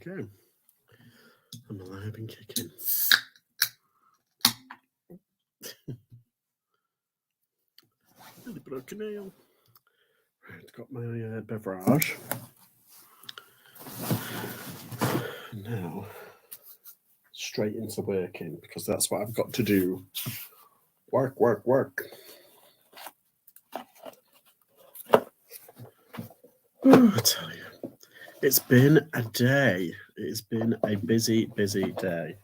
go. I'm alive and kicking. Really broken nail. Right, got my beverage. And now, straight into working, because that's what I've got to do. Work, work, work. Oh, I tell you, it's been a day. It's been a busy, busy day.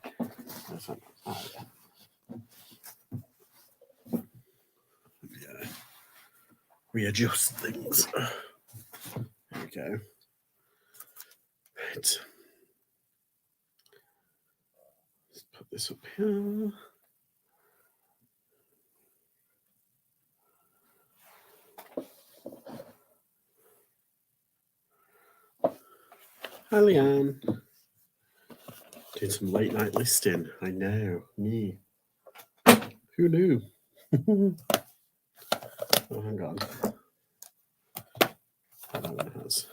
Yeah. Readjust things. There we go. Right. Let's put this up here. Hi, Leanne. Doing some late night listing. I know. Me. Who knew? Oh, hang on. That one has.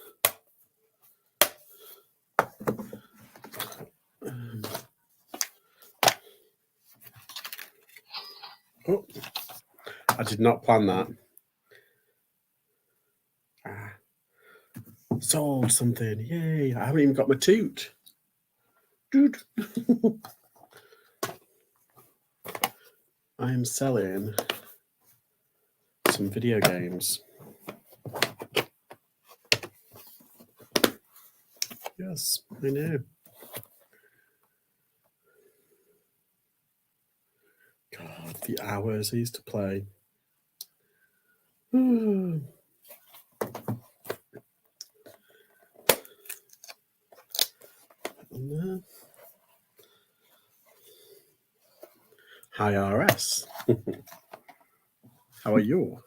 Oh, I did not plan that. Sold something. Yay. I haven't even got my toot. Dude. I am selling some video games. Yes, I know. God, the hours I used to play. Hi, RS. How are you?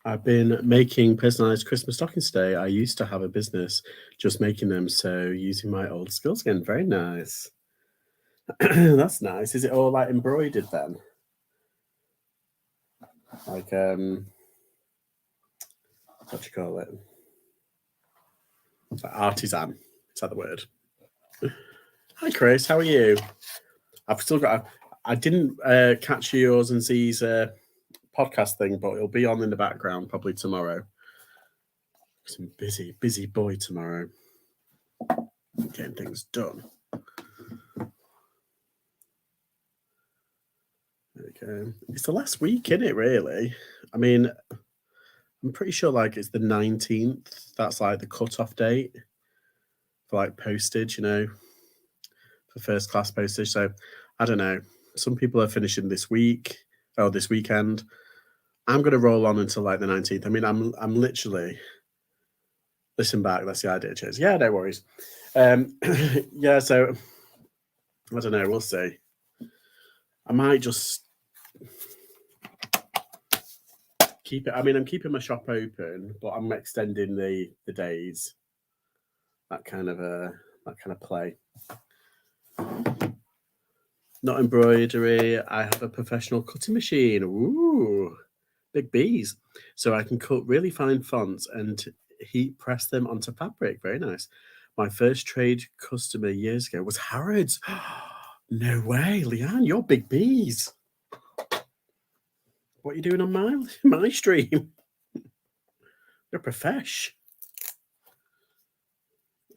I've been making personalized Christmas stockings today. I used to have a business just making them, so using my old skills again. Very nice. That's nice. Is it all like embroidered then? Like, what do you call it? Like artisan. Is that the word? Hi, Chris. How are you? I've still got. I didn't catch yours and Z's podcast thing, but it'll be on in the background probably tomorrow. Some busy boy tomorrow. Getting things done. There we go. It's the last week, isn't it, really? I mean, I'm pretty sure like it's the 19th. That's like the cutoff date for like postage, you know, for first class postage. So I don't know. Some people are finishing this week or this weekend. I'm going to roll on until like the 19th. I mean, I'm literally, listen back. That's the idea, Chase. Yeah, no worries. Yeah, so I don't know. We'll see. I might just keep it. I mean, I'm keeping my shop open, but I'm extending the days. That kind of play. Not embroidery. I have a professional cutting machine. Ooh, big bees. So I can cut really fine fonts and heat press them onto fabric. Very nice. My first trade customer years ago was Harrods. No way, Leanne, you're big bees. What are you doing on my stream? You're a profesh.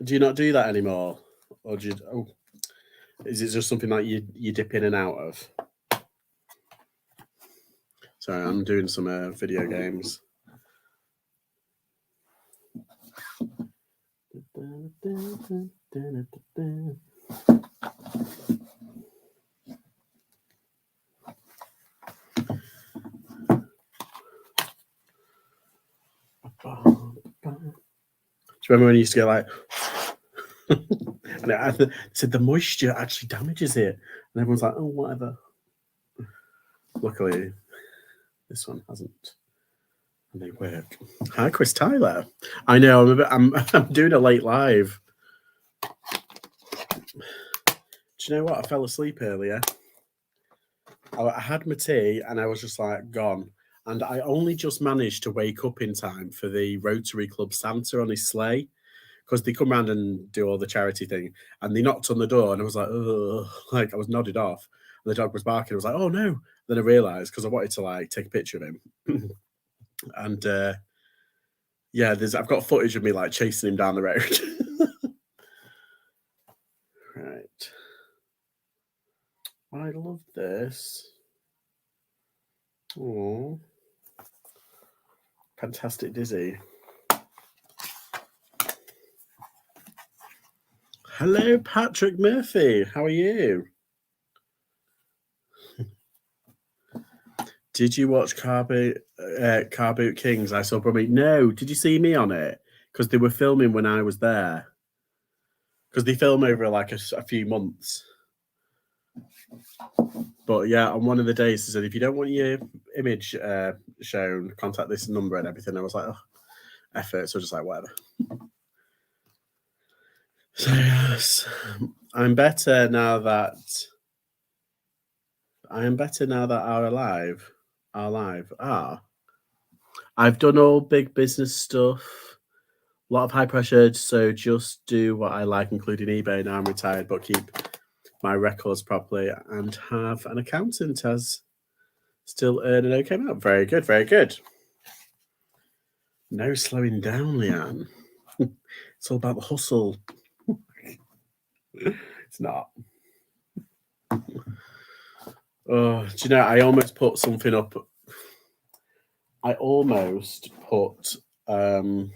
Do you not do that anymore? Or do you, is it just something that you dip in and out of? Sorry, I'm doing some video games. Do you remember when you used to get like and I said the moisture actually damages it, and everyone's like, oh, whatever. Luckily, this one hasn't, and they work. Hi, Chris Tyler. I know I'm doing a late live. Do you know what? I fell asleep earlier. I had my tea and I was just like gone, and I only just managed to wake up in time for the Rotary Club Santa on his sleigh. because they come around and do all the charity thing, and they knocked on the door, and I was like, oh, like I was nodded off, and the dog was barking. I was like, oh no. Then I realised because I wanted to like take a picture of him, and yeah, I've got footage of me like chasing him down the road. Right. I love this. Oh, fantastic Dizzy. Hello, Patrick Murphy. How are you? Did you watch Car Boot Kings? I saw probably no. Did you see me on it? Because they were filming when I was there. Because they film over like a few months. But yeah, on one of the days, they said, if you don't want your image shown, contact this number and everything. I was like, oh, effort. So just like, whatever. So yes, I'm better now that our live. I've done all big business stuff, a lot of high pressure. So just do what I like, including eBay. Now I'm retired, but keep my records properly and have an accountant as still earn an okay amount. Very good, very good. No slowing down, Leanne. It's all about the hustle. It's not. Oh, do you know, I almost put something up. I almost put an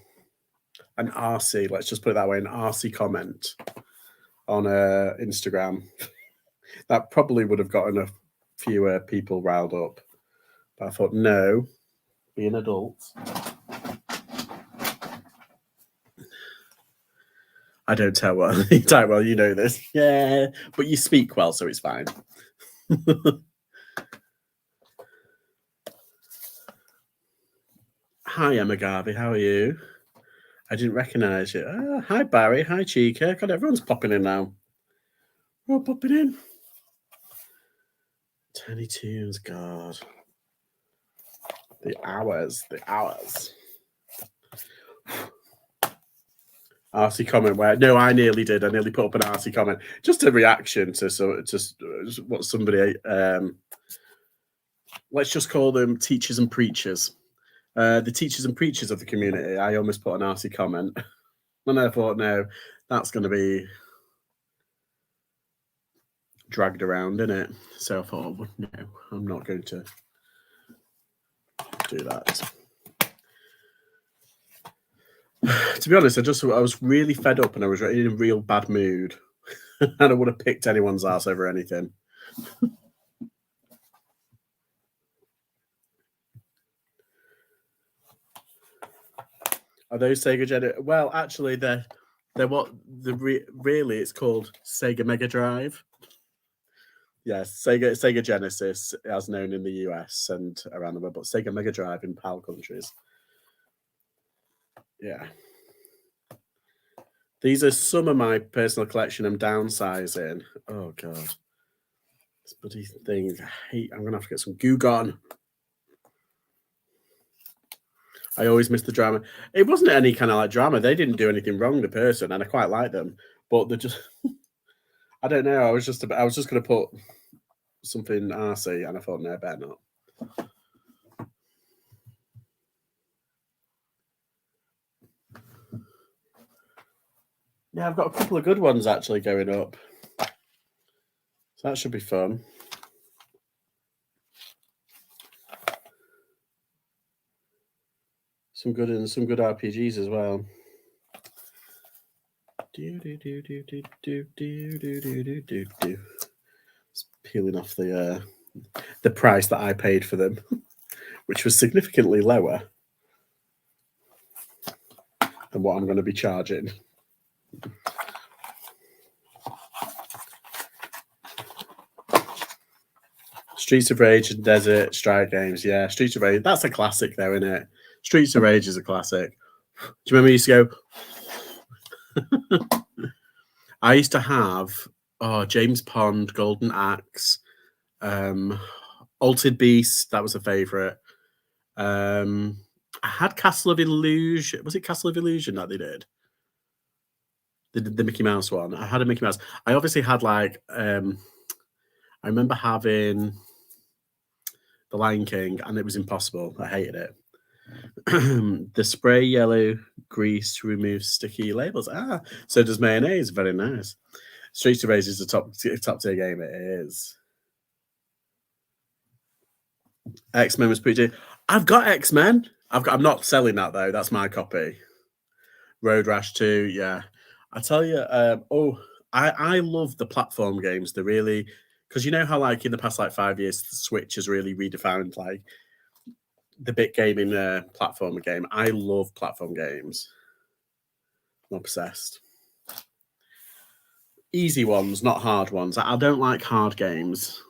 RC, let's just put it that way, an RC comment on Instagram. That probably would have gotten a few people riled up. But I thought, no, be an adult. I don't tell well. You type well, you know this. Yeah, but you speak well, so it's fine. Hi, Emma Garvey. How are you? I didn't recognise you. Hi, Barry. Hi, Chica. God, everyone's popping in now. We're all popping in. Tiny Tunes, God. The hours. RC comment where no, I nearly did. I nearly put up an RC comment, just a reaction to what somebody. Let's just call them teachers and preachers. The teachers and preachers of the community. I almost put an RC comment, and I thought, no, that's going to be dragged around, isn't it? So I thought, well, no, I'm not going to do that. To be honest, I was really fed up and I was in a real bad mood, and I would have picked anyone's ass over anything. Are those Sega Genesis? Well, actually, they're really it's called Sega Mega Drive. Yes, Sega Genesis, as known in the US and around the world, but Sega Mega Drive in PAL countries. Yeah. These are some of my personal collection I'm downsizing. Oh, God. This bloody thing. I'm going to have to get some goo gone. I always miss the drama. It wasn't any kind of like drama. They didn't do anything wrong, the person, and I quite like them. But they're just... I don't know. I was just going to put something RC, and I thought, no, better not. Yeah, I've got a couple of good ones actually going up. So that should be fun. Some good RPGs as well. It's peeling off the price that I paid for them, which was significantly lower than what I'm going to be charging. Streets of Rage and Desert Strike games. Yeah, Streets of Rage. That's a classic though, isn't it? Streets of Rage is a classic. Do you remember you used to go... I used to have James Pond, Golden Axe, Altered Beast. That was a favourite. I had Castle of Illusion. Was it Castle of Illusion that they did? the Mickey Mouse one. I had a Mickey Mouse. I obviously had like I remember having the Lion King, and it was impossible. I hated it. The spray yellow grease to remove sticky labels. So does mayonnaise. Very nice. Streets to Rage is a top tier game. It is. X-Men was pretty good. I've got X-Men. I'm not selling that though. That's my copy. Road Rash 2, yeah. I tell you, I love the platform games. They're really, because you know how like in the past like 5 years, the Switch has really redefined like the bit gaming platformer game. I love platform games. I'm obsessed. Easy ones, not hard ones. I don't like hard games.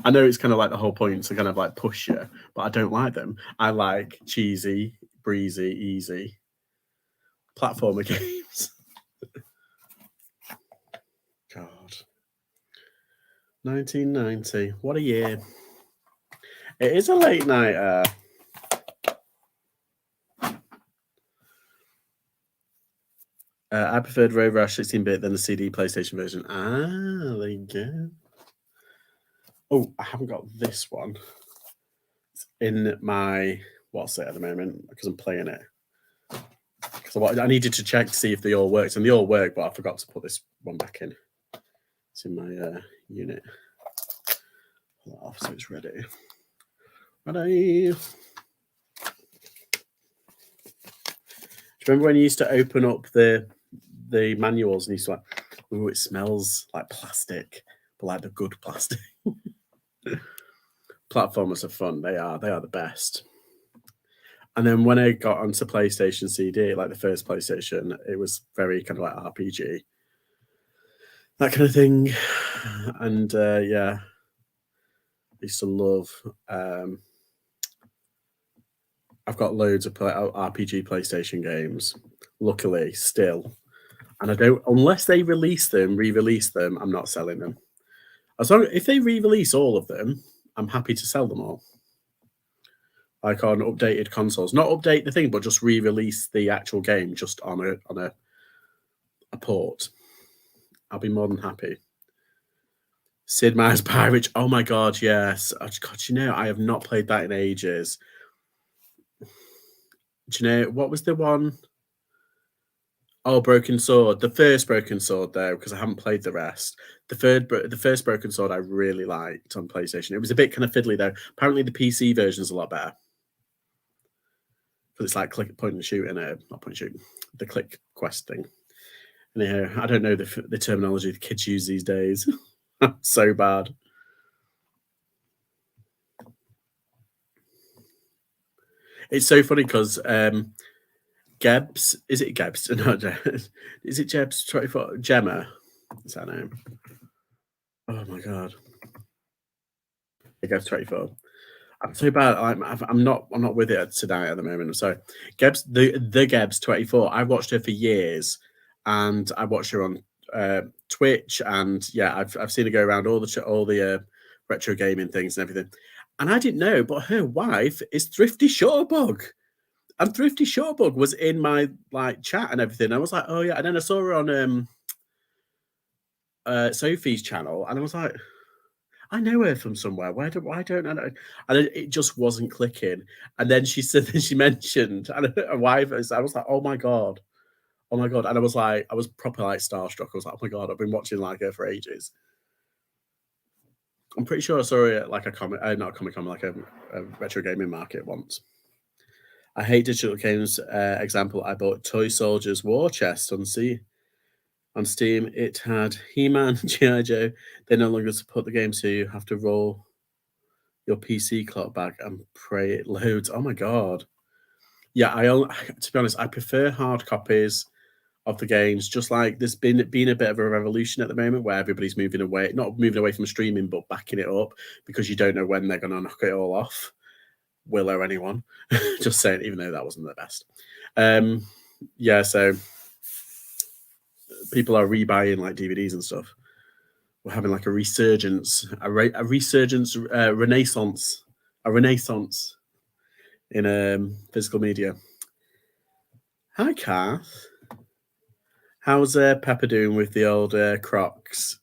I know it's kind of like the whole point to kind of like push you, but I don't like them. I like cheesy, breezy, easy platformer games. God. 1990. What a year. It is a late night. I preferred Road Rash 16-bit than the CD PlayStation version. There you go. Oh, I haven't got this one. It's in my what's it at the moment because I'm playing it. Because I needed to check to see if they all worked, and they all work, but I forgot to put this one back in. It's in my unit. Pull that off so it's ready. Ready. Do you remember when you used to open up the manuals and you used to like, ooh, it smells like plastic, but like the good plastic. Platformers are fun. They are the best. And then when I got onto PlayStation CD, like the first PlayStation, it was very kind of like RPG, that kind of thing. And yeah, I used to love. I've got loads of RPG PlayStation games. Luckily, still, and I don't unless they re-release them. I'm not selling them. If they re-release all of them, I'm happy to sell them all. Like on updated consoles, not update the thing, but just re-release the actual game just on a port. I'll be more than happy. Sid Meier's Pirate. Oh my god, yes. God, you know, I have not played that in ages. Do you know what was the one? Oh, Broken Sword. The first Broken Sword, though, because I haven't played the rest. The first Broken Sword I really liked on PlayStation. It was a bit kind of fiddly though. Apparently, the PC version is a lot better because it's like click, point and shoot, and not point and shoot, the click quest thing. Anyhow, I don't know the terminology the kids use these days. So bad. It's so funny because Gebs, is it Gebs? No, is it Gebs 24? Gemma, is that name? Oh my god, Gebs 24. I'm so bad. I'm not with it tonight at the moment. I'm sorry. Gebs, the Gebs 24. I watched her for years, and I watched her on Twitch, and yeah, I've seen her go around all the retro gaming things and everything. And I didn't know, but her wife is Thrifty Shutterbug. And Thrifty Shutterbug was in my like chat and everything. I was like, oh yeah. And then I saw her on Sophie's channel, and I was like, I know her from somewhere. Why don't I know? And it just wasn't clicking. And then she said that she mentioned and her wife. I was like, oh my god. And I was proper like starstruck. I was like, oh my god, I've been watching like her for ages. I'm pretty sure I saw her at like not a Comic Con, like a retro gaming market once. I hate digital games. Example, I bought Toy Soldiers War Chest on Steam. It had He-Man, G.I. Joe. They no longer support the game, so you have to roll your PC clock back and pray it loads. Oh my god. Yeah, to be honest, I prefer hard copies of the games. Just like there's been a bit of a revolution at the moment where everybody's moving away, not moving away from streaming, but backing it up because you don't know when they're going to knock it all off. Will or anyone? Just saying, even though that wasn't the best. Yeah, so people are rebuying like DVDs and stuff. We're having like a resurgence, a renaissance in physical media. Hi, Kath. How's Pepper doing with the old Crocs?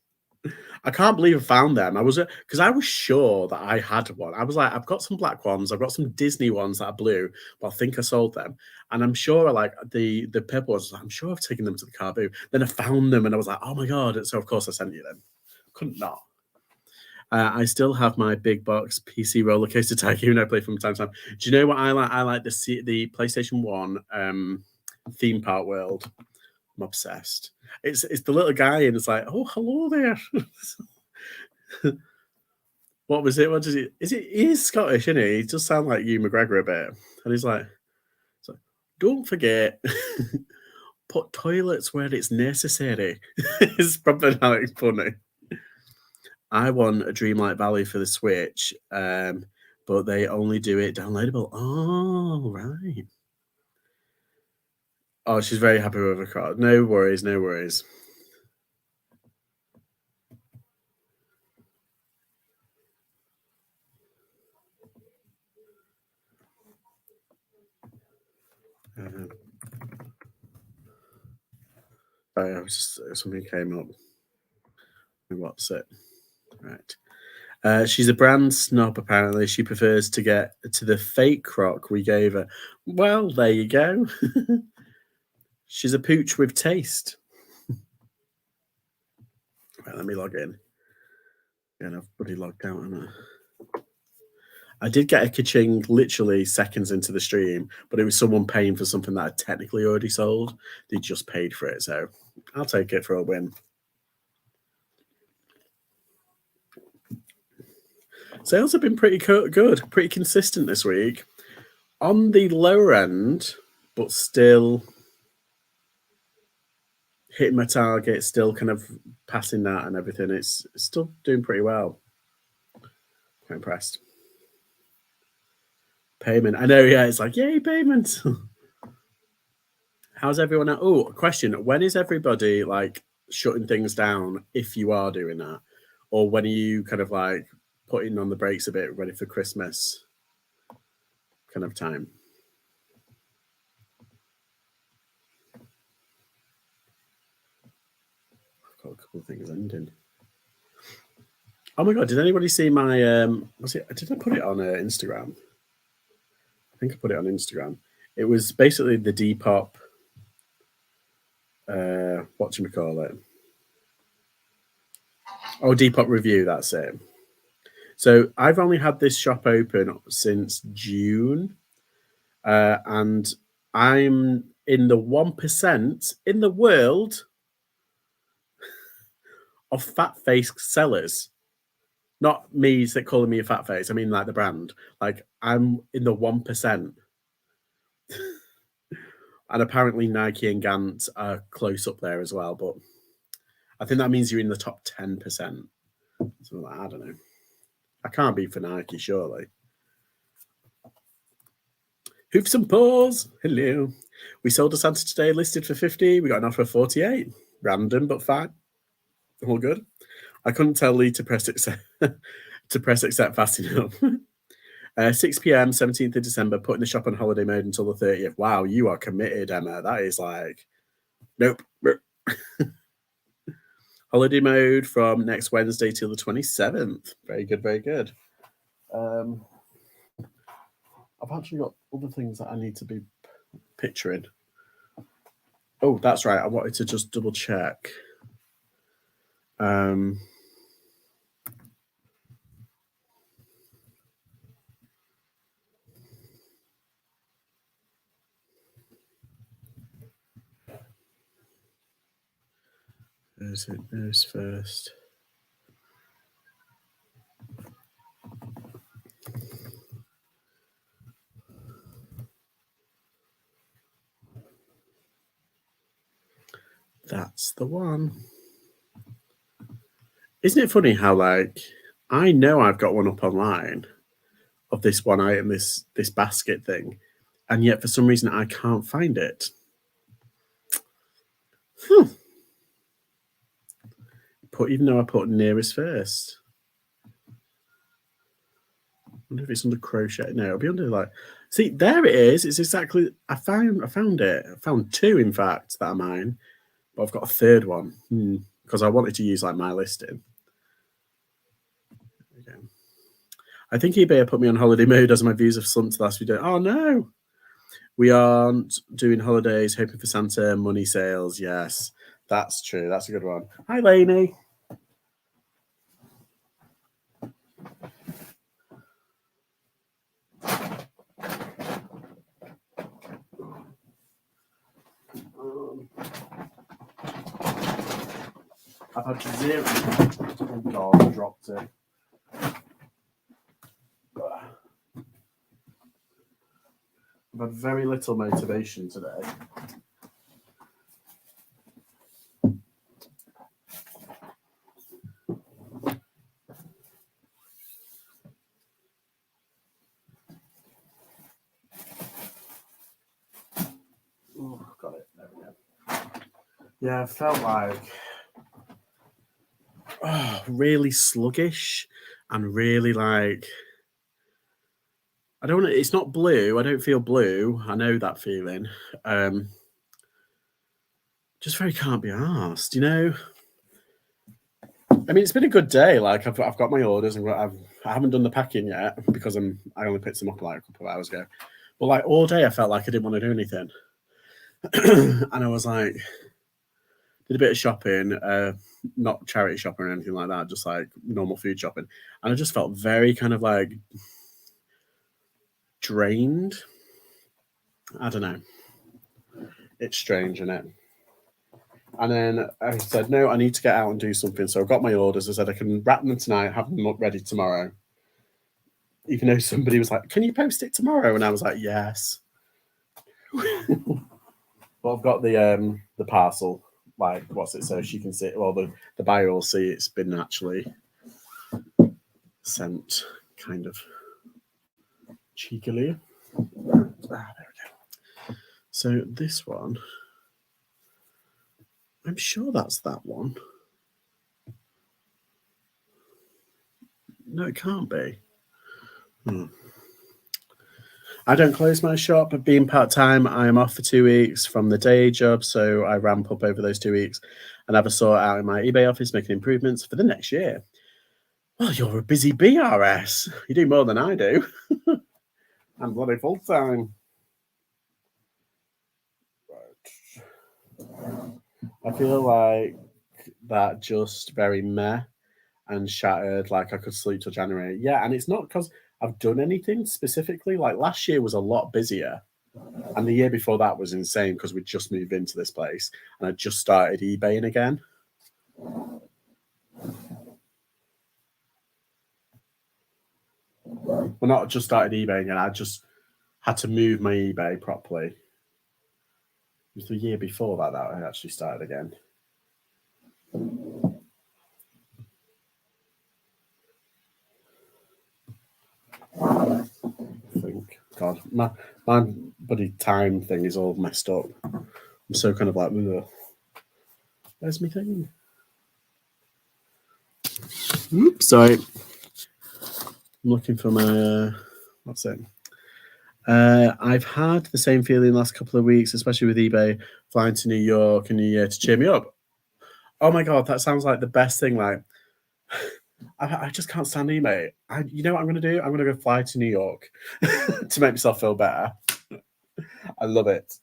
I can't believe I found them. I was because I was sure that I had one. I was like, I've got some black ones, I've got some Disney ones that are blue, but I think I sold them. And I'm sure, like the purple ones, I'm sure I've taken them to the car boot. Then I found them, and I was like, oh my god! And so of course I sent you them. Couldn't not. I still have my big box PC roller coaster tycoon I play from time to time. Do you know what I like? I like the PlayStation One theme park world. I'm obsessed. It's the little guy, and it's like, oh, hello there. What was it? What does he? Is it? He's Scottish, isn't he? He does sound like Hugh McGregor a bit, and he's like, don't forget, put toilets where it's necessary. It's probably like funny. I want a Dreamlight Valley for the Switch, but they only do it downloadable. Oh, right. Oh, she's very happy with her card. No worries, no worries. I was just something came up. What's it? Right. She's a brand snob, apparently. She prefers to get to the fake croc we gave her. Well, there you go. She's a pooch with taste. Right, let me log in. Yeah, I've bloody logged out, haven't I did get a ka-ching literally seconds into the stream, but it was someone paying for something that I technically already sold. They just paid for it, so I'll take it for a win. Sales have been pretty good, pretty consistent this week. On the lower end, but still hitting my target, still kind of passing that and everything. It's still doing pretty well. Quite impressed. Payment. I know, yeah, it's like, yay, payment. How's everyone at? Oh, question. When is everybody like shutting things down if you are doing that? Or when are you kind of like putting on the brakes a bit, ready for Christmas kind of time? I've got a couple of things ending. Oh my god, did anybody see my did I put it on Instagram? I think I put it on Instagram. It was basically the Depop whatchamacallit. Oh, Depop review, that's it. So I've only had this shop open since June, and I'm in the 1% in the world of fat-faced sellers. Not me calling me a fat face. I mean, like the brand. Like I'm in the 1%. And apparently Nike and Gant are close up there as well. But I think that means you're in the top 10%. Something like, I don't know. I can't be for Nike, surely. Hoofs and paws. Hello. We sold a Santa today, listed for 50. We got an offer of 48. Random, but fine. All good. I couldn't tell Lee to press accept fast enough. 6 p.m., 17th of December, putting the shop on holiday mode until the 30th. Wow, you are committed, Emma. That is like, nope. Holiday mode from next Wednesday till the 27th. Very good, very good. I've actually got other things that I need to be picturing. Oh, that's right. I wanted to just double check. There's first. That's the one. Isn't it funny how, like, I know I've got one up online of this one item, this basket thing, and yet for some reason I can't find it. Even though I put nearest first. I wonder if it's under crochet. No, it'll be under like. See, there it is. It's exactly. I found it. I found two, in fact, that are mine. but I've got a third one because I wanted to use like my listing. Okay. I think eBay put me on holiday mode as my views have slumped the last few days. Oh no, we aren't doing holidays, hoping for Santa, money sales. Yes, that's true. That's a good one. Hi, Lainey. I've had zero. Oh God, I dropped it. I've had very little motivation today. Oh, got it. There we go. Yeah, I felt like really sluggish and really like I don't. It's not blue. I don't feel blue. I know that feeling. Just very can't be asked. You know. I mean, it's been a good day. Like I've got my orders and I haven't done the packing yet because I only picked them up like a couple of hours ago. But like all day, I felt like I didn't want to do anything, and I was like, did a bit of shopping, not charity shopping or anything like that, just like normal food shopping, and I just felt very kind of like drained. I don't know. It's strange, isn't it? And then I said, no, I need to get out and do something. So I got my orders. I said I can wrap them tonight, have them ready tomorrow. Even though somebody was like, can you post it tomorrow? And I was like, yes. But I've got the parcel, like, what's it? So she can see it. Well, the buyer will see it's been actually sent kind of cheekily. There we go. So this one, I'm sure that's that one. No, it can't be. I don't close my shop. Being part-time, I am off for 2 weeks from the day job, so I ramp up over those 2 weeks and have a sort out in my eBay office, making improvements for the next year. Well, you're a busy BRS. You do more than I do. I'm bloody full-time. I feel like that just very meh and shattered. Like I could sleep till January. Yeah, and it's not because I've done anything specifically. Like last year was a lot busier, and the year before that was insane because we just moved into this place and I just started eBaying again. Well, not just started eBaying, and I just had to move my eBay properly. It was the year before that I actually started again. I think, God, my buddy time thing is all messed up. I'm so kind of like, ugh. Where's my thing? Oops, sorry. I'm looking for my, what's it? I've had the same feeling the last couple of weeks, especially with eBay, flying to New York and New Year to cheer me up. Oh my God, that sounds like the best thing. Like, I just can't stand eBay. You know what I'm going to do? I'm going to go fly to New York to make myself feel better. I love it.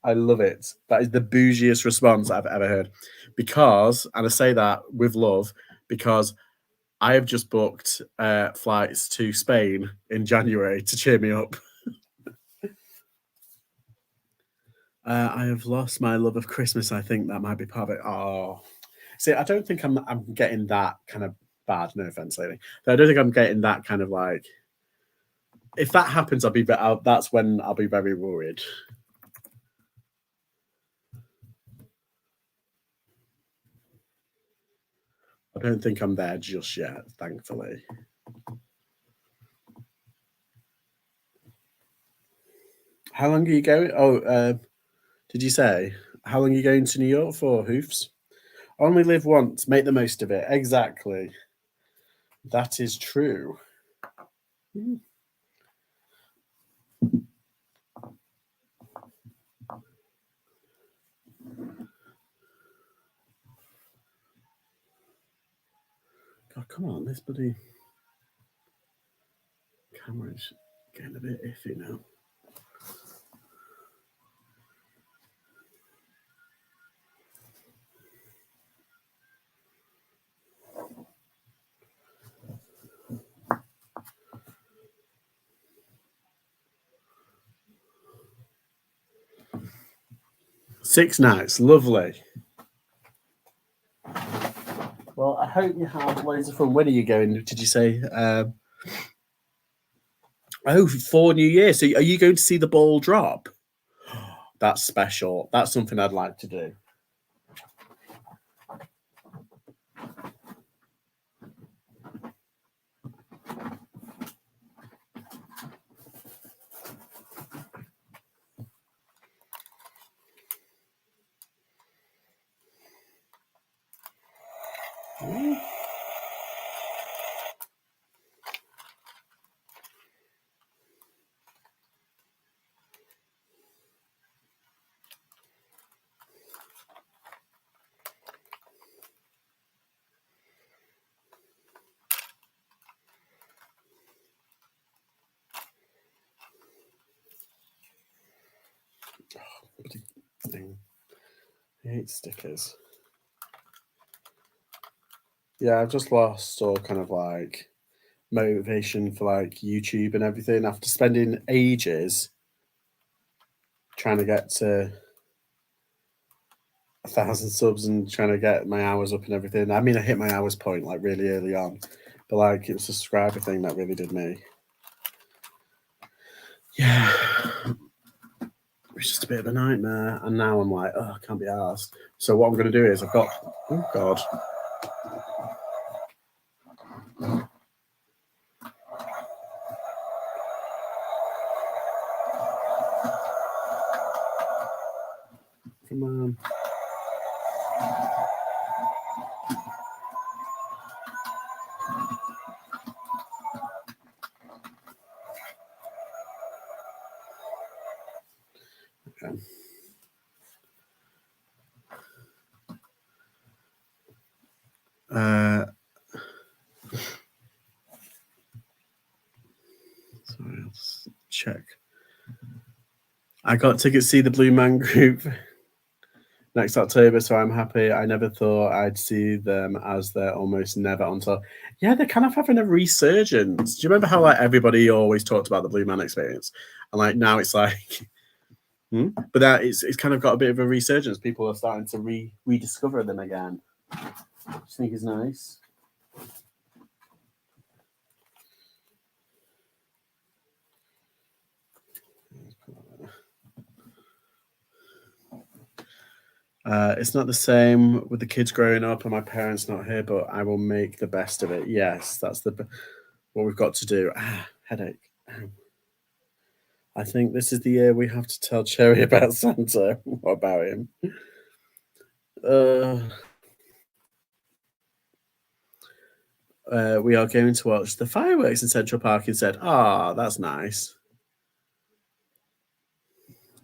I love it. That is the bougiest response I've ever heard. Because, and I say that with love, because I have just booked flights to Spain in January to cheer me up. I have lost my love of Christmas. I think that might be part of it. Oh, see, I don't think I'm getting that kind of bad. No offense, lady. But I don't think I'm getting that kind of like. If that happens, that's when I'll be very worried. I don't think I'm there just yet, thankfully. How long are you going? Oh, did you say how long are you going to New York for, Hoofs? Only live once, make the most of it. Exactly. That is true. come on, this bloody camera's getting a bit iffy now. Six nights, lovely. Well, I hope you have loads of fun. When are you going? Did you say? For New Year. So are you going to see the ball drop? That's special. That's something I'd like to do. Thing. I hate stickers. Yeah, I've just lost all kind of like motivation for like YouTube and everything after spending ages trying to get to 1,000 subs and trying to get my hours up and everything. I mean, I hit my hours point like really early on, but like it was a subscriber thing that really did me. Yeah, it was just a bit of a nightmare, and now I'm like, oh, I can't be arsed. So what I'm going to do is I've got, oh God. Come on. Okay. Sorry, I'll just check. I got tickets to see the Blue Man Group next October, so I'm happy. I never thought I'd see them as they're almost never on tour. Yeah, they're kind of having a resurgence. Do you remember how like everybody always talked about the Blue Man experience, and like now it's like, but that it's kind of got a bit of a resurgence. People are starting to rediscover them again, which I think is nice. It's not the same with the kids growing up and my parents not here, but I will make the best of it. Yes, that's what we've got to do. Headache. I think this is the year we have to tell Cherry about Santa. What about him? We are going to watch the fireworks in Central Park instead. That's nice.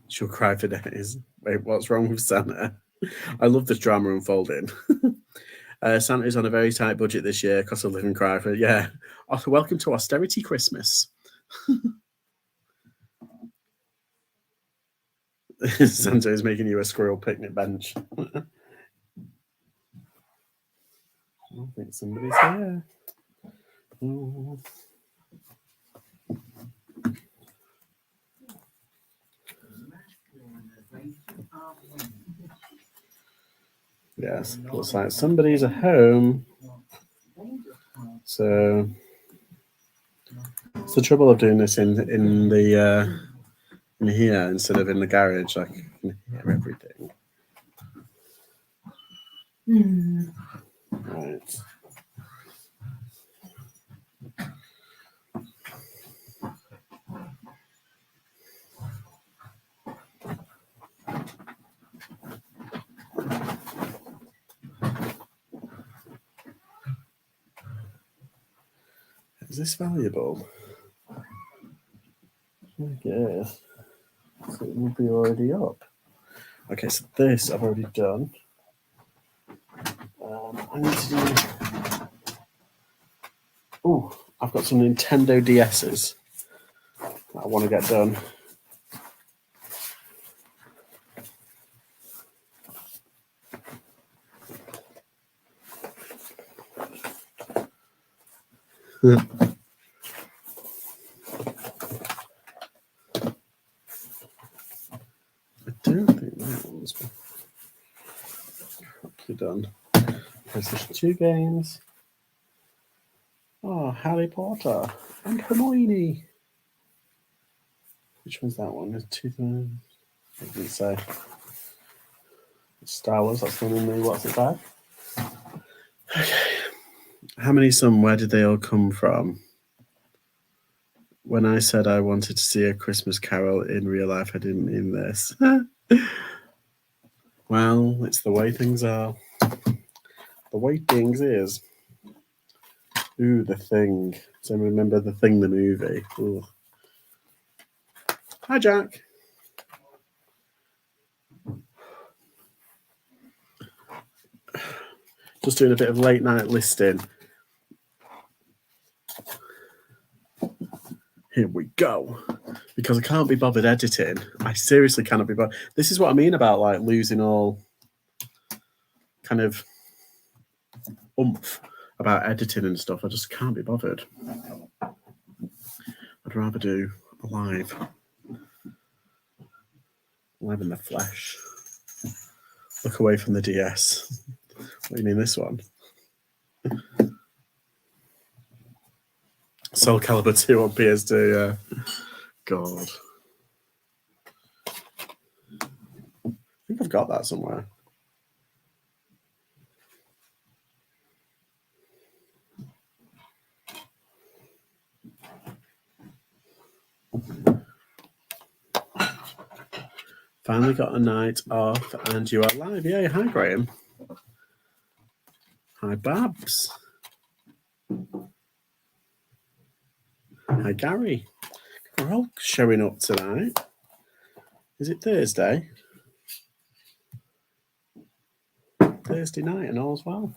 She'll cry for days. Wait, what's wrong with Santa? I love this drama unfolding. Santa's on a very tight budget this year. Cost of living cry for, yeah. Welcome to austerity Christmas. Santa is making you a squirrel picnic bench. I don't think somebody's here. Oh. Yes, looks like somebody's at home. So it's the trouble of doing this in here instead of in the garage. I can hear everything. Right. Is this valuable? I guess. So it will be already up. Okay, so this I've already done. I need to do Oh, I've got some Nintendo DSs that I want to get done. I don't think that one's properly done. PlayStation 2 games. Oh, Harry Potter and Hermione. Which one's that one? 2000. I didn't say. Star Wars, that's the one in the What's It Bad? Okay. How many where did they all come from? When I said I wanted to see A Christmas Carol in real life, I didn't mean this. Well, it's the way things are. The way things is. Ooh, The Thing. So remember The Thing, the movie. Ooh. Hi, Jack. Just doing a bit of late night listing. Here we go. Because I can't be bothered editing. I seriously cannot be bothered. This is what I mean about like losing all kind of oomph about editing and stuff. I just can't be bothered. I'd rather do live in the flesh. Look away from the DS. What do you mean this one? Soul Calibur 2 on PS2, yeah. God. I think I've got that somewhere. Finally got a night off and you are live. Yay, hi Graham. Hi Babs. Hi Gary. We're all showing up tonight. Is it Thursday? Thursday night and all's well.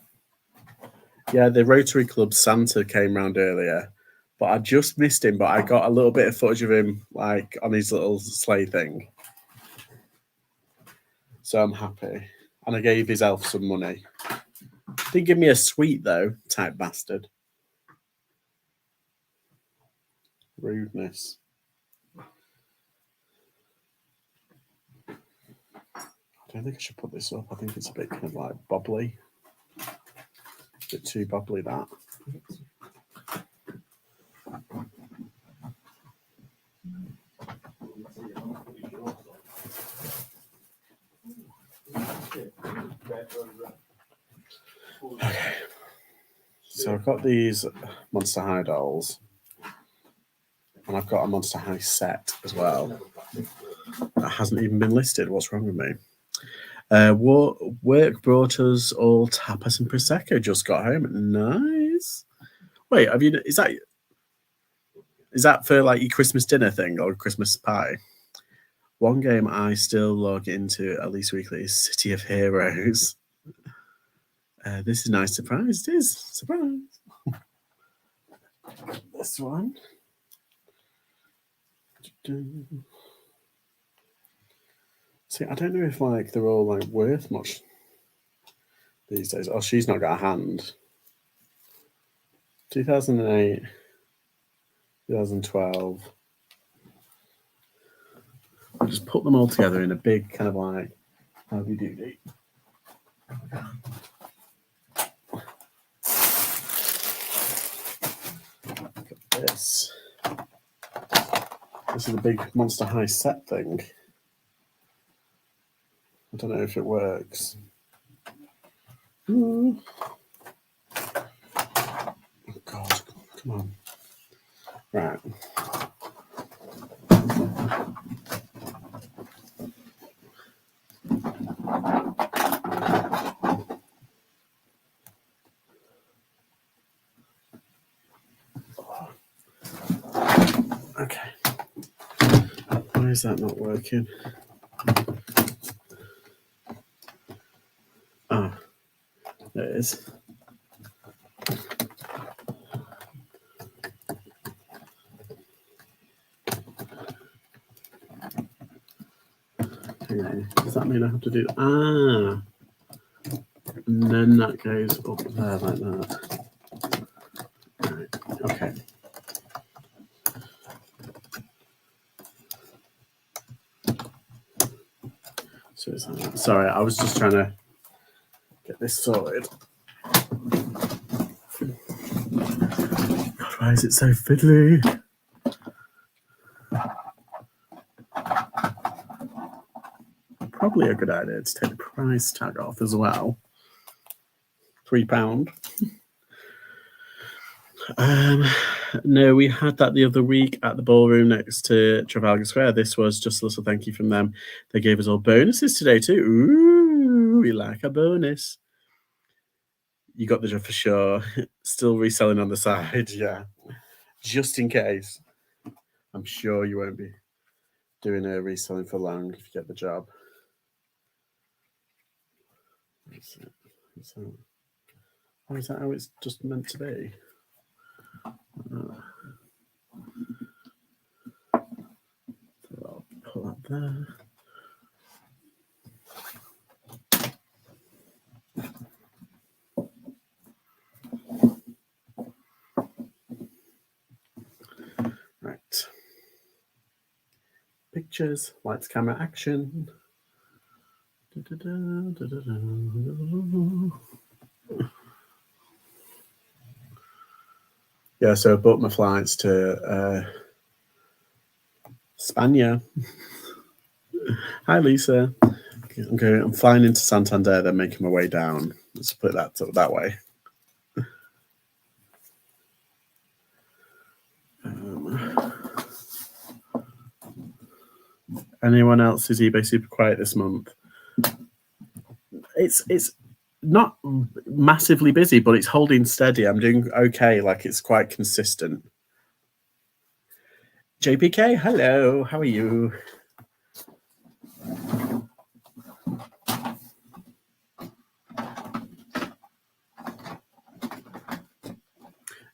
Yeah, the Rotary Club Santa came round earlier, but I just missed him, but I got a little bit of footage of him like on his little sleigh thing. So I'm happy. And I gave his elf some money. Didn't give me a sweet though, type bastard. Rudeness. I don't think I should put this up. I think it's a bit kind of like bubbly. A bit too bubbly, that. Okay. So I've got these Monster High dolls. And I've got a Monster High set as well. That hasn't even been listed. What's wrong with me? Work brought us all tapas and prosecco. Just got home. Nice. Wait, have you? Is that for like your Christmas dinner thing or Christmas pie? One game I still log into at least weekly is City of Heroes. This is a nice surprise. It is surprise. This one. See, I don't know if like they're all like worth much these days. Oh, she's not got a hand. 2008, 2012. I just put them all together in a big kind of like heavy duty. Look at this. This is a big Monster High set thing. I don't know if it works. Oh God, come on. Right. Okay. Why is that not working? Ah, there it is. Hang on. Does that mean I have to do... Ah. And then that goes up there like that. Right. Okay. So it's sorry, I was just trying to get this sorted. God, why is it so fiddly? Probably a good idea to take the price tag off as well. £3. No, we had that the other week at the ballroom next to Trafalgar Square. This was just a little thank you from them. They gave us all bonuses today too. Ooh, we like a bonus. You got the job for sure. Still reselling on the side, yeah. Just in case. I'm sure you won't be doing a reselling for long if you get the job. So, oh, is that how it's just meant to be? So I'll put that there. Right. Pictures, lights, camera, action. Yeah, so I booked my flights to Spania. Hi, Lisa. I'm flying into Santander, then making my way down. Let's put that way. Anyone else's eBay super quiet this month? It's not massively busy, but it's holding steady. I'm doing okay. Like, it's quite consistent. JPK, hello. How are you?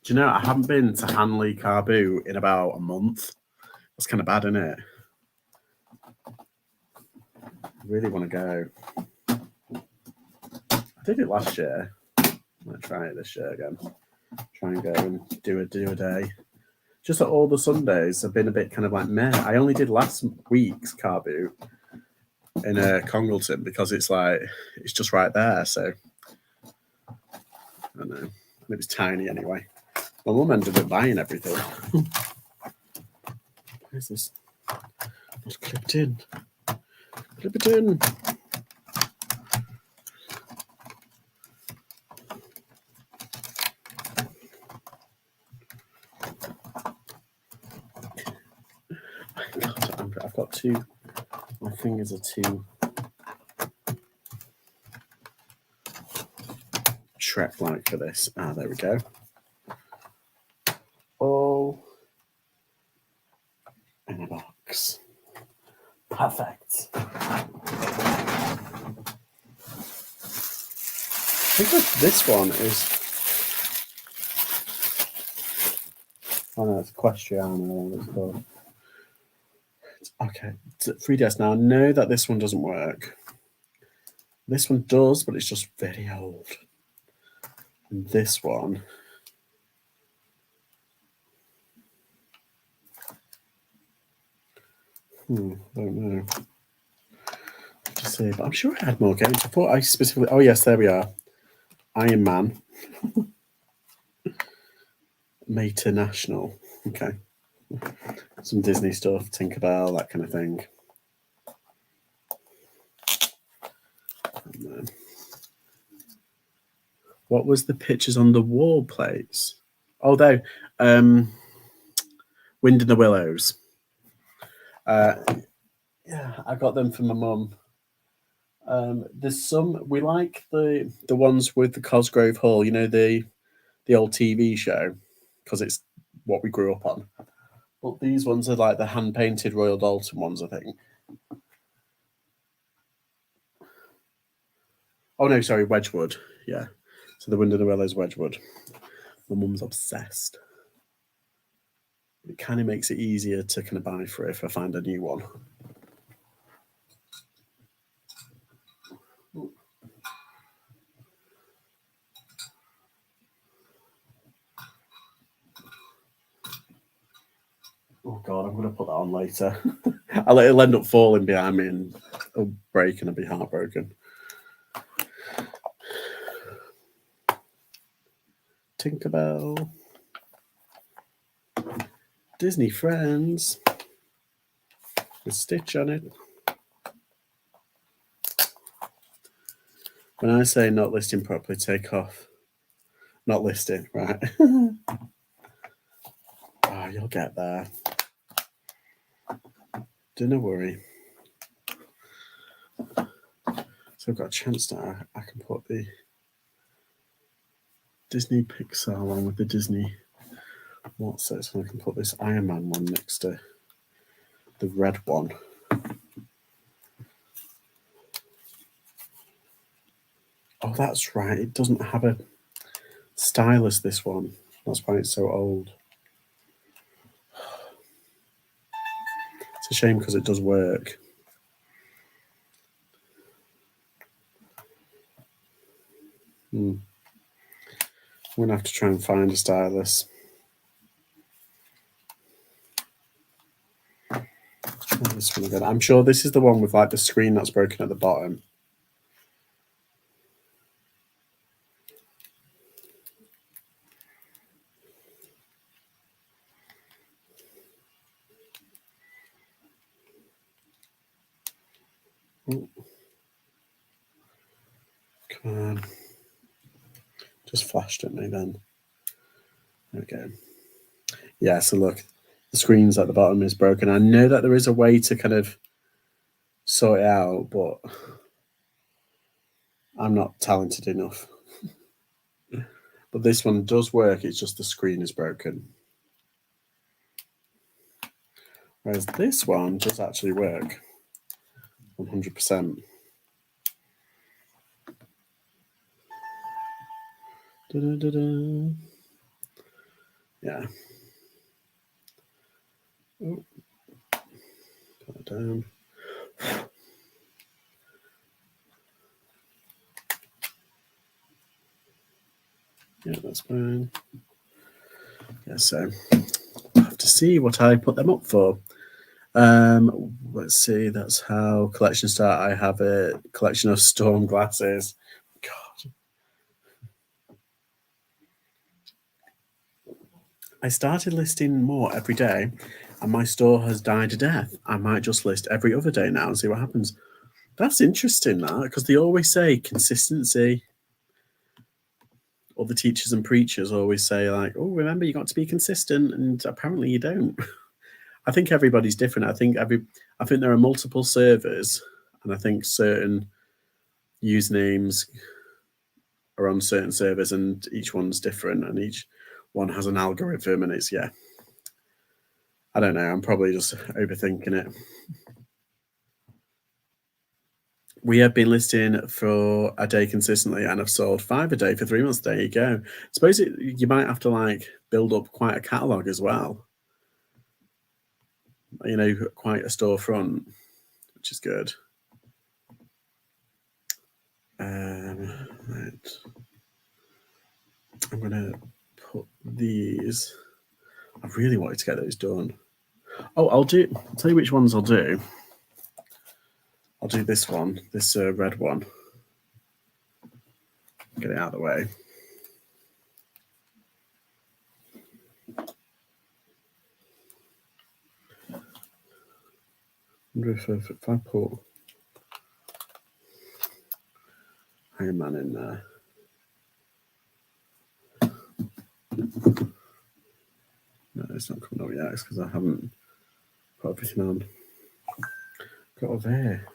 Do you know, I haven't been to Hanley Carbu in about a month. That's kind of bad, isn't it? I really want to go. I did it last year. I'm going to try it this year again. Try and go and do a day. Just that all the Sundays have been a bit kind of like meh. I only did last week's car boot in Congleton because it's just right there. So I don't know. It was tiny anyway. My mum ended up buying everything. Where's this? Not clipped in. Clip it in. God, I've got two. My fingers are too Shrek-like for this. Ah, there we go. All in a box. Perfect. I think that this one is... Oh no, it's Equestriana. What it's called. Okay, 3DS. Now I know that this one doesn't work. This one does, but it's just very old. And this one... I don't know. To see, but I'm sure I had more games. I thought I specifically... Oh yes, there we are. Iron Man. Litre National. Okay. Some Disney stuff, Tinkerbell, that kind of thing. What was the pictures on the wall plates? Oh, they. Wind in the Willows. Yeah, I got them from my mum. There's some we like the ones with the Cosgrove Hall. You know, the old TV show, because it's what we grew up on. But these ones are like the hand painted Royal Dalton ones, I think. Oh no, sorry, Wedgwood. Yeah. So the Wind in the Willows, Wedgwood. My mum's obsessed. It kind of makes it easier to kind of buy for it if I find a new one. God, I'm going to put that on later. It'll end up falling behind me and it'll break and I'll be heartbroken. Tinkerbell. Disney Friends. With Stitch on it. When I say not listing properly, take off. Not listing, right? Oh, you'll get there. Don't worry. So I've got a chance now. I can put the Disney Pixar one with the Disney what's it? So I can put this Iron Man one next to the red one. Oh, that's right. It doesn't have a stylus, this one. That's why it's so old. It's a shame because it does work. I'm going to have to try and find a stylus. Try this one again. I'm sure this is the one with like the screen that's broken at the bottom. Oh. Come on. Just flashed at me then. There we go. Yeah, so look, the screen's at the bottom is broken. I know that there is a way to kind of sort it out, but I'm not talented enough. But this one does work, it's just the screen is broken. Whereas this one does actually work 100%. Da-da-da-da. Yeah. Oh. Put it down. Yeah, that's fine. Yeah, so I'll have to see what I put them up for. Let's see, that's how collection start. I have a collection of storm glasses. God. I started listing more every day and my store has died a death. I might just list every other day now and see what happens. That's interesting, that, because they always say consistency. All the teachers and preachers always say, like, oh, remember, you got to be consistent, and apparently you don't. I think everybody's different. I think there are multiple servers, and I think certain usernames are on certain servers, and each one's different, and each one has an algorithm, and it's, yeah. I don't know. I'm probably just overthinking it. We have been listing for a day consistently and have sold 5 a day for 3 months. There you go. Suppose you might have to like build up quite a catalogue as well. You know, quite a storefront, which is good. Right. I'm going to put these. I really wanted to get those done. Oh, I'll tell you which ones I'll do. I'll do this one, this red one. Get it out of the way. I wonder if I put Iron Man in there. No, it's not coming up yet. It's because I haven't put everything on. Got over here.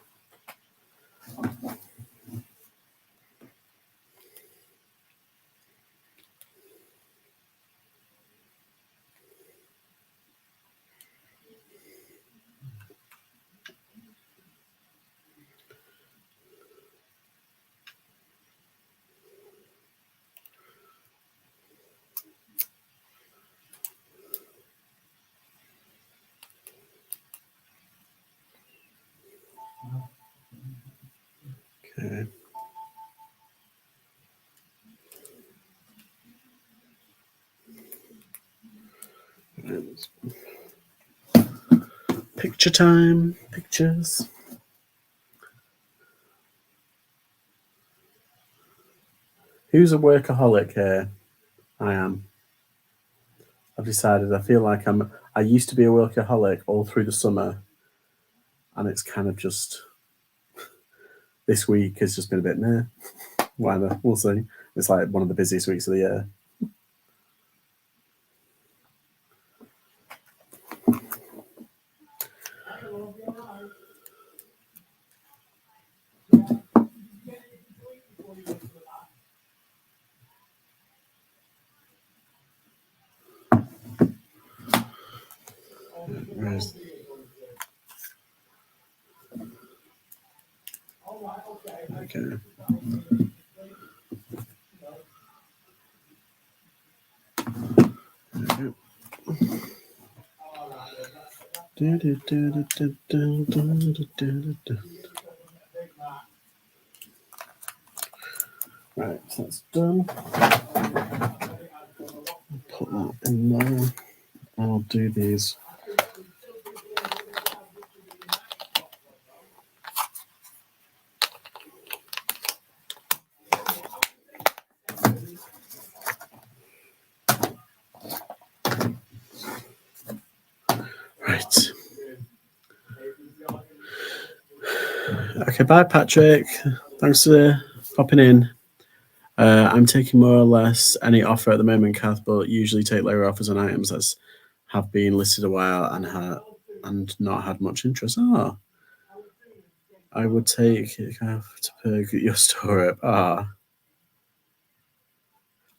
Okay. Picture time. Pictures. Who's a workaholic here? I am. I've decided I feel like I used to be a workaholic all through the summer, and it's kind of just this week has just been a bit meh. Whatever, we'll see. It's like one of the busiest weeks of the year. Where's... Okay. Right, so that's done. Put that in there. I'll do these. Right. Okay, bye, Patrick. Thanks for popping in. I'm taking more or less any offer at the moment, Kath, but usually take lower offers on items that have been listed a while and not had much interest. I would take Kath to perk your store up.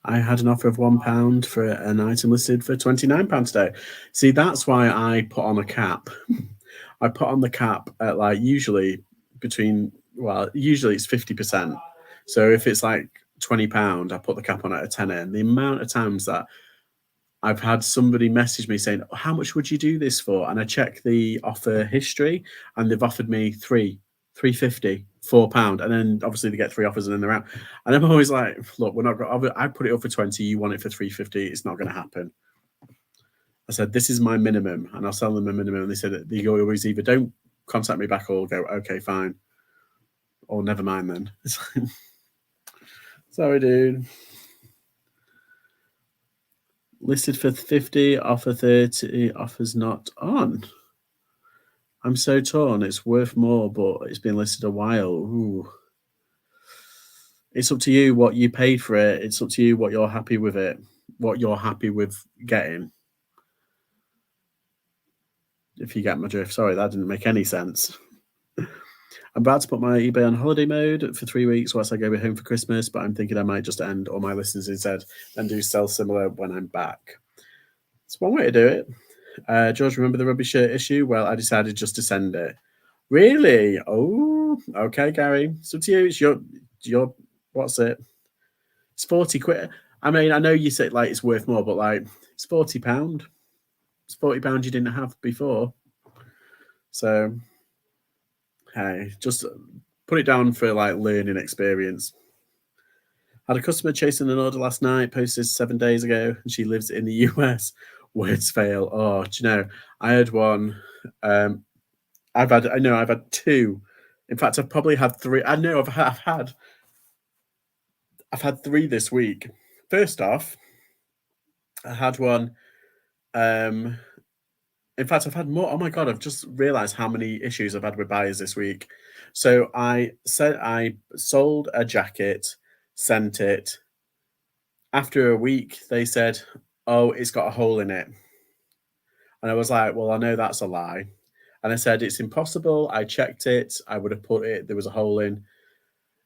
I had an offer of £1 for an item listed for £29 today. See, that's why I put on a cap. I put on the cap at like usually usually it's 50%. So if it's like £20, I put the cap on at a tenner. And the amount of times that I've had somebody message me saying, how much would you do this for? And I check the offer history and they've offered me £3.50, £4. And then obviously they get 3 offers and then they're out. And I'm always like, look, we're not going I put it up for 20. You want it for £3.50. It's not going to happen. I said, this is my minimum. And I'll sell them a minimum. And they said, you always either don't contact me back or go, okay, fine. Or never mind then. Sorry, dude. Listed for 50, offer 30, offers not on. I'm so torn. It's worth more, but it's been listed a while. Ooh. It's up to you what you paid for it. It's up to you what you're happy with it, what you're happy with getting. If you get my drift. Sorry, that didn't make any sense. I'm about to put my eBay on holiday mode for 3 weeks whilst I go home for Christmas, but I'm thinking I might just end all my listings instead and do sell similar when I'm back. It's one way to do it. George, remember the rubbish shirt issue? Well, I decided just to send it. Really? Oh, okay, Gary. It's up to you. It's your what's it? It's 40 quid. I mean, I know you say like it's worth more, but like it's £40. It's £40 you didn't have before. So hey, just put it down for like learning experience. Had a customer chasing an order last night, posted 7 days ago, and she lives in the US. Words fail. Oh, do you know, I had one. I've had 2. In fact, I've probably had 3. I know I've had 3 this week. First off, I had one. In fact, I've had more. Oh my God, I've just realized how many issues I've had with buyers this week. So I said I sold a jacket, sent it. After a week, they said, oh, it's got a hole in it. And I was like, well, I know that's a lie. And I said, it's impossible. I checked it. I would have put it. There was a hole in.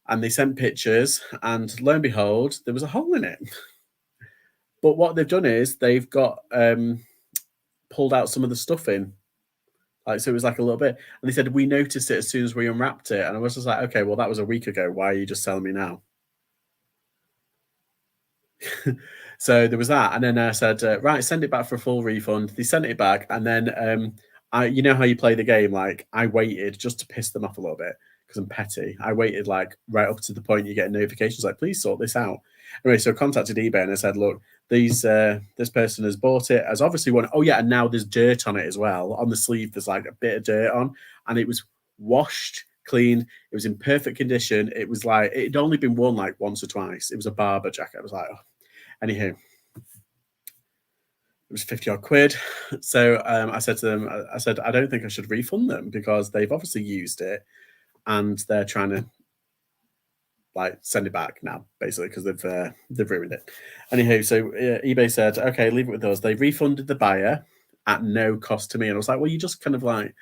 And they sent pictures. And lo and behold, there was a hole in it. But what they've done is they've got pulled out some of the stuffing. Like, so it was like a little bit. And they said, we noticed it as soon as we unwrapped it. And I was just like, okay, well, that was a week ago. Why are you just telling me now? So there was that. And then I said, right, send it back for a full refund. They sent it back. And then you know how you play the game, like, I waited just to piss them off a little bit because I'm petty. I waited, like, right up to the point you get notifications like, "Please sort this out." Anyway, so I contacted eBay and I said, "Look, this person has bought it, has obviously won." Oh, yeah, and now there's dirt on it as well. On the sleeve, there's, like, a bit of dirt on, and it was washed clean. It was in perfect condition. It was like, it'd only been worn, like, once or twice. It was a barber jacket. I was like, oh. Anywho, it was 50 odd quid. So I said to them, I said, I don't think I should refund them because they've obviously used it and they're trying to like send it back now, basically, because they've ruined it. Anyhow, so eBay said, okay, leave it with us. They refunded the buyer at no cost to me. And I was like, well, you just kind of like,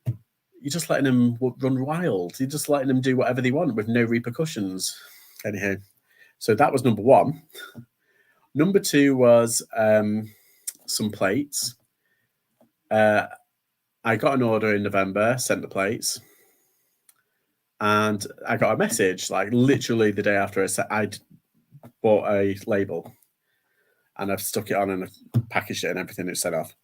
you're just letting them run wild. You're just letting them do whatever they want with no repercussions. Anyhow, so that was number one. Number two was some plates. I got an order in November, sent the plates, and I got a message like literally the day after I'd bought a label and I've stuck it on and I've packaged it and everything. It's sent off.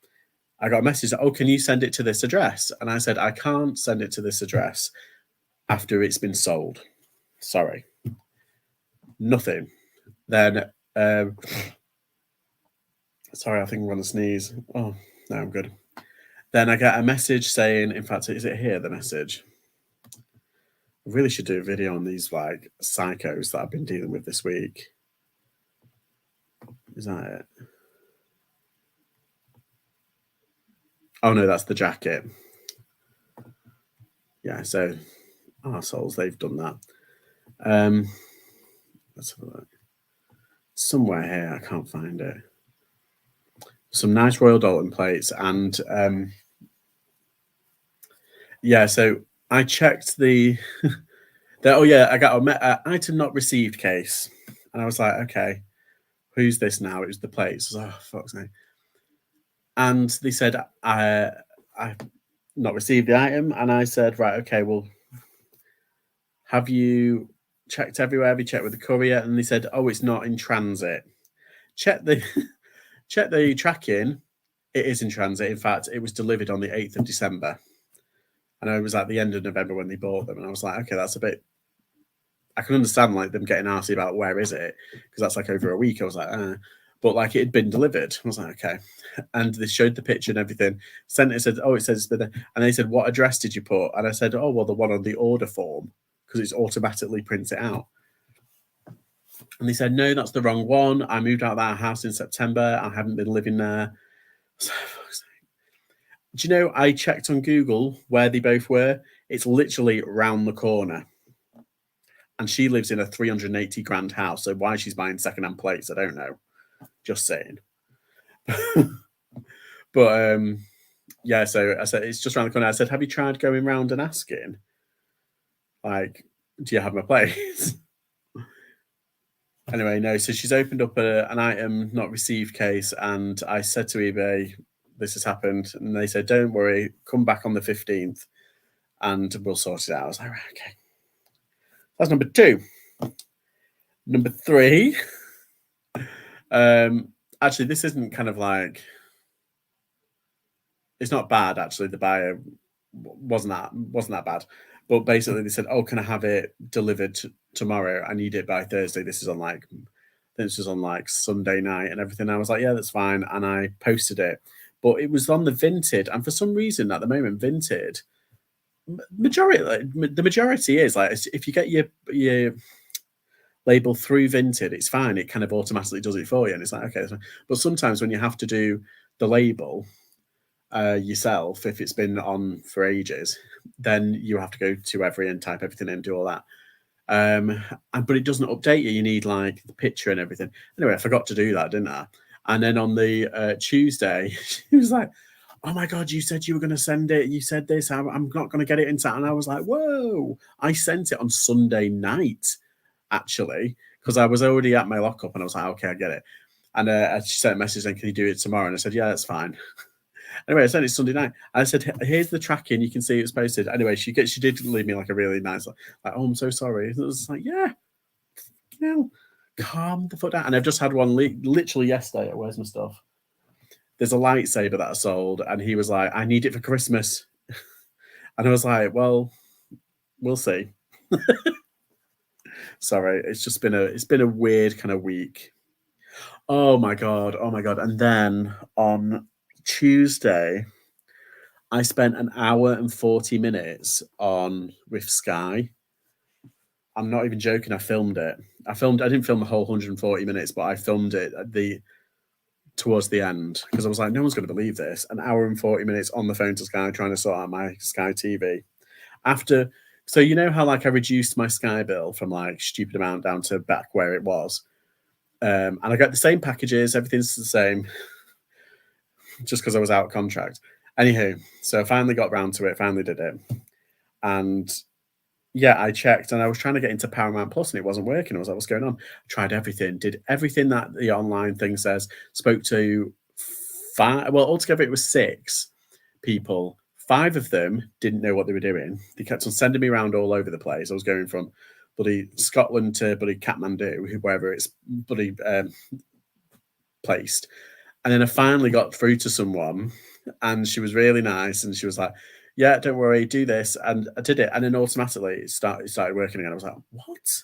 I got a message that, oh, can you send it to this address? And I said, I can't send it to this address after it's been sold. Sorry. Nothing. Then, sorry, I think I'm going to sneeze. Oh, no, I'm good. Then I get a message saying, in fact, is it here, the message? I really should do a video on these like psychos that I've been dealing with this week. Is that it? Oh no, that's the jacket. Yeah, so arseholes, they've done that. Let's have a look. Somewhere here, I can't find it. Some nice Royal Doulton plates, and yeah, so I checked the oh yeah, I got a item not received case, and I was like, okay, who's this now? It was the plates. Oh, fuck's sake. And they said, I not received the item. And I said, right, okay, well, have you checked everywhere? Have you checked with the courier? And they said, oh, it's not in transit. Check the check the tracking. It is in transit. In fact, it was delivered on the 8th of December. And it was at the end of November when they bought them. And I was like, okay, that's a bit, I can understand like them getting arsy about where is it? Because that's like over a week. I was like, but like it had been delivered. I was like, okay. And they showed the picture and everything. Sent it, said, oh, it says it's been there. And they said, what address did you put? And I said, oh, well, the one on the order form, because it's automatically prints it out. And they said, no, that's the wrong one. I moved out of that house in September. I haven't been living there. So, do you know, I checked on Google where they both were. It's literally round the corner. And she lives in a 380 grand house. So why she's buying secondhand plates, I don't know. Just saying. But yeah, so I said, it's just around the corner. I said, have you tried going round and asking? Like, do you have my plates? Anyway, no. So she's opened up an item not received case. And I said to eBay, this has happened. And they said, don't worry, come back on the 15th and we'll sort it out. I was like, okay. That's number two. Number three. Actually, this isn't kind of like, it's not bad, actually. The buyer wasn't that bad. But basically they said, oh, can I have it delivered tomorrow? I need it by Thursday. This is on like, this was on like Sunday night and everything. I was like, yeah, that's fine. And I posted it. But it was on the Vinted. And for some reason at the moment, Vinted, the majority is like, if you get your label through Vinted, it's fine. It kind of automatically does it for you. And it's like, okay. But sometimes when you have to do the label yourself, if it's been on for ages, then you have to go to every and type everything in and do all that. But it doesn't update you. You need like the picture and everything. Anyway, I forgot to do that, didn't I? And then on the Tuesday, she was like, oh my God, you said you were going to send it. You said this. I'm not going to get it in time. And I was like, whoa. I sent it on Sunday night, actually, because I was already at my lockup and I was like, okay, I get it. And she sent a message saying, can you do it tomorrow? And I said, yeah, that's fine. Anyway, I sent it Sunday night. I said, here's the tracking. You can see it's posted. Anyway, she did leave me like a really nice, like, oh, I'm so sorry. And it was like, yeah, you know, calm the fuck down. And I've just had one literally yesterday. Where's my stuff? there's a lightsaber that I sold, and he was like, I need it for Christmas. And I was like, well, we'll see. Sorry, it's been a weird kind of week. Oh my god, oh my god. And then on Tuesday, I spent an hour and 40 minutes on with Sky. I'm not even joking, I filmed it. I didn't film the whole 140 minutes, but I filmed it at towards the end because I was like, no one's going to believe this. An hour and 40 minutes on the phone to Sky trying to sort out my Sky TV. So you know how like I reduced my Sky bill from like stupid amount down to back where it was. And I got the same packages, everything's the same, just because I was out of contract. Anywho, so I finally got round to it, finally did it. And yeah, I checked and I was trying to get into Paramount Plus and it wasn't working. I was like, what's going on? I tried everything, did everything that the online thing says, spoke to five, well, altogether it was 6 people. 5 of them didn't know what they were doing. They kept on sending me around all over the place. I was going from bloody Scotland to bloody Kathmandu, wherever it's bloody placed. And then I finally got through to someone and she was really nice and she was like, yeah, don't worry, do this. And I did it. And then automatically it started working again. I was like, what?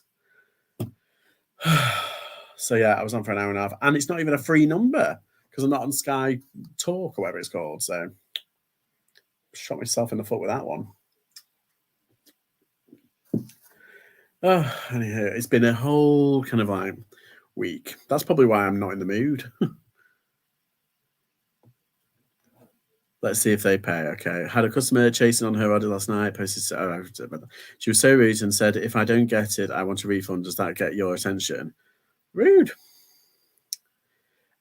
So yeah, I was on for an hour and a half. And it's not even a free number because I'm not on Sky Talk or whatever it's called. So shot myself in the foot with that one. Oh, anyhow, it's been a whole kind of like week. That's probably why I'm not in the mood. Let's see if they pay. Okay. Had a customer chasing on her order last night. Posted. She was so rude and said, if I don't get it, I want a refund. Does that get your attention? Rude.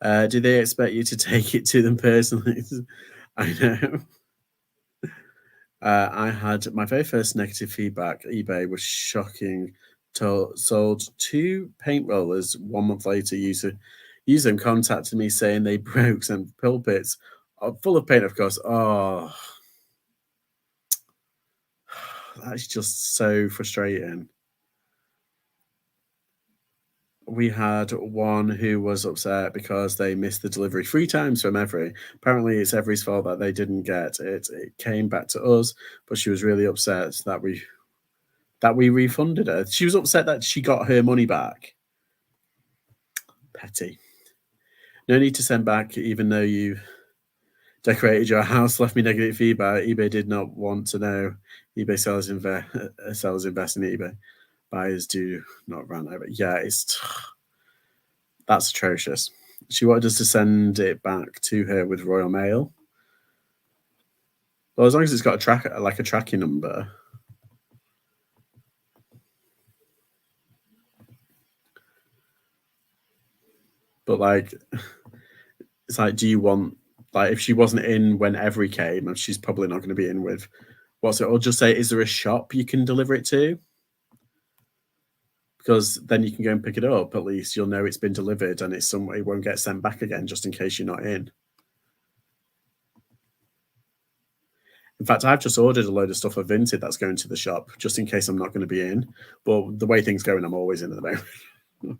Do they expect you to take it to them personally? I know. I had my very first negative feedback. eBay was shocking. Sold 2 paint rollers 1 month later. User contacted me saying they broke some pulpits full of paint, of course. Oh, that's just so frustrating. We had one who was upset because they missed the delivery 3 times from Every. Apparently, it's Every's fault that they didn't get it. It came back to us, but she was really upset that we refunded her. She was upset that she got her money back. Petty. No need to send back, even though you decorated your house, left me negative feedback. eBay did not want to know. eBay sellers invest in eBay. Buyers do not run over. Yeah, that's atrocious. She wanted us to send it back to her with Royal Mail. Well, as long as it's got a tracking number. But like, it's like, do you want, like, if she wasn't in when Every came, and she's probably not going to be in with what's it? Or just say, is there a shop you can deliver it to? Because then you can go and pick it up. At least you'll know it's been delivered and it won't get sent back again, just in case you're not in. In fact, I've just ordered a load of stuff for Vinted that's going to the shop, just in case I'm not going to be in. But the way things are going, I'm always in at the moment.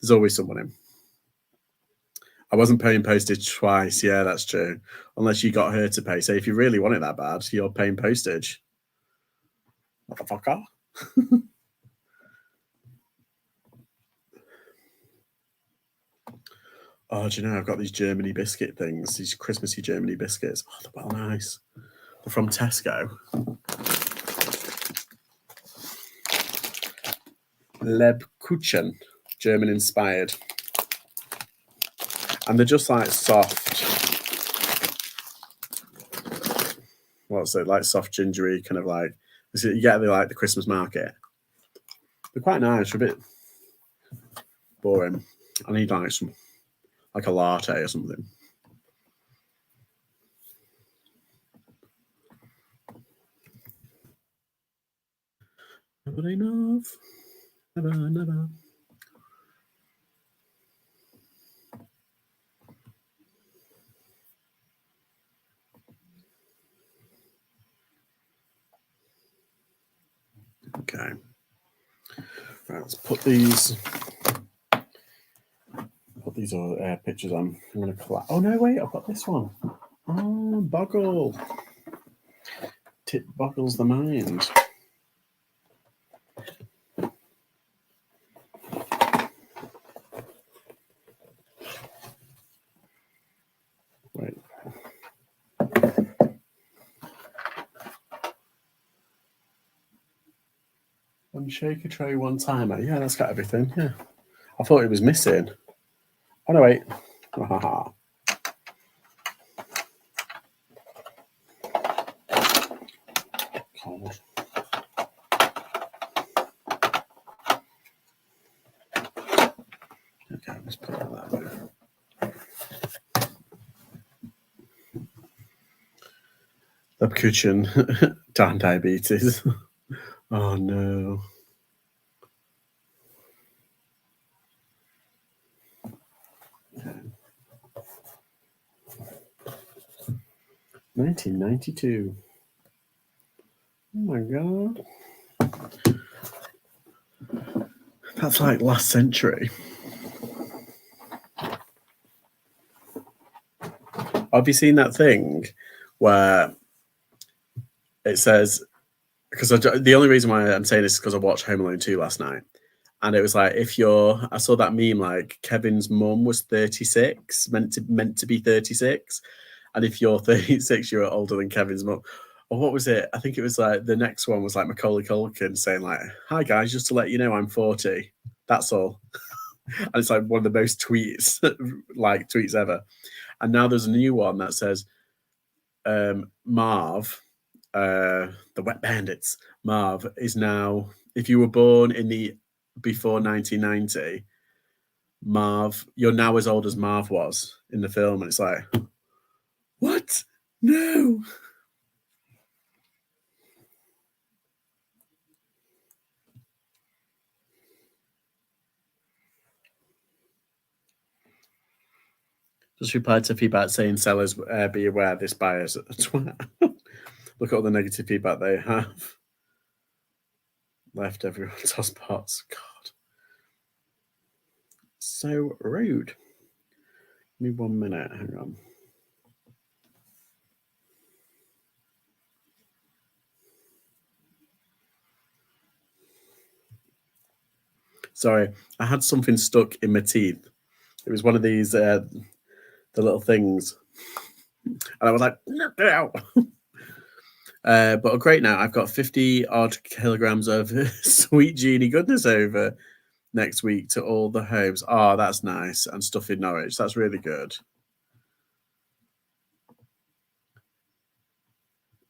There's always someone in. I wasn't paying postage twice. Yeah, that's true. Unless you got her to pay. So if you really want it that bad, you're paying postage. Motherfucker. Oh, do you know, I've got these Germany biscuit things, these Christmassy Germany biscuits. Oh, they're well nice. They're from Tesco. Lebkuchen, German inspired. And they're just like soft. What's it? Like soft, gingery, kind of like, you get like the Christmas market. They're quite nice. They're a bit boring. I need like a latte or something. Never enough. Never. Okay. Right, let's put these these are pictures I'm going to collect. Oh, no, wait, I've got this one. Oh, Boggle. Tip boggles the mind. Wait. One shaker tray, one timer. Yeah, that's got everything. Yeah. I thought it was missing. Oh, no, wait. God. Okay, let's put it that way. The kitchen. Darn diabetes. Oh, no. Okay. 1992. Oh, my God. That's like last century. Have you seen that thing where it says, because the only reason why I'm saying this is because I watched Home Alone 2 last night. And it was like, I saw that meme, like Kevin's mum was 36, meant to be 36. And if you're 36, you're older than Kevin's mum. Or what was it? I think it was like, the next one was like Macaulay Culkin saying like, hi guys, just to let you know, I'm 40. That's all. And it's like one of the most tweets ever. And now there's a new one that says, Marv, the Wet Bandits, Marv is now, if you were born before 1990, Marv, you're now as old as Marv was in the film. And it's like, what? No. Just replied to feedback saying, sellers, be aware this buyer's a twat. Look at all the negative feedback they have. Left everyone's hotspots. God. So rude. Give me 1 minute. Hang on. Sorry, I had something stuck in my teeth. It was one of these, the little things. And I was like, knock it out. But great now. I've got 50 odd kilograms of sweet genie goodness over next week to all the homes. Oh, that's nice. And stuff in Norwich. That's really good.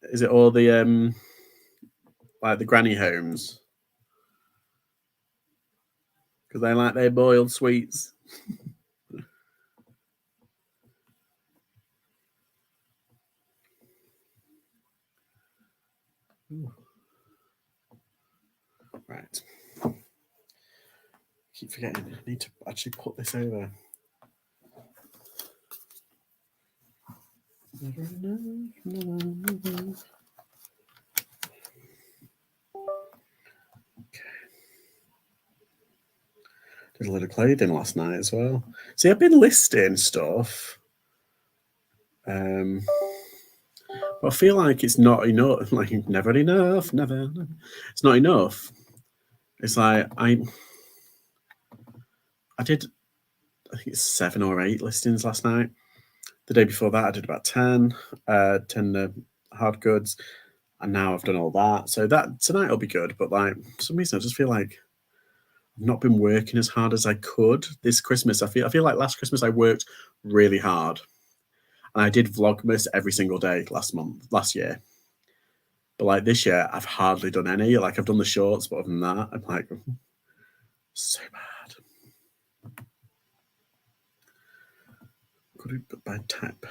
Is it all the like the granny homes? Because they like their boiled sweets. Ooh. Right. I keep forgetting. I need to actually put this over. Did a lot of clothing last night as well. See, I've been listing stuff. But I feel like it's not enough. Like never enough. Never. It's not enough. It's like I did, I think it's 7 or 8 listings last night. The day before that, I did about 10 hard goods, and now I've done all that. So that tonight will be good. But like for some reason, I just feel like I've not been working as hard as I could this Christmas. I feel like last Christmas I worked really hard, and I did Vlogmas every single day last year. But like this year, I've hardly done any. Like I've done the shorts, but other than that, I'm like so bad. Good but bad type.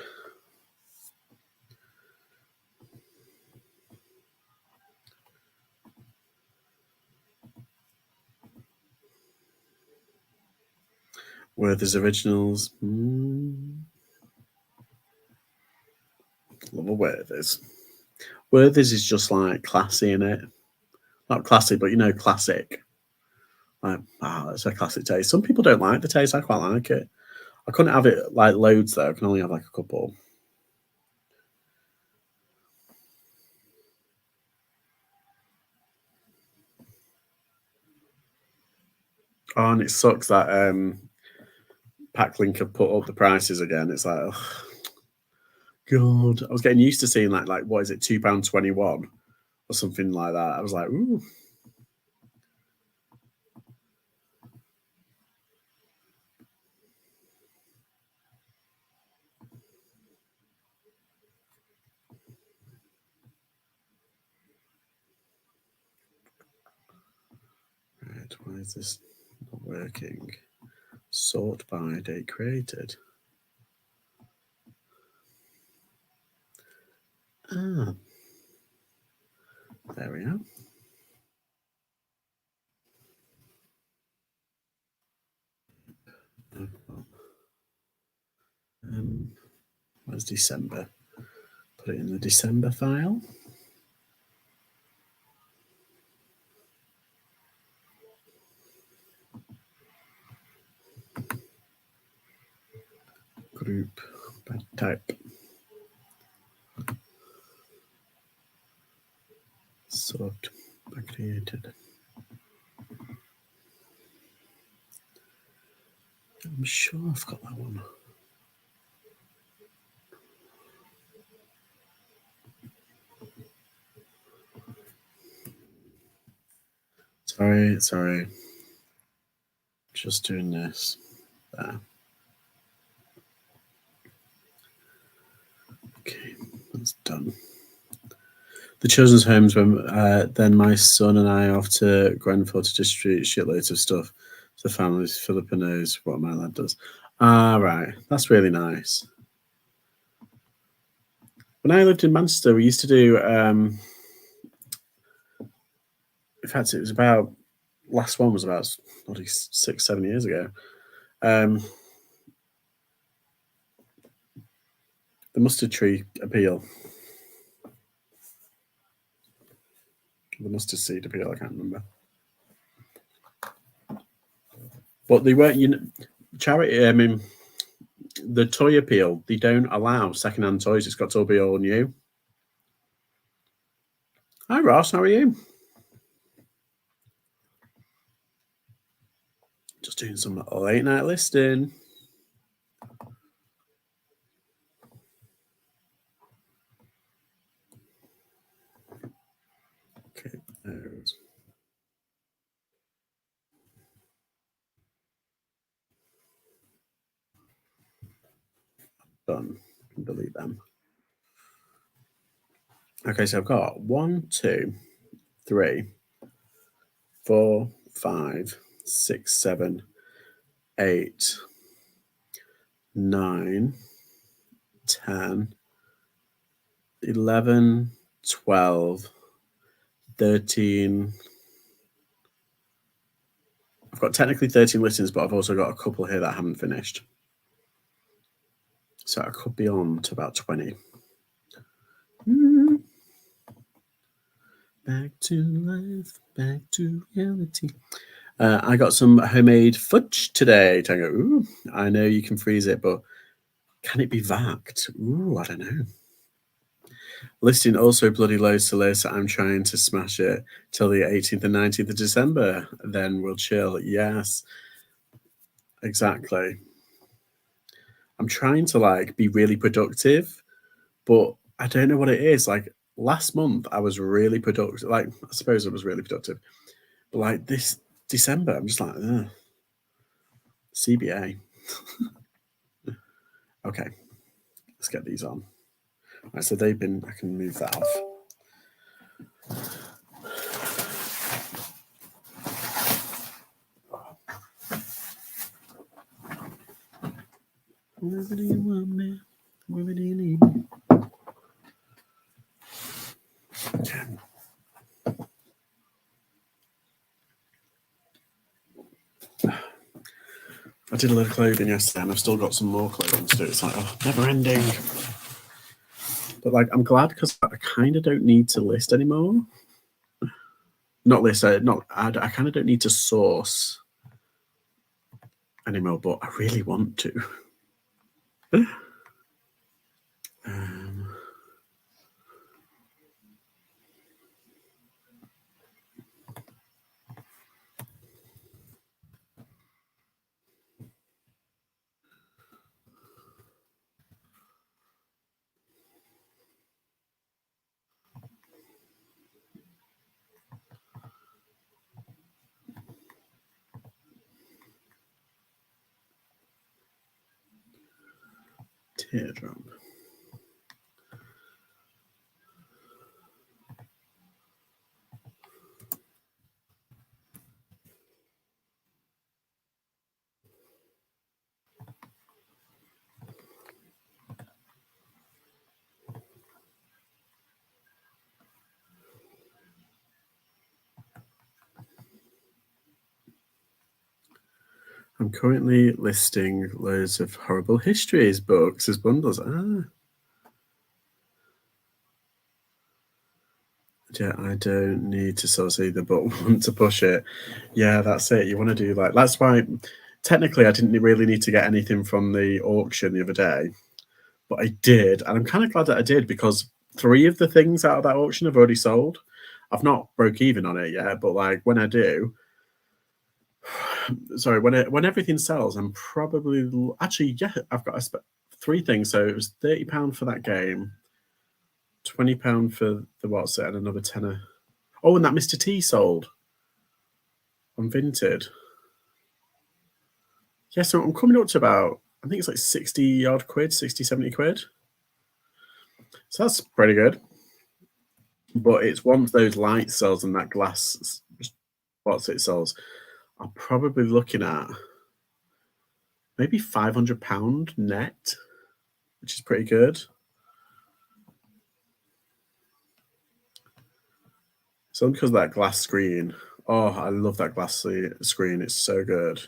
Werther's Originals. Love a Werther's. Werther's is just like classy in it. Not classy, but classic. Like, it's a classic taste. Some people don't like the taste. I quite like it. I couldn't have it like loads though. I can only have like a couple. Oh, and it sucks that Packlink have put up the prices again. It's like, oh, God, I was getting used to seeing like what is it, £2.21 or something like that. I was like, ooh. Right, why is this not working? Sort by date created. Ah, there we are. Where's December? Put it in the December file. Group by type. Sort by created. I'm sure I've got that one. Sorry. Just doing this. There. Okay, that's done. The children's homes, when then my son and I are off to Grenfell to distribute shitloads of stuff to the families. Philippa knows what my lad does. Ah, right. That's really nice. When I lived in Manchester, we used to do, in fact, it was about, last one was about 6-7 years ago. The mustard tree appeal. The mustard seed appeal, I can't remember. But they weren't, charity, I mean, the toy appeal, they don't allow second-hand toys. It's got to be all new. Hi, Ross. How are you? Just doing some late night listing. Okay, those. Done. Delete them. Okay, so I've got 1, 2, 3, 4, 5, 6, 7, 8, 9, 10, 11, 12, 13. I've got technically 13 listings, but I've also got a couple here that I haven't finished. So I could be on to about 20. Back to life, back to reality. I got some homemade fudge today. Tango, ooh, I know you can freeze it, but can it be vacked? Ooh, I don't know. Listing also bloody loads to list. I'm trying to smash it till the 18th and 19th of December. Then we'll chill. Yes, exactly. I'm trying to like be really productive, but I don't know what it is. Like last month, I was really productive. Like I suppose I was really productive, but like this December, I'm just like, ugh. CBA. Okay, let's get these on. Right, so they've been, I can move that off. Wherever do you want me? Wherever do you need me? Okay. I did a lot of clothing yesterday and I've still got some more clothing to do. It's like, oh, never ending. But like, I'm glad because I kind of don't need to list anymore. Not list, I kind of don't need to source anymore, but I really want to. Teardrop. I'm currently listing loads of horrible histories books as bundles. Yeah, I don't need to source either, but want to push it. Yeah, that's it. You want to do like that's why technically I didn't really need to get anything from the auction the other day, but I did, and I'm kind of glad that I did because 3 of the things out of that auction have already sold. I've not broke even on it yet, but like when I do, sorry, when everything sells, I'm probably actually yeah, I've got 3 things. So it was £30 for that game, £20 for the what's it, and another tenner. Oh, and that Mr. T sold on Vinted. Yeah, so I'm coming up to about, I think it's like 60 odd quid, 60, 70 quid. So that's pretty good. But it's once those light sells and that glass, what's it sells, I'm probably looking at maybe £500 net, which is pretty good. So because of that glass screen. Oh, I love that glass screen. It's so good.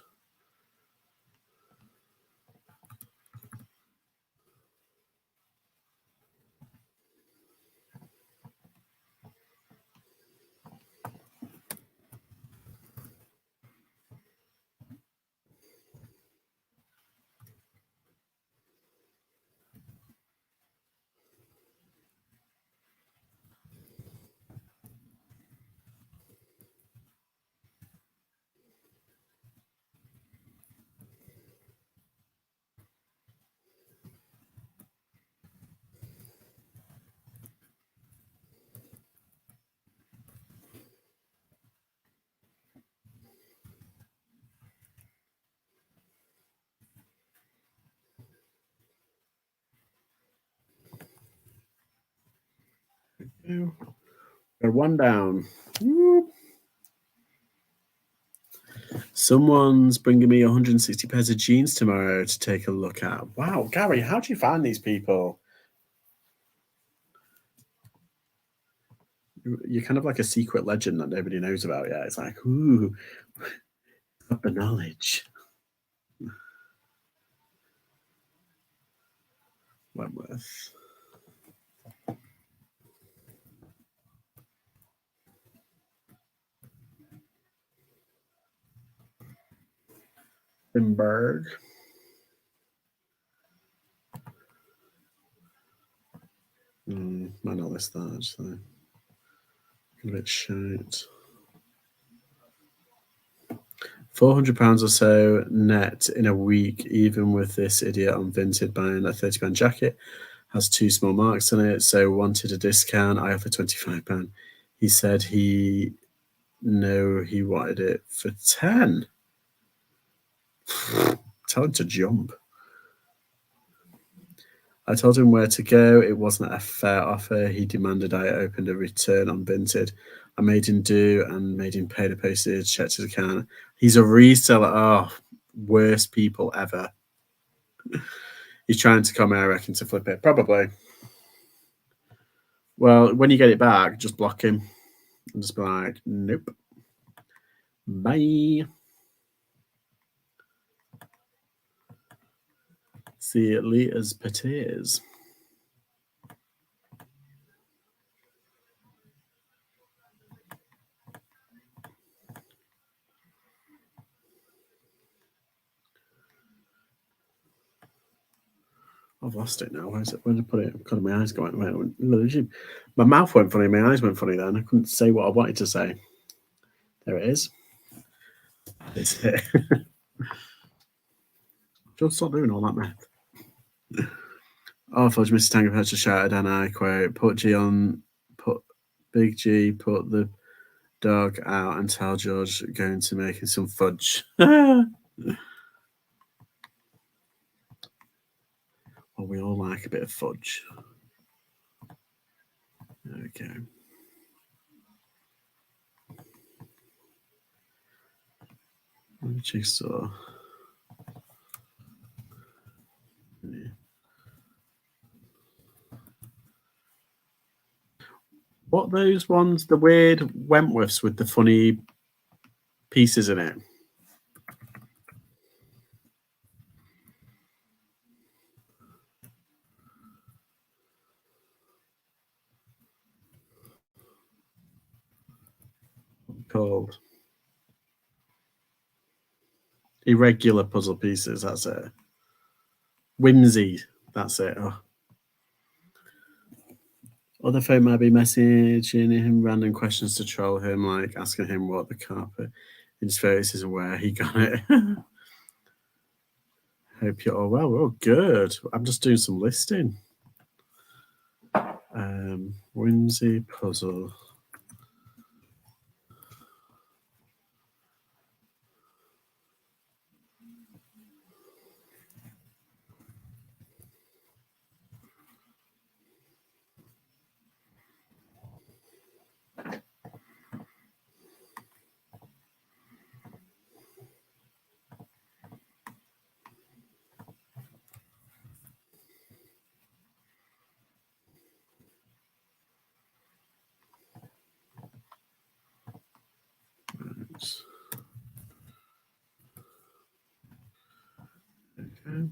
Got one down. Woo. Someone's bringing me 160 pairs of jeans tomorrow to take a look at. Wow, Gary, how do you find these people? You're kind of like a secret legend that nobody knows about yet. It's like, ooh, got the knowledge. Wentworth. Limburg. Might not list that actually. A bit shite. £400 or so net in a week, even with this idiot on Vinted buying a £30 jacket. Has 2 small marks on it, so wanted a discount. I offered £25. He said he wanted it for 10. Tell him to jump. I told him where to go. It wasn't a fair offer. He demanded I opened a return on Vinted. I made him do and made him pay the postage, checked his account. He's a reseller. Oh, worst people ever. He's trying to come here, I reckon, to flip it. Probably. Well, when you get it back, just block him and just be like, nope. Bye. See Litres Pateers. I've lost it now. Where did I put it? God, my eyes going. My mouth went funny. My eyes went funny then. I couldn't say what I wanted to say. There it is. It's it. Just stop doing all that math. Oh, fudge, Mr. Tango Patcher shouted, and I quote, put Big G, put the dog out and tell George going to making some fudge. Well, we all like a bit of fudge. There we go. Jigsaw. Yeah. What those ones, the weird Wentworths with the funny pieces in it? Called irregular puzzle pieces. That's it. Whimsy. That's it. Oh. Other phone might be messaging him random questions to troll him, like asking him what the carpet in his face is and where he got it. Hope you're all well. We're all good. I'm just doing some listing. Whimsy puzzle. Okay.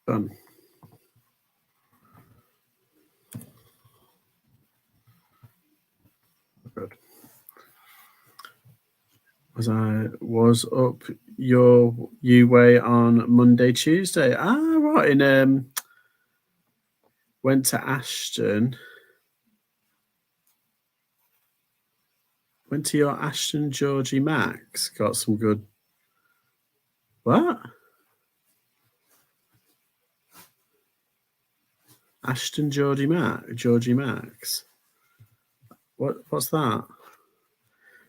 Done. Good. Was up you way on Monday, Tuesday. Right. In went to Ashton. Went to your Ashton Georgie Max. Got some good. What? Ashton Georgie Max. What's that?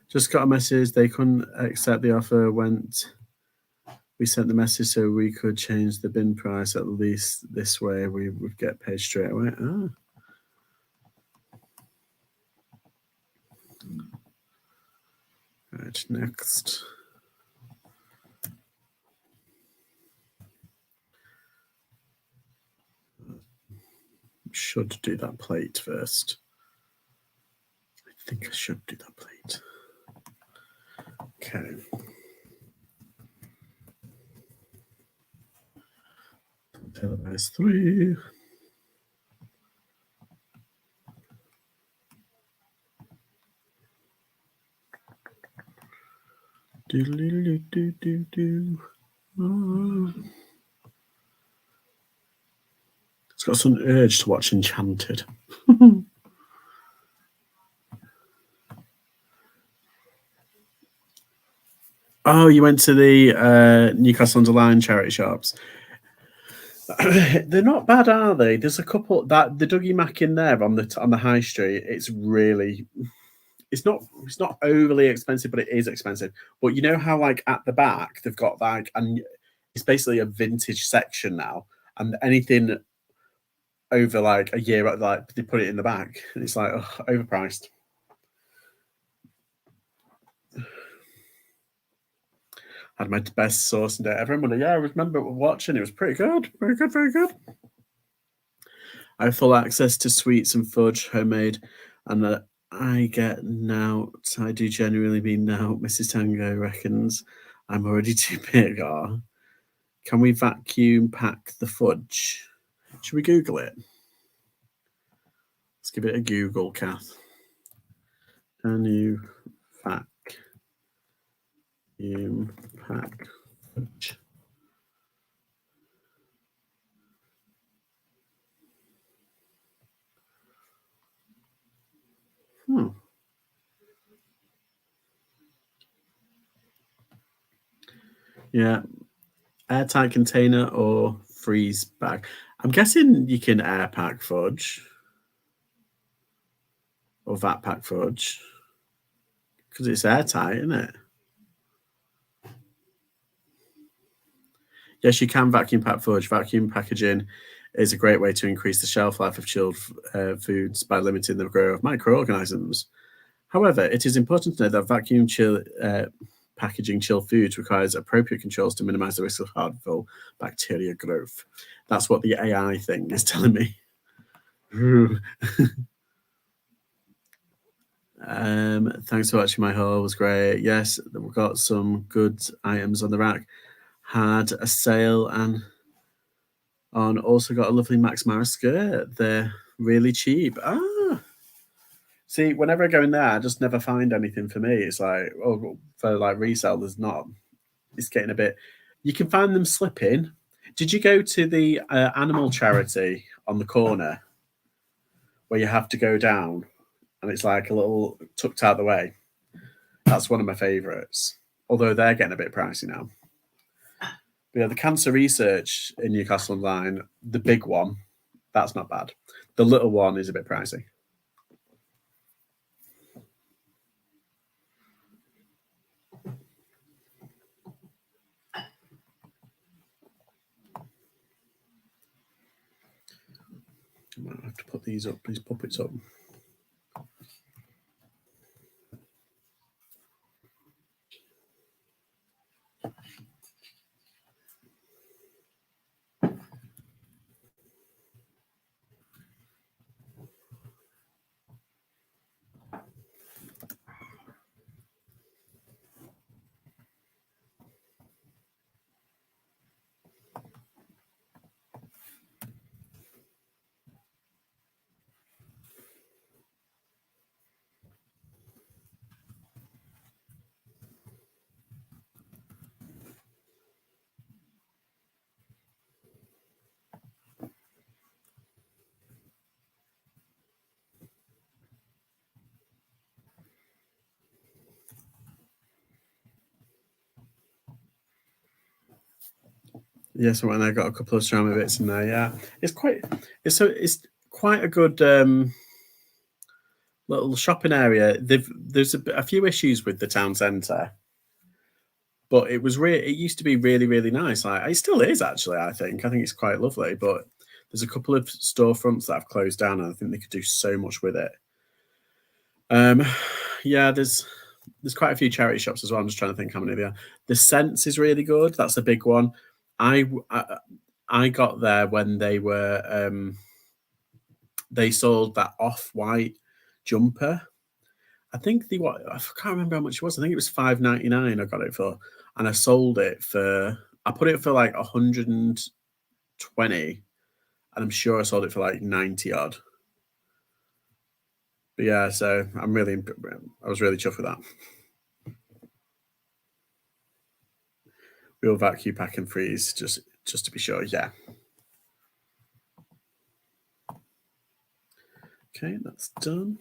Just got a message. They couldn't accept the offer. We sent the message so we could change the bin price at least this way. We would get paid straight away. Oh. Right, next. Should do that plate first. I think I should do that plate. Okay. Televised 3. Do. Oh. It's got some urge to watch Enchanted. Oh, you went to the Newcastle under Lyme charity shops. They're not bad, are they? There's a couple that the Dougie Mac in there on the high street. It's really, it's not overly expensive, but it is expensive. But you know how like at the back they've got like, and it's basically a vintage section now, and anything over like a year, like they put it in the back, and it's like overpriced. Had my best sourcing day ever. Yeah, I remember watching. It was pretty good. Very good, very good. I have full access to sweets and fudge, homemade, and I get nout. I do genuinely mean nout. Mrs. Tango reckons I'm already too big. Or can we vacuum pack the fudge? Should we Google it? Let's give it a Google, Kath. Can you vacuum pack fudge? Yeah, airtight container or freeze bag. I'm guessing you can air pack fudge or vat pack fudge because it's airtight, isn't it? Yes, you can vacuum pack fudge. Vacuum packaging is a great way to increase the shelf life of chilled foods by limiting the growth of microorganisms. However, it is important to know that packaging chilled foods requires appropriate controls to minimize the risk of harmful bacteria growth. That's what the AI thing is telling me. Thanks for watching my haul. It was great. Yes, we've got some good items on the rack. Had a sale and on also got a lovely Max Mara skirt. They're really cheap. See, whenever I go in there, I just never find anything for me. It's like, oh, for like resale, there's not. It's getting a bit. You can find them slipping. Did you go to the animal charity on the corner where you have to go down and it's like a little tucked out the way? That's one of my favourites. Although they're getting a bit pricey now. But yeah, the cancer research in Newcastle Online, the big one, that's not bad. The little one is a bit pricey. I might have to put these up, these puppets up. Yes, and I got a couple of ceramic bits in there. Yeah, it's quite a good little shopping area. There's a few issues with the town centre, but it used to be really nice. Like it still is actually. I think it's quite lovely, but there's a couple of storefronts that have closed down, and I think they could do so much with it. Yeah, there's quite a few charity shops as well. I'm just trying to think how many there are. The Sense is really good. That's a big one. I got there when they sold that off-white jumper. I think I can't remember how much it was. I think it was $5.99 I got it for, and I sold it for. I put it for like 120, and I'm sure I sold it for like 90 odd. But yeah, so I was really chuffed with that. We'll vacuum pack and freeze just to be sure. Yeah. Okay, that's done.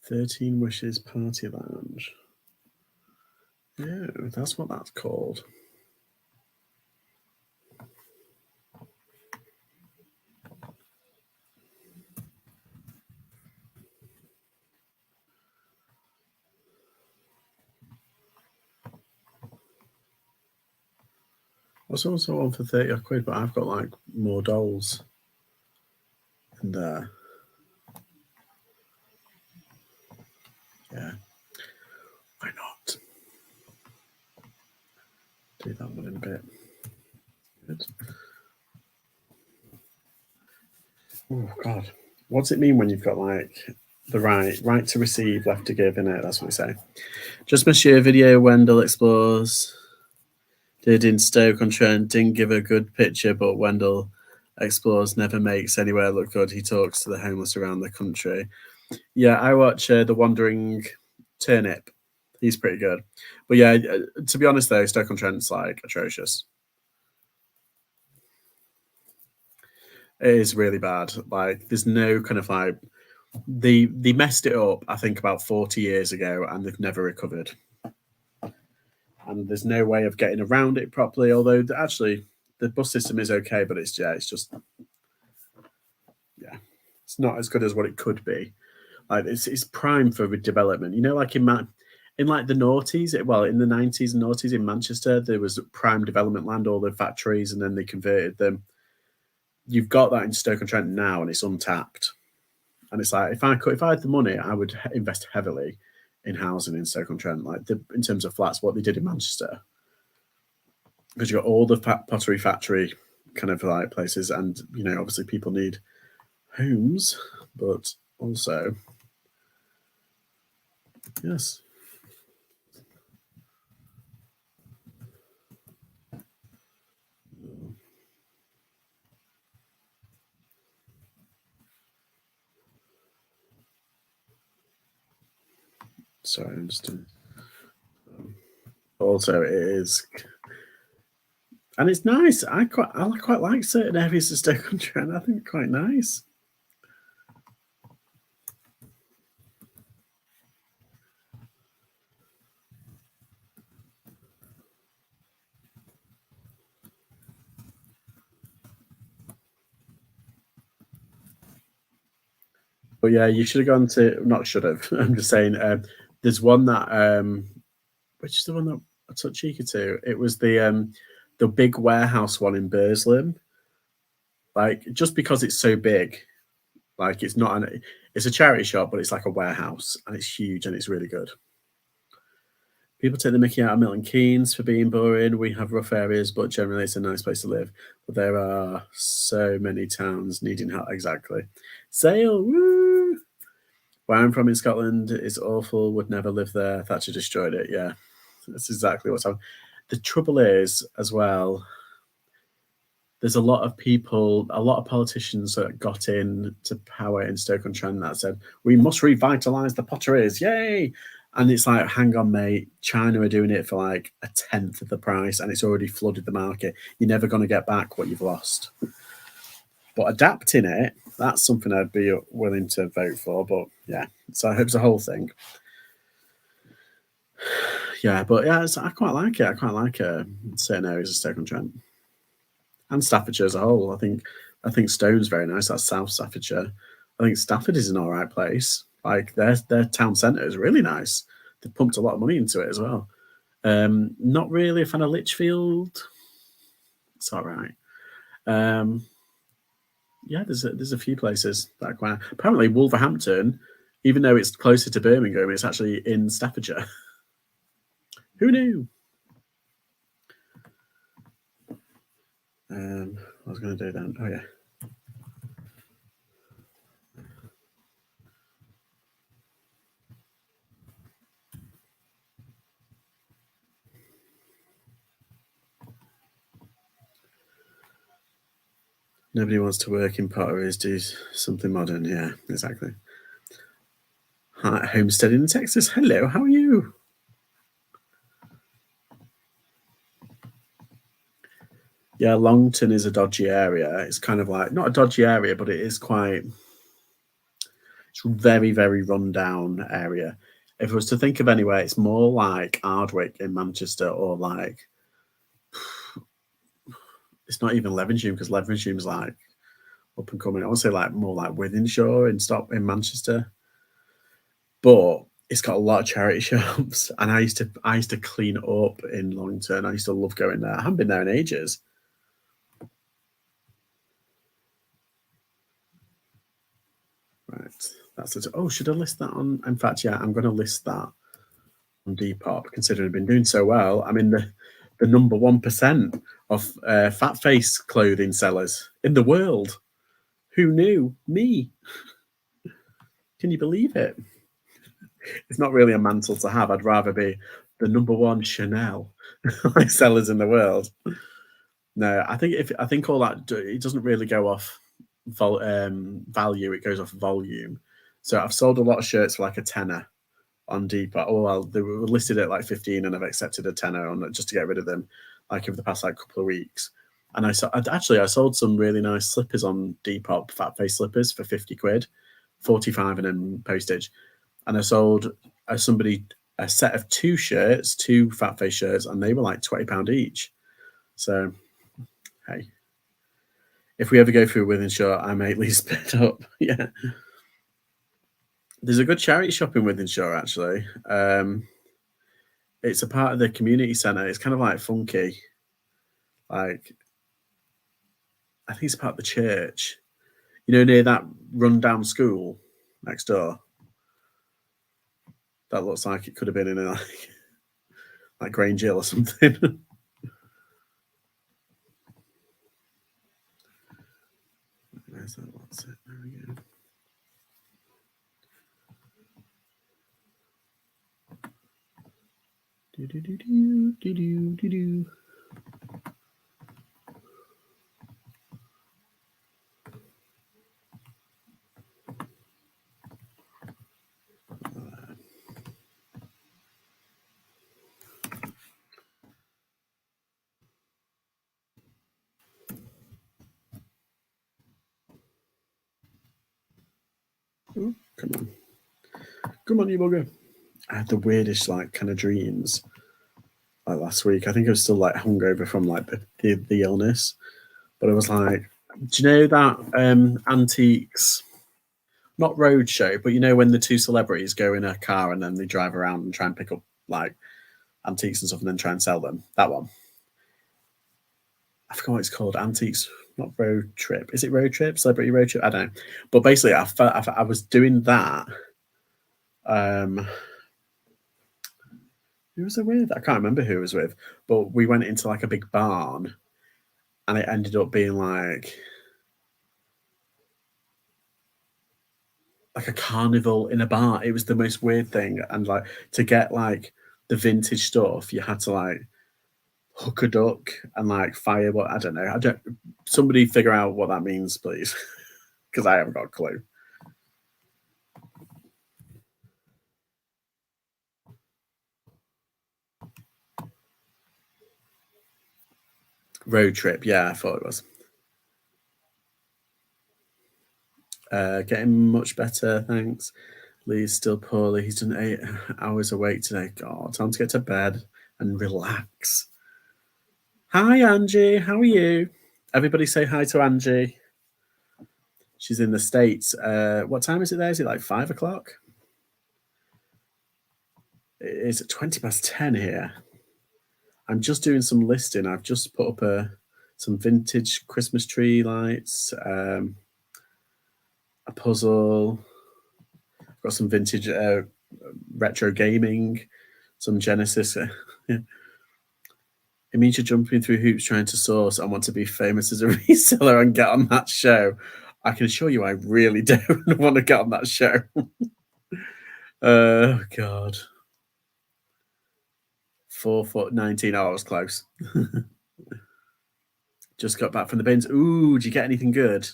"13 Wishes Party Lounge." Oh, that's what that's called. There's also one for 30 quid, but I've got like more dolls. And yeah, why not? Do that one in a bit. Good. Oh God, what's it mean when you've got like the right to receive, left to give in it? That's what we say. Just missed your video. Wendell explores. Did in Stoke-on-Trent, didn't give a good picture, but Wendell explores never makes anywhere look good. He talks to the homeless around the country. Yeah, I watch The Wandering Turnip. He's pretty good. But yeah, to be honest though, Stoke-on-Trent's like atrocious. It is really bad. Like there's no kind of like they messed it up, I think, about 40 years ago, and they've never recovered. And there's no way of getting around it properly. Although actually, the bus system is okay, but it's just it's not as good as what it could be. Like it's prime for development. You know, like in like the noughties, in the 90s and noughties in Manchester, there was prime development land, all the factories, and then they converted them. You've got that in Stoke-on-Trent now, and it's untapped. And it's like if I had the money, I would invest heavily in housing in Stoke-on-Trent, like in terms of flats, what they did in Manchester, because you got all the pottery factory kind of like places, and you know obviously people need homes, but also yes. Sorry, I'm just doing. Also, it is, and it's nice. I quite like certain areas of Stoke-on-Trent. I think it's quite nice. But yeah, you should have gone to. Not should have. I'm just saying. There's one that which is the one that I took Chica to. It was the big warehouse one in Burslem. Like just because it's so big, like it's a charity shop, but it's like a warehouse and it's huge and it's really good. People take the mickey out of Milton Keynes for being boring. We have rough areas, but generally it's a nice place to live. But there are so many towns needing help. Exactly. Sale, woo! Where I'm from in Scotland is awful. Would never live there. Thatcher destroyed it. Yeah, that's exactly what's happening. The trouble is, as well, there's a lot of people, a lot of politicians that got into power in Stoke-on-Trent that said, we must revitalise the potteries. Yay! And it's like, hang on, mate. China are doing it for like a tenth of the price, and it's already flooded the market. You're never going to get back what you've lost. But adapting it, that's something I'd be willing to vote for. But yeah, so I hope it's a whole thing. Yeah, but yeah, I quite like it. I quite like certain areas of Stoke-on-Trent and Staffordshire as a whole. I think Stone's very nice. That's South Staffordshire. I think Stafford is an all right place. Like their town centre is really nice. They've pumped a lot of money into it as well. Not really a fan of Lichfield. It's all right. Yeah, there's a few places that are quite. Apparently, Wolverhampton, even though it's closer to Birmingham, it's actually in Staffordshire. Who knew? What I was going to do then. Oh yeah. Nobody wants to work in potteries, do something modern. Yeah, exactly. Hi, homesteading in Texas. Hello, how are you? Yeah, Longton is a dodgy area. It's kind of like not a dodgy area, but it is quite. It's very, very run down area. If I was to think of anywhere, it's more like Ardwick in Manchester, or like it's not even Levenshulme, because Levenshulme's like up and coming. I would say like more like Wythenshawe in Manchester, but it's got a lot of charity shops. And I used to clean up in Longton. I used to love going there. I haven't been there in ages. Right. That's it. Oh, should I list that on? In fact, yeah, I'm going to list that on Depop, considering I've been doing so well. I'm in the number 1% of fat face clothing sellers in the world. Who knew? Me. Can you believe it? It's not really a mantle to have. I'd rather be the number 1 Chanel sellers in the world. No, I think all that, it doesn't really go off value. It goes off volume. So I've sold a lot of shirts for like a tenner on Depop. Oh well, they were listed at like 15, and I've accepted a tenner on just to get rid of them, like over the past like couple of weeks. And I sold some really nice slippers on Depop, fat face slippers for 50 quid, 45 and then postage. And I sold somebody a set of 2 shirts, 2 fat face shirts, and they were like £20 each. So hey, if we ever go through with Insure, I may at least split up. Yeah. There's a good charity shop in Wythenshawe, actually. It's a part of the community centre. It's kind of like funky. Like, I think it's part of the church. You know, near that rundown school next door. That looks like it could have been in a, like Grange Hill or something. Where's that? What's it? There we go. Do do do do do do do do. Oh, come on. Come on, you bugger. I had the weirdest, like, kind of dreams like last week. I think I was still like hungover from like the illness. But it was like, do you know that antiques, not roadshow, but you know when the 2 celebrities go in a car and then they drive around and try and pick up like antiques and stuff and then try and sell them? That one. I forgot what it's called. Antiques, not Road Trip. Is it Road Trip? Celebrity Road Trip? I don't know. But basically, I was doing that. Who was I with? I can't remember who I was with. But we went into like a big barn, and it ended up being like a carnival in a bar. It was the most weird thing. And like to get like the vintage stuff, you had to like hook a duck and like fire what I don't know. Somebody figure out what that means, please. Because I haven't got a clue. Road trip, yeah, I thought it was. Getting much better, thanks. Lee's still poorly. He's done 8 hours awake today. God, time to get to bed and relax. Hi, Angie. How are you? Everybody say hi to Angie. She's in the States. What time is it there? Is it like 5 o'clock? It's 20 past 10 here. I'm just doing some listing. I've just put up some vintage Christmas tree lights, a puzzle. I've got some vintage retro gaming, some Genesis. It means you're jumping through hoops trying to source and want to be famous as a reseller and get on that show. I can assure you I really don't want to get on that show. Oh, God. 4 foot 19. Oh, I was close. Just got back from the bins. Ooh, did you get anything good?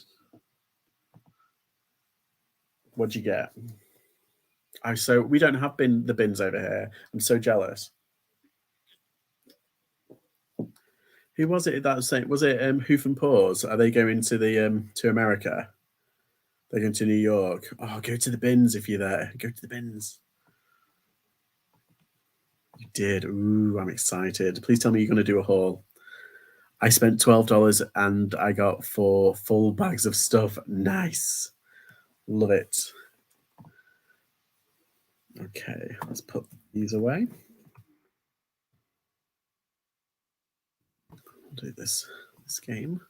What'd you get? We don't have the bins over here. I'm so jealous. Who was it that was saying? Was it Hoof and Paws? Are they going to the to America? They're going to New York. Oh, go to the bins if you're there. Go to the bins. You did. Ooh, I'm excited. Please tell me you're going to do a haul. I spent $12 and I got 4 full bags of stuff. Nice. Love it. Okay, let's put these away. I'll do this game.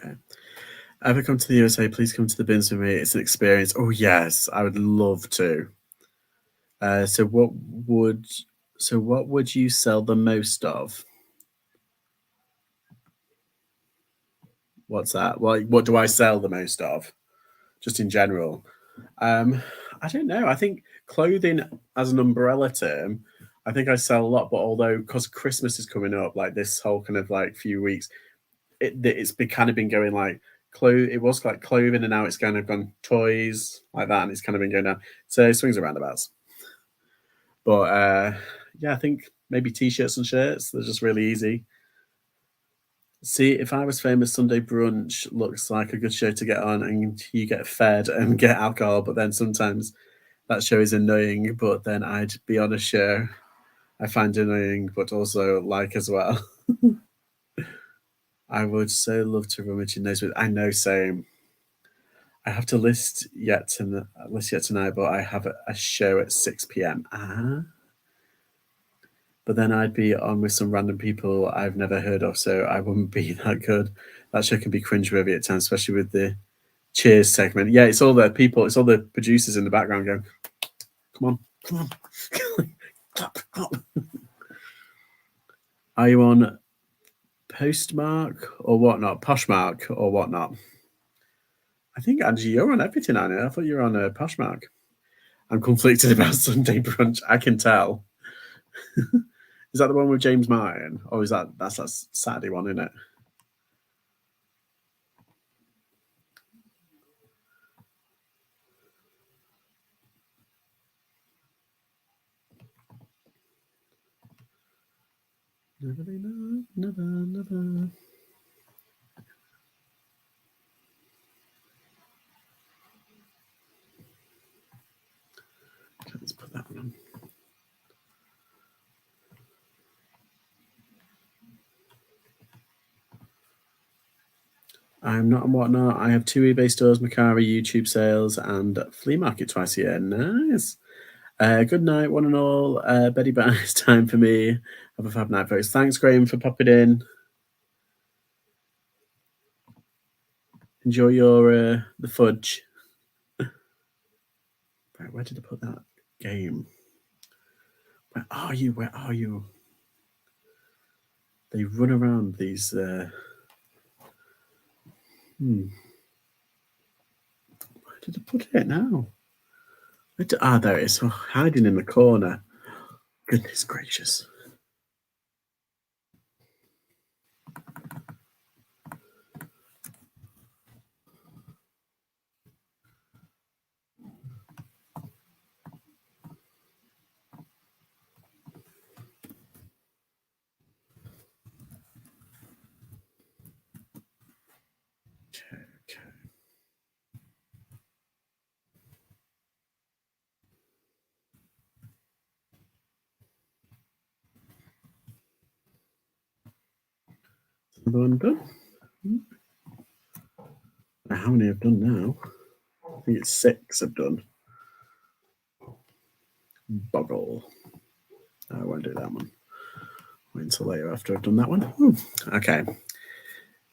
Okay. Ever come to the USA, please come to the bins with me. It's an experience. Oh yes, I would love to. So what would you sell the most of? What's that? What do I sell the most of? Just in general. Um, I don't know. I think clothing as an umbrella term, I think I sell a lot. But although because Christmas is coming up, like this whole kind of like few weeks, it's been kind of been going like it was like clothing, and now it's kind of gone toys like that, and it's kind of been going down. So it swings and roundabouts. But yeah, I think maybe t-shirts and shirts. They're just really easy. See, if I was famous, Sunday brunch looks like a good show to get on, and you get fed and get alcohol. But then sometimes that show is annoying. But then I'd be on a show I find annoying, but also like as well. I would so love to rummage in those. With I know, same. I have to list yet tonight, but I have a show at 6 p.m. But then I'd be on with some random people I've never heard of, so I wouldn't be that good. That show can be cringeworthy at times, especially with the Cheers segment. Yeah, it's all the people, it's all the producers in the background going, "Come on, come on, clap, clap." Are you on Postmark or whatnot? Poshmark or whatnot? I think Angie, you're on everything, I know. I thought you were on Poshmark. I'm conflicted about Sunday brunch. I can tell. Is that the one with James Martin, or is that's that Saturday one, isn't it? Never enough, never, never. Okay, let's put that one on. I'm not on whatnot. I have 2 eBay stores, Macari, YouTube sales, and flea market twice a year. Nice. Good night, one and all. Betty Bye, it's time for me. Have a fab night, folks. Thanks, Graham, for popping in. Enjoy your the fudge. Right, where did I put that game? Where are you? Where are you? They run around these. Where did I put it now? There it is. Oh, hiding in the corner. Goodness gracious. Okay. Another one done. How many I've done now? I think it's 6 I've done. Boggle. I won't do that one. Wait until later after I've done that one. Ooh, okay.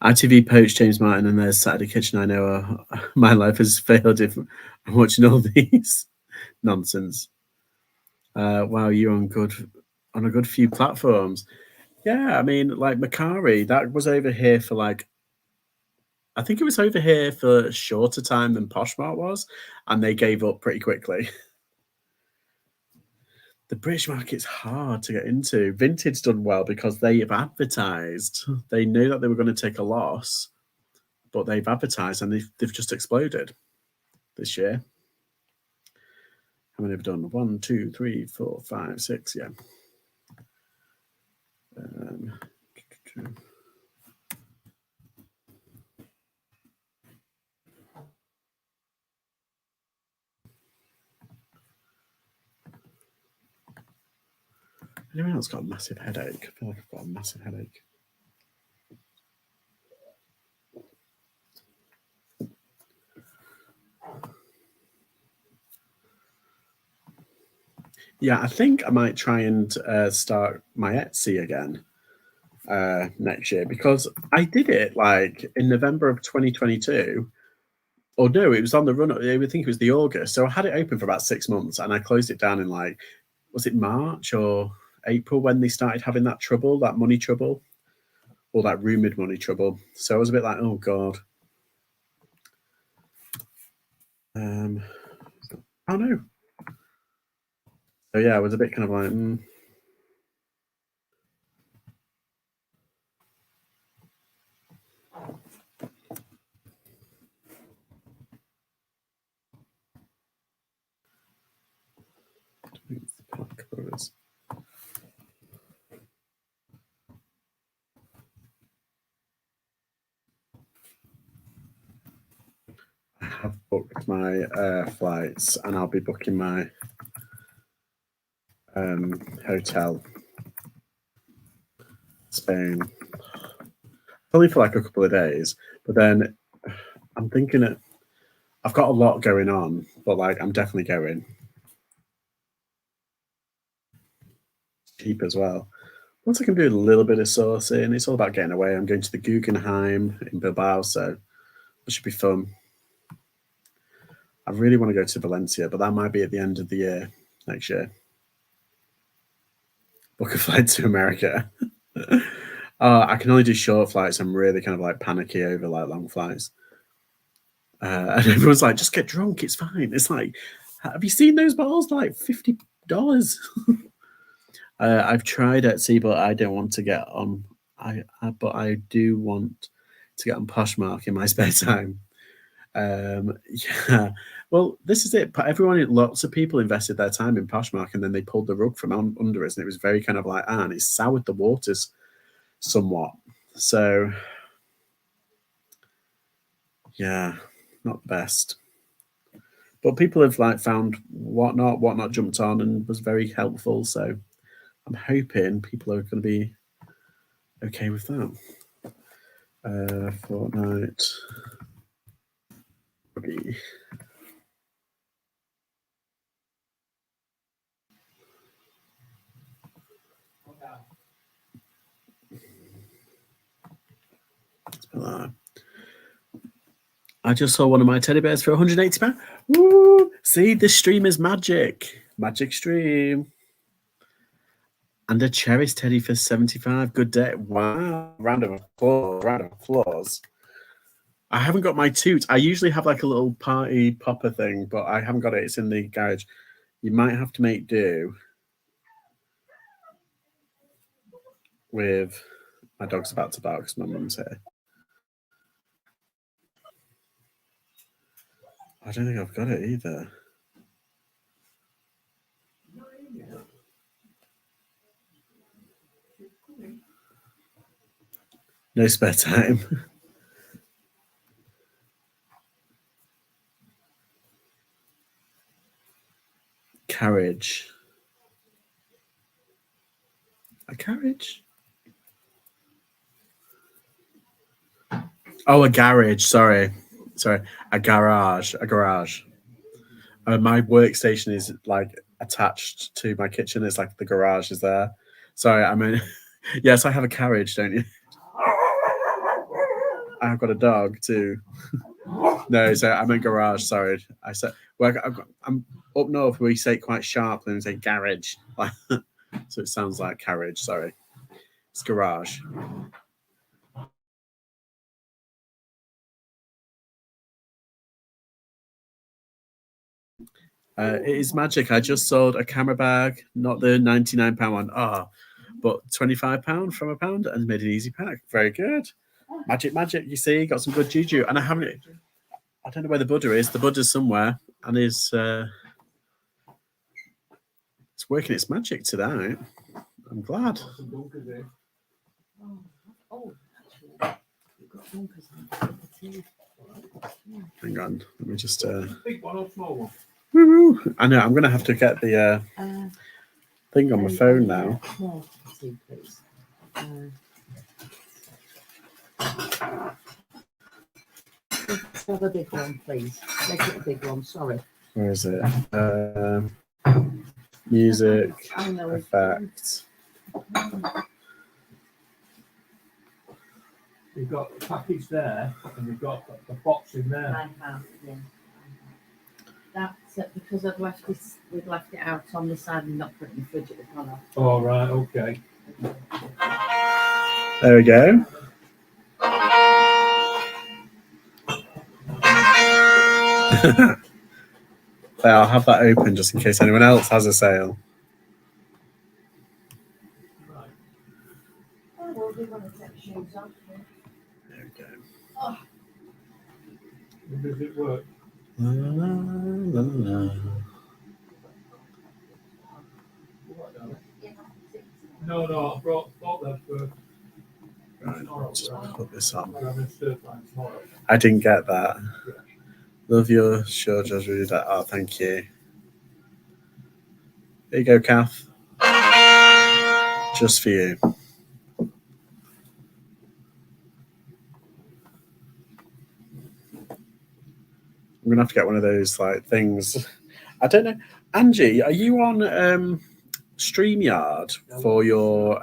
ITV poached James Martin, and there's Saturday Kitchen. I know my life has failed if I'm watching all these nonsense. Wow, you're on a good few platforms. Yeah, I mean, like Macari, that was over here for like, I think it was over here for a shorter time than Poshmark was, and they gave up pretty quickly. The British market's hard to get into. Vintage done well because they have advertised. They knew that they were going to take a loss, but they've advertised and they've just exploded this year. How many have done? 1, 2, 3, 4, 5, 6. Yeah. Anyone else got a massive headache? I feel like I've got a massive headache. Yeah, I think I might try and start my Etsy again. next year, because I did it like in November of 2022. Or no, it was on the run up. I would think it was the August. So I had it open for about 6 months, and I closed it down in like, was it March or April when they started having that trouble, that money trouble, or that rumored money trouble. So I was a bit like, oh God. Oh no. So yeah, I was a bit kind of like, I have booked my flights, and I'll be booking my hotel, Spain, only for like a couple of days. But then I'm thinking that I've got a lot going on, but like I'm definitely going. Cheap as well. Once I can do a little bit of sourcing, it's all about getting away. I'm going to the Guggenheim in Bilbao, so it should be fun. I really want to go to Valencia, but that might be at the end of the year next year. Book a flight to America. I can only do short flights. I'm really kind of like panicky over like long flights. And everyone's like, just get drunk. It's fine. It's like, have you seen those bottles? They're like $50. I've tried Etsy, but I don't want to get on. But I do want to get on Poshmark in my spare time. Yeah. Well, this is it. Everyone, lots of people invested their time in Poshmark, and then they pulled the rug from under us, and it was very kind of like, and it soured the waters somewhat. So, yeah, not the best. But people have like found whatnot jumped on and was very helpful. So I'm hoping people are going to be okay with that. Fortnite. Okay. I just saw one of my teddy bears for £180. Woo! See, this stream is magic. Magic stream. And a Cherries teddy for 75. Good day. Wow. Round of applause. Round of applause. I haven't got my toot. I usually have like a little party popper thing, but I haven't got it. It's in the garage. You might have to make do with my dog's about to bark because my mum's here. I don't think I've got it either. No spare time. Carriage. A carriage? Oh, a garage. Sorry. A garage. My workstation is like attached to my kitchen. It's like the garage is there. Sorry, I mean, yes, I have a carriage, don't you? I've got a dog too. No, so I'm a garage. Sorry, I said. Well, I'm up north. We say it quite sharply and say garage, so it sounds like carriage. Sorry, it's garage. It is magic. I just sold a camera bag, not the £99 one. But £25 from £1 and made an easy pack. Very good. Magic. You see, got some good juju. And I don't know where the Buddha is. The Buddha's somewhere, and it's working its magic today. I'm glad. Hang on, let me just. Big one or small one? Woo-woo. I know. I'm going to have to get the thing on my phone now. Have a big one, please. Make it a big one. Sorry. Where is it? Music, effects. You've got a package there, and you've got a box in there. I have, yeah. That's because we've left it out on the side and not put it in the fridge at the corner. Oh, right, okay. There we go. But I'll have that open just in case anyone else has a sale. Right. Oh, well, we want to take shoes off. There we go. Oh. Does it work? La, la, la, la. No, I brought that first. Right, I'll just put this on. We're having stir fry tomorrow. I didn't get that. Yeah. Love your show, just read that. Oh, thank you. There you go, Kath. Just for you. I'm gonna have to get one of those like things. I don't know. Angie, are you on StreamYard for your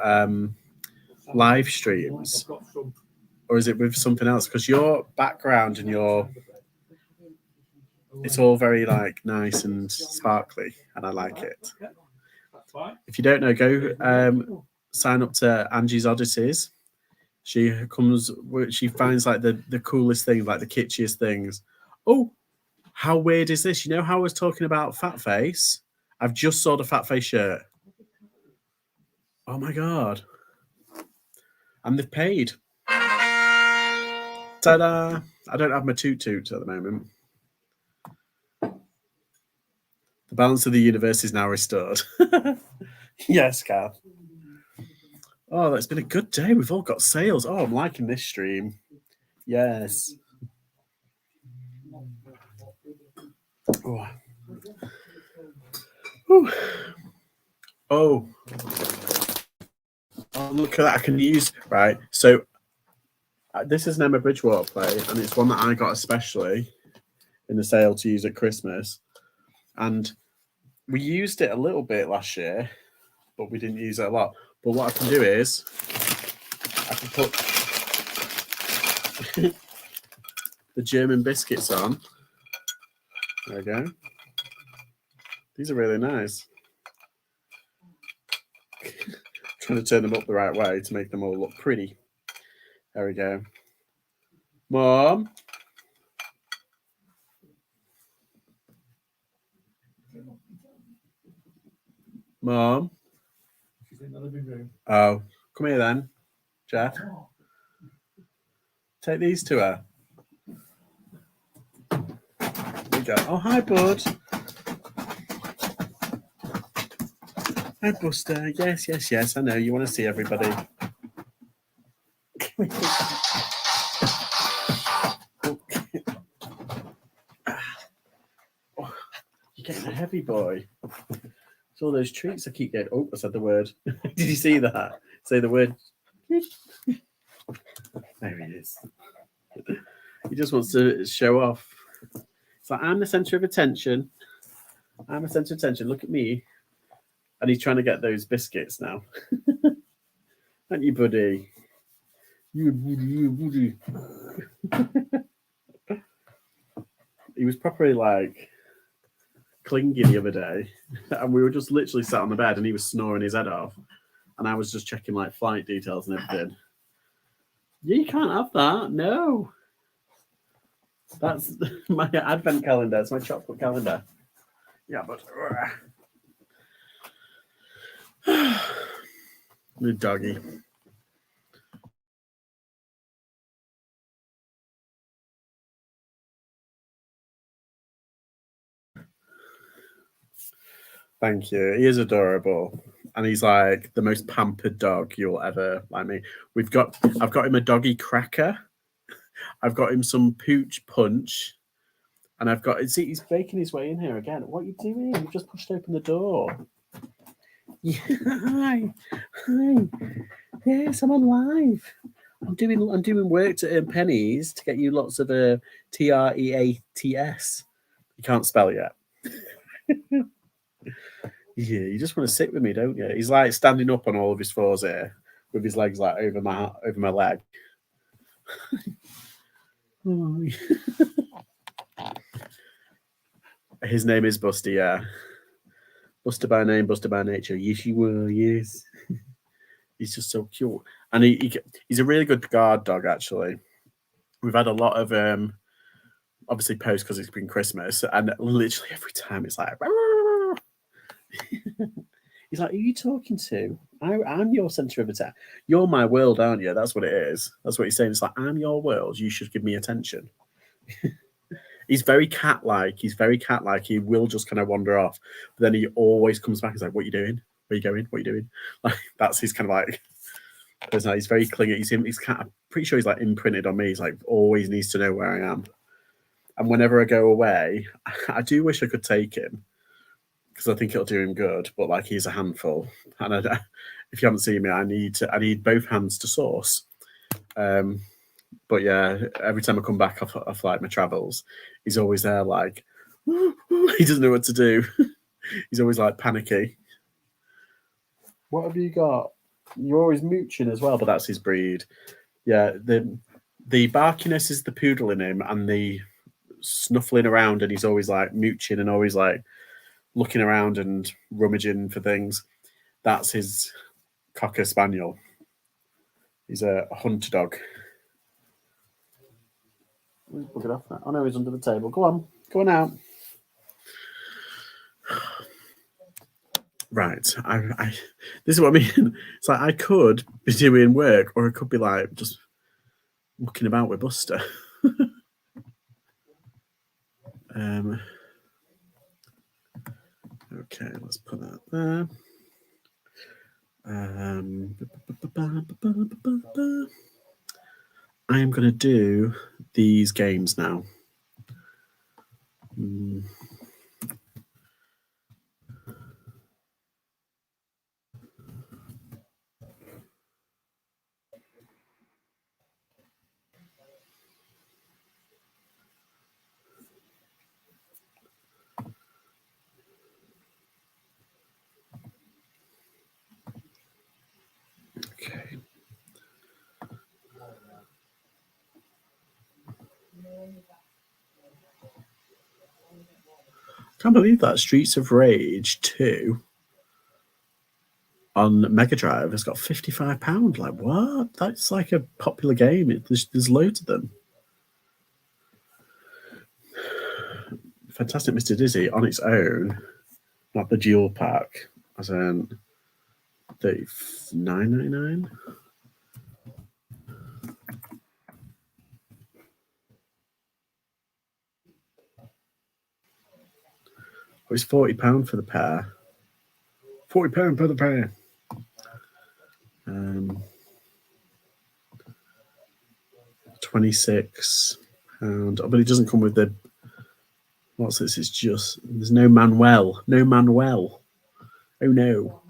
live streams? I've got some. Or is it with something else? Because your background and it's all very like nice and sparkly, and I like it. That's fine. If you don't know, go sign up to Angie's Odysseys. She finds like the coolest things, like the kitschiest things. Oh, how weird is this? You know how I was talking about fat face? I've just sold a fat face shirt. Oh my god. And they've paid. Ta-da! I don't have my toot at the moment. The balance of the universe is now restored. Yes, Kath. Oh, that's been a good day. We've all got sales. Oh, I'm liking this stream. Yes. Oh. Ooh. Oh. Oh, look at that. I can use... Right, so this is an Emma Bridgewater plate, and it's one that I got especially in the sale to use at Christmas. And we used it a little bit last year, but we didn't use it a lot. But what I can do is I can put the German biscuits on. There we go. These are really nice. Trying to turn them up the right way to make them all look pretty. There we go. Mom. Mom. She's in the living room. Oh, come here then, Jeff. Take these to her. There we go. Oh, hi, bud. Hi, Buster. Yes. I know you want to see everybody. Oh, you're getting a heavy boy. It's all those treats I keep getting. Oh, I said the word. Did you see that? Say the word. There he is. He just wants to show off. It's like, I'm the center of attention. I'm the center of attention. Look at me. And he's trying to get those biscuits now. Aren't you, buddy? You buddy. He was properly like clingy the other day. And we were just literally sat on the bed and he was snoring his head off. And I was just checking like flight details and everything. Yeah, you can't have that. No. That's my advent calendar. It's my chocolate calendar. Yeah, but the doggy. Thank you. He is adorable. And he's like the most pampered dog you'll ever like me. I've got him a doggy cracker. I've got him some pooch punch. And I've got, see, he's making his way in here again. What are you doing? You've just pushed open the door. Yeah, hi. Yes, I'm on live. I'm doing work to earn pennies to get you lots of TREATS. You can't spell yet. Yeah, you just want to sit with me, don't you? He's like standing up on all of his fours here with his legs like over my leg. His name is Buster, yeah. Buster by name, Buster by nature. Yes, you will, yes. He's just so cute. And he's a really good guard dog, actually. We've had a lot of, obviously, posts because it's been Christmas, and literally every time it's like, he's like, who are you talking to? I'm your centre of attention. You're my world, aren't you? That's what it is. That's what he's saying. It's like, I'm your world. You should give me attention. He's very cat-like. He's very cat-like. He will just kind of wander off. But then he always comes back and is like, what are you doing? Where are you going? What are you doing? Like, that's his kind of like, he's very clingy. He's kind of, pretty sure he's like imprinted on me. He's like, always needs to know where I am. And whenever I go away, I do wish I could take him because I think it'll do him good. But like, he's a handful. And if you haven't seen me, I need both hands to source. But yeah, every time I come back off like my travels, he's always there like, he doesn't know what to do. He's always like panicky. What have you got? You're always mooching as well, but that's his breed. Yeah, the barkiness is the poodle in him, and the snuffling around, and he's always like mooching and always like looking around and rummaging for things. That's his Cocker Spaniel. He's a hunter dog. Look it off now. Oh no, he's under the table. Go on out. Right, I this is what I mean. It's like I could be doing work, or I could be like just mucking about with Buster. Okay, let's put that there. I am going to do these games now. Okay. Can't believe that Streets of Rage 2 on Mega Drive has got £55. Like, what? That's like a popular game. There's loads of them. Fantastic Mr. Dizzy on its own, not the dual pack, as in $39.99. Oh, it's £40 for the pair. £40 for the pair. £26. But it doesn't come with the. What's this? It's just there's no Manuel. No Manuel. Oh no.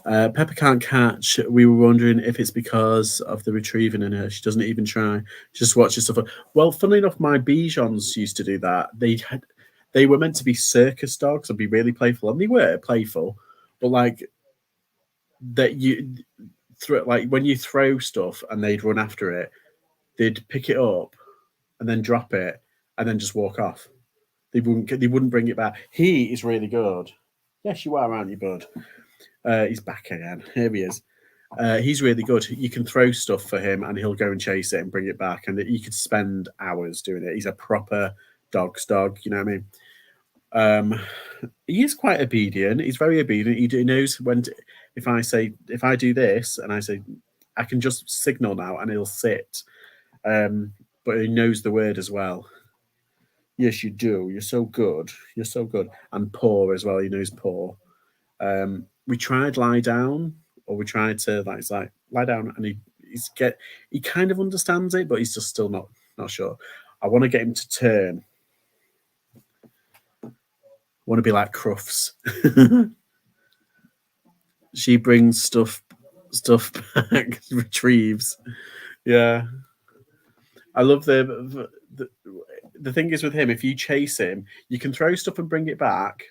Pepper can't catch. We were wondering if it's because of the retrieving in her. She doesn't even try. She just watches stuff. Well, funnily enough, my Bijons used to do that. They were meant to be circus dogs and be really playful, and they were playful, but like that you throw, like when you throw stuff and they'd run after it, they'd pick it up and then drop it and then just walk off. They wouldn't bring it back. He is really good. Yes, you are, aren't you, bud? He's back again. Here he is. He's really good. You can throw stuff for him and he'll go and chase it and bring it back. And you could spend hours doing it. He's a proper dog's dog. You know what I mean? He is quite obedient. He's very obedient. He knows when if I do this and I say, I can just signal now and he'll sit. But he knows the word as well. Yes, you do. You're so good. You're so good. And paw as well. He knows paw. We tried lie down, or we tried to like lie down, and he kind of understands it, but he's just still not sure. I want to get him to turn. I want to be like Crufts. She brings stuff back, retrieves. Yeah, I love the thing is with him. If you chase him, you can throw stuff and bring it back,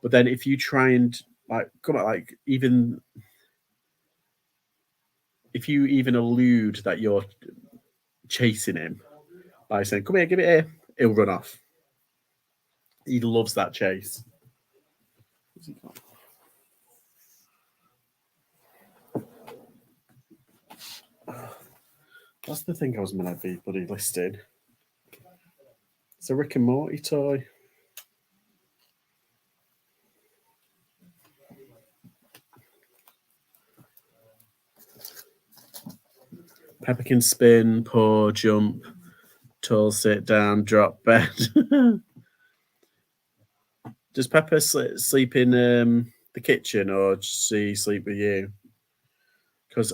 but then if you try and like come out, like even if you even allude that you're chasing him by saying, "Come here, give it here," he'll run off. He loves that chase. What's he got? That's the thing I was meant to be bloody listed. It's a Rick and Morty toy. Pepper can spin, paw, jump, tall, sit down, drop, bed. Does Pepper sleep in the kitchen, or does she sleep with you? Because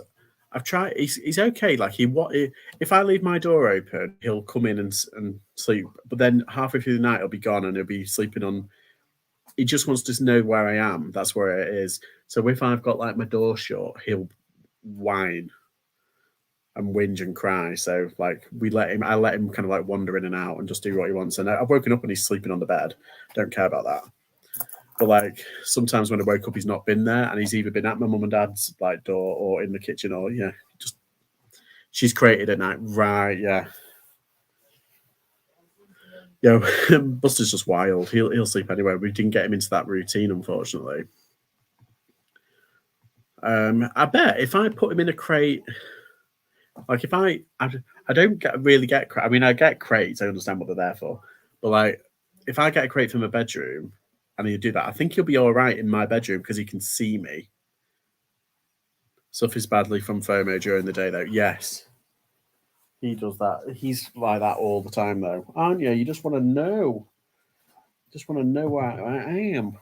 I've tried. He's okay. Like if I leave my door open, he'll come in and sleep. But then halfway through the night, he'll be gone and he'll be sleeping on. He just wants to know where I am. That's where it is. So if I've got like my door shut, he'll whine and whinge and cry. So like I let him kind of like wander in and out and just do what he wants. And I've woken up and he's sleeping on the bed. Don't care about that. But like sometimes when I woke up, he's not been there, and he's either been at my mum and dad's like door or in the kitchen, or just she's created at night. Right, yeah. Buster's just wild. He'll sleep anywhere. We didn't get him into that routine, unfortunately. I bet if I put him in a crate, like if I don't really get. I mean, I get crates. I understand what they're there for, but like if I get a crate from a bedroom and he'll do that, I think he'll be all right in my bedroom because he can see me. Suffers badly from FOMO during the day, though. Yes, he does that. He's like that all the time, though, aren't you? You just want to know. Just want to know where I am.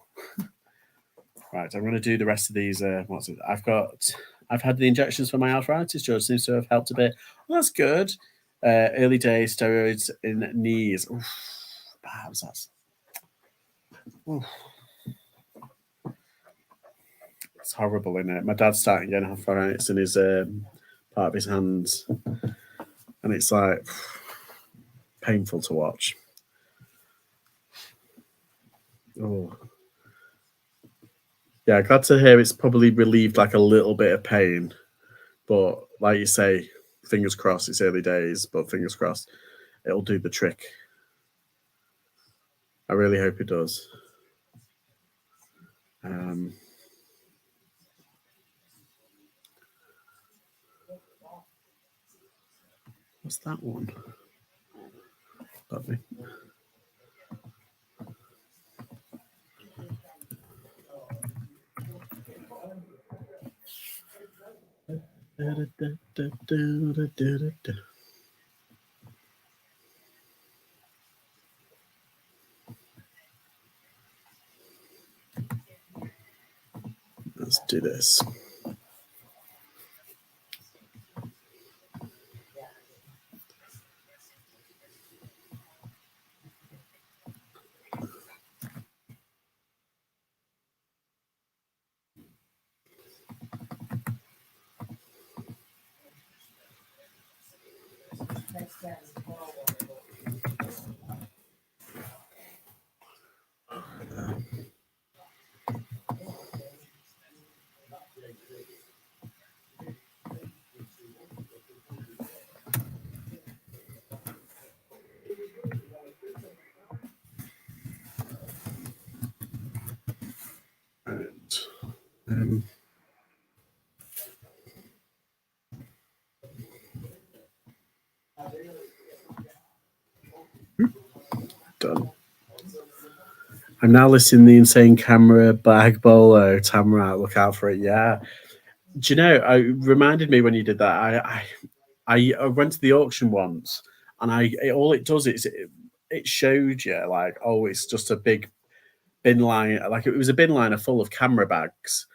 Right, I'm going to do the rest of these. What's it? I've had the injections for my arthritis. George seems to have helped a bit. Well, that's good. Early days, steroids in knees. Oof, perhaps that's. Oof. It's horrible, isn't it? My dad's starting getting arthritis in his part of his hands, and it's like painful to watch. Oh, yeah. Glad to hear it's probably relieved like a little bit of pain, but like you say, fingers crossed. It's early days, but fingers crossed it'll do the trick. I really hope it does. What's that one? Lovely. Let's do this. Done. I'm now listing the insane camera bag bolo. Tamara, look out for it. Yeah. Do you know, it reminded me when you did that. I went to the auction once, and all it does is it showed you like, oh, it's just a big bin line. Like it was a bin liner full of camera bags.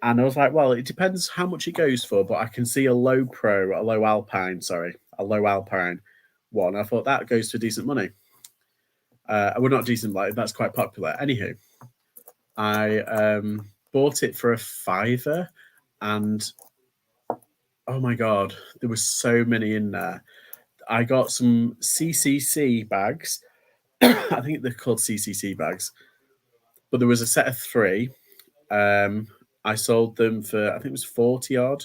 And I was like, well, it depends how much it goes for, but I can see a low alpine one. I thought that goes for decent money. Well, not decent, like that's quite popular. Anywho, I bought it for £5, and oh my god, there were so many in there. I got some CCC bags. I think they're called CCC bags, but there was a set of 3. I sold them for, I think it was 40 odd.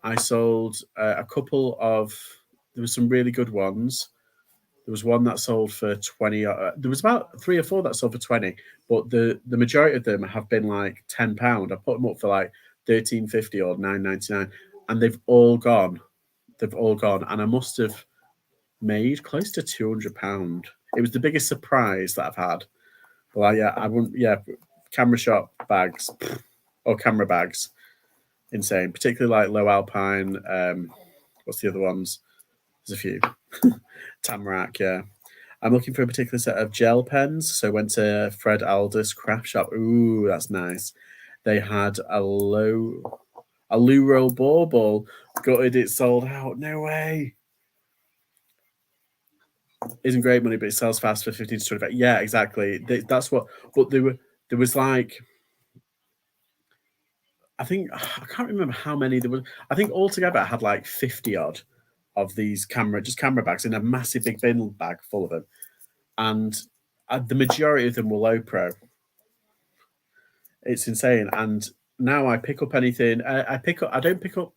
I sold a couple of. There were some really good ones. There was one that sold for 20. There was about 3 or 4 that sold for 20, but the majority of them have been like £10. I put them up for like £13.50 or £9.99, and they've all gone. They've all gone, and I must have made close to £200. It was the biggest surprise that I've had. Well, yeah, I wouldn't. Yeah, camera shop bags or camera bags, insane. Particularly like low alpine. What's the other ones? There's a few. Tamarack, yeah. I'm looking for a particular set of gel pens, so went to Fred Aldous craft shop. Ooh, that's nice. They had a Luro bauble. Gutted it sold out. No way. Isn't great money, but it sells fast for 15 to 25. Yeah, exactly. That's what. But there was like, I think I can't remember how many there were. I think altogether I had like 50 odd of these camera bags in a massive big bin bag full of them, and the majority of them were low pro. It's insane. And now I pick up anything. I don't pick up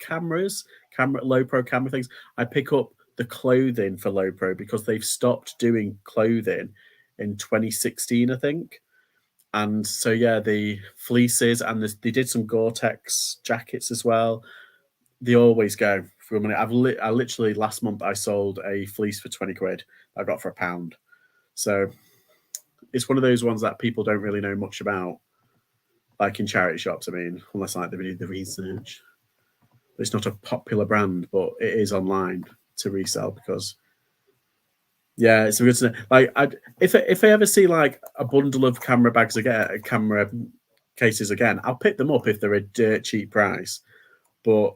low pro camera things. I pick up the clothing for low pro because they've stopped doing clothing in 2016, I think. And so yeah, the fleeces and they did some Gore-Tex jackets as well. They always go for money. I literally last month I sold a fleece for 20 quid. I got for £1. So it's one of those ones that people don't really know much about, like in charity shops. I mean, unless like they did the research. It's not a popular brand, but it is online to resell because yeah, it's good to know. Like, if I ever see like a bundle of camera bags again, camera cases again, I'll pick them up if they're a dirt cheap price. But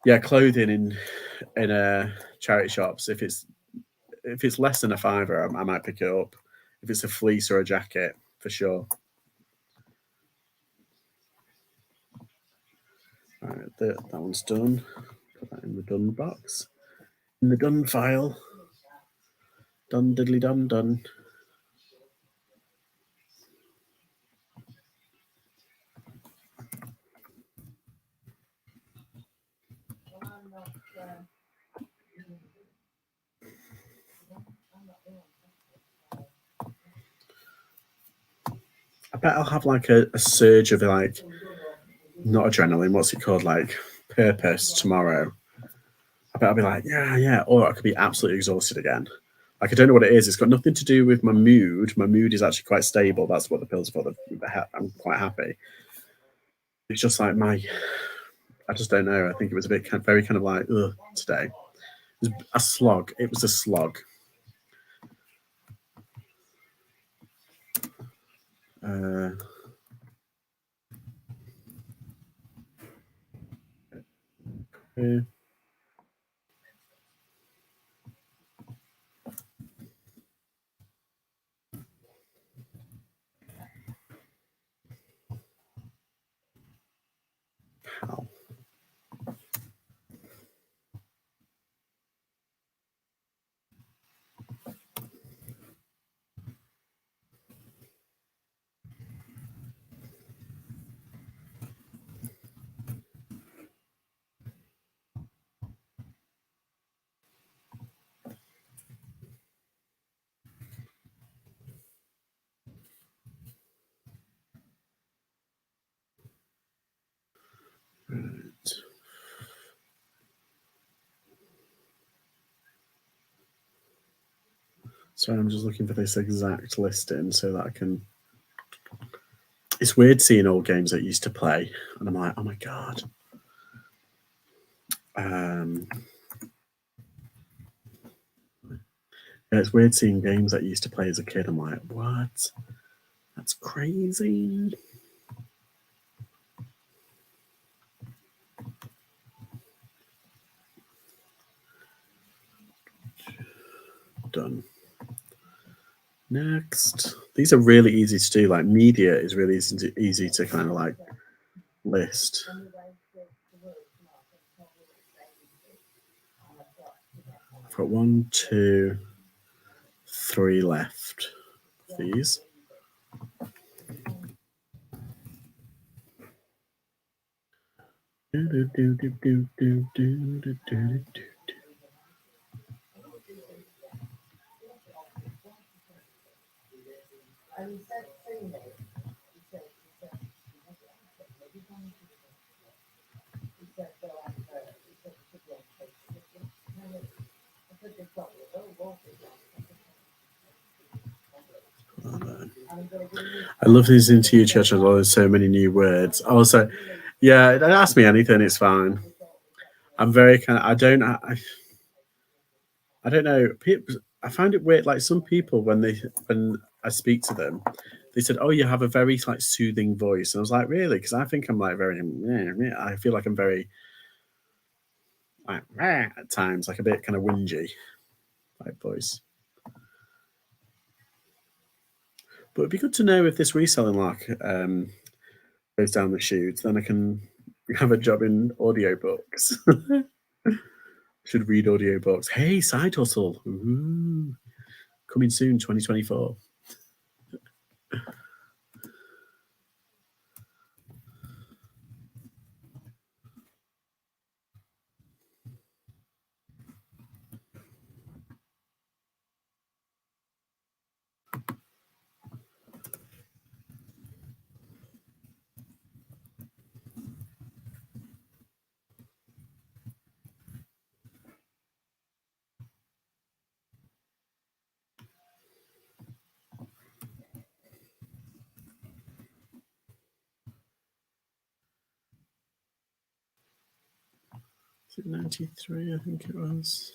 yeah, clothing in charity shops, if it's less than a £5, I might pick it up. If it's a fleece or a jacket, for sure. Right, that one's done. Put that in the done box. In the done file. Done diddly done. I bet I'll have like a surge of like, not adrenaline, what's it called? Like purpose tomorrow. I bet I'll be like, yeah. Or I could be absolutely exhausted again. Like, I don't know what it is. It's got nothing to do with my mood. My mood is actually quite stable. That's what the pills are for. I'm quite happy. It's just like I just don't know. I think it was a bit very kind of like, ugh, today. It was a slog. It was a slog. Yeah. How? Right. So I'm just looking for this exact listing so that I can. It's weird seeing old games that I used to play, and I'm like, oh my god. Yeah, it's weird seeing games that I used to play as a kid. I'm like, what? That's crazy. Done. Next. These are really easy to do. Like media is really easy to kind of like list. I've got 1, 2, 3 left of these. I love listening to you, Church. There's so many new words. Also, yeah, don't ask me anything. It's fine. I'm very kind of. I don't know. People, I find it weird. Like some people, when I speak to them, they said, "Oh, you have a very like soothing voice," and I was like, "Really?" Because I think I'm like very. I feel like I'm very like at times, like a bit kind of whingy, like voice. But it'd be good to know if this reselling lark goes down the chute, then I can have a job in audiobooks. Should read audiobooks. Hey, side hustle. Ooh. Coming soon, 2024. Is it 93? I think it was.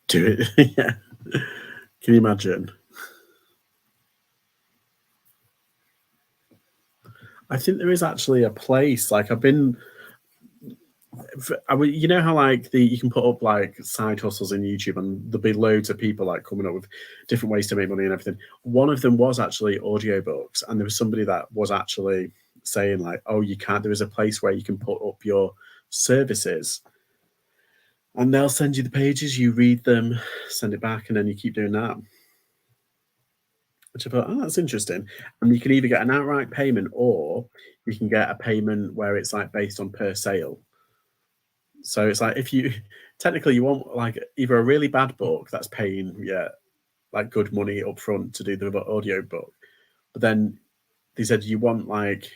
Do it. Yeah. Can you imagine? I think there is actually a place. Like I've been. You know how like you can put up like side hustles in YouTube, and there'll be loads of people like coming up with different ways to make money and everything. One of them was actually audiobooks, and there was somebody that was actually saying like, "Oh, you can't." There is a place where you can put up your services, and they'll send you the pages. You read them, send it back, and then you keep doing that. Which I thought, oh, that's interesting. And you can either get an outright payment, or you can get a payment where it's like based on per sale. So it's like if you technically you want like either a really bad book that's paying like good money up front to do the audio book, but then they said you want like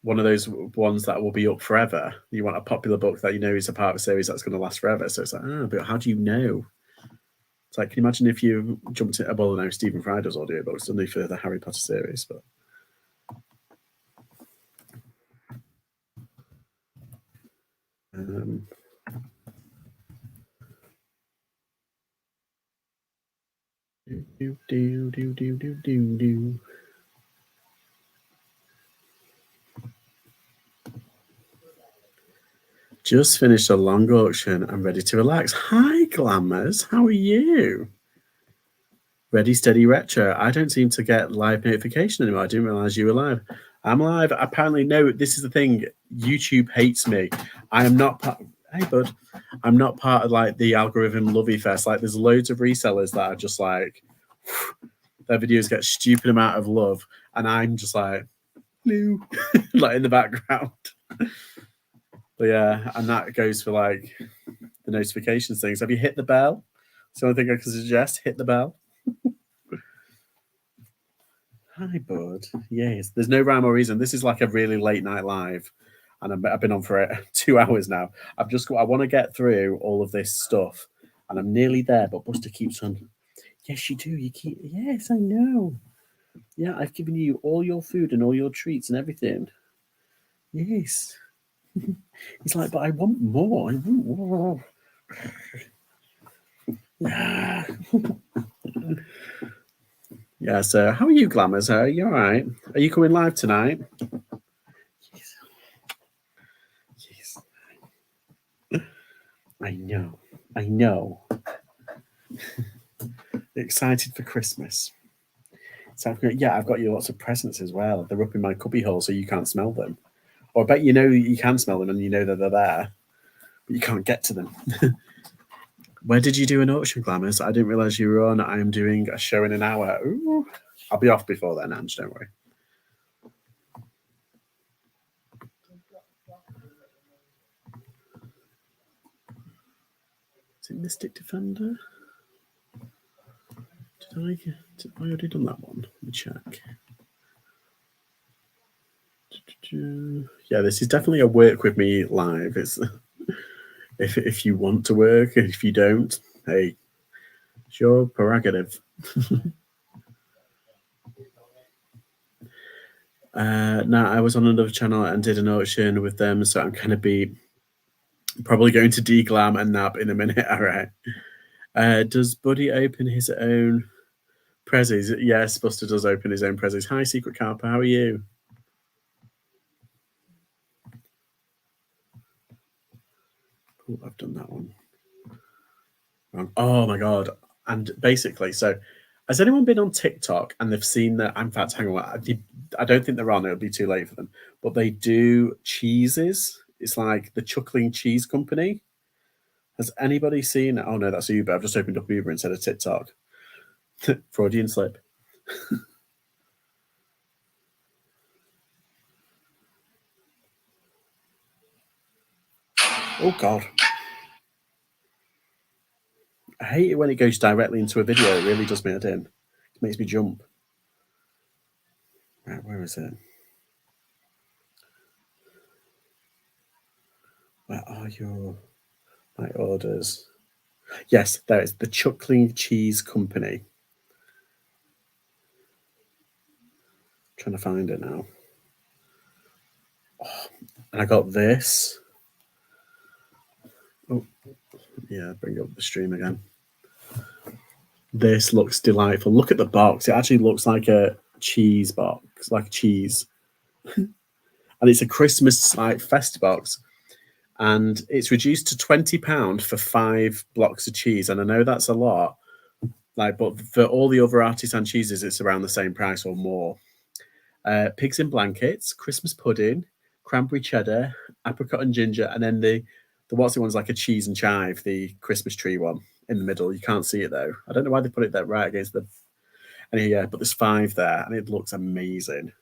one of those ones that will be up forever. You want a popular book that you know is a part of a series that's going to last forever. So it's like, but how do you know? It's like, can you imagine if you jumped in? Well, no, Stephen Fry does audiobooks, doesn't he, for the Harry Potter series? But just finished a long auction. I'm ready to relax. Hi, Glamours. How are you? Ready, steady, retro. I don't seem to get live notification anymore. I didn't realize you were live. I'm live. Apparently, no, this is the thing. YouTube hates me. I am not part. Hey, bud. I'm not part of like the algorithm lovey fest. Like, there's loads of resellers that are just like, their videos get stupid amount of love, and I'm just like, hello, like in the background. But yeah, and that goes for like the notifications things. Have you hit the bell? It's the only thing I can suggest. Hit the bell. Hi, bud. Yes, there's no rhyme or reason. This is like a really late night live, and I've been on for 2 hours now. I want to get through all of this stuff, and I'm nearly there. But Buster keeps on. Yes, you do. You keep. Yes, I know. Yeah, I've given you all your food and all your treats and everything. Yes. He's like, but I want more. I want more. Yeah, so how are you, Glamours? Are you all right? Are you coming live tonight? Yes. I know. Excited for Christmas. So yeah, I've got you lots of presents as well. They're up in my cubby hole, so you can't smell them. Or I bet you know you can smell them and you know that they're there, but you can't get to them. Where did you do an auction, Glamours? I didn't realise you were on. I am doing a show in an hour. Ooh. I'll be off before then, Ange, don't worry. Is it Mystic Defender? Did I already done that one? Let me check. Yeah, this is definitely a work with me live. It's if you want to work, and if you don't, hey, it's your prerogative. Now I was on another channel and did an auction with them, so I'm gonna be probably going to deglam and nab in a minute. All right. Does Buddy open his own prezzies? Yes, Buster does open his own prezzies. Hi, Secret Carper. How are you? Oh, I've done that one. Oh my god! And basically, so has anyone been on TikTok and they've seen that? In fact, hang on. I don't think they're on. It'll be too late for them. But they do cheeses. It's like the Chuckling Cheese Company. Has anybody seen? Oh no, that's Uber. I've just opened up Uber instead of TikTok. Freudian slip. Oh god. I hate it when it goes directly into a video. It really does me head in. It makes me jump. Right, where is it? Where are my orders? Yes, there is the Chuckling Cheese Company. Trying to find it now. Oh, and I got this. Oh, yeah, bring up the stream again. This looks delightful. Look at the box. It actually looks like a cheese box, like cheese. And it's a Christmas like fest box. And it's reduced to £20 for 5 blocks of cheese. And I know that's a lot. But for all the other artisan cheeses, it's around the same price or more. Pigs in blankets, Christmas pudding, cranberry cheddar, apricot and ginger, and then the what's it one's like a cheese and chive, the Christmas tree one in the middle. You can't see it though. I don't know why they put it there right against the. And yeah, but there's 5 there, and it looks amazing.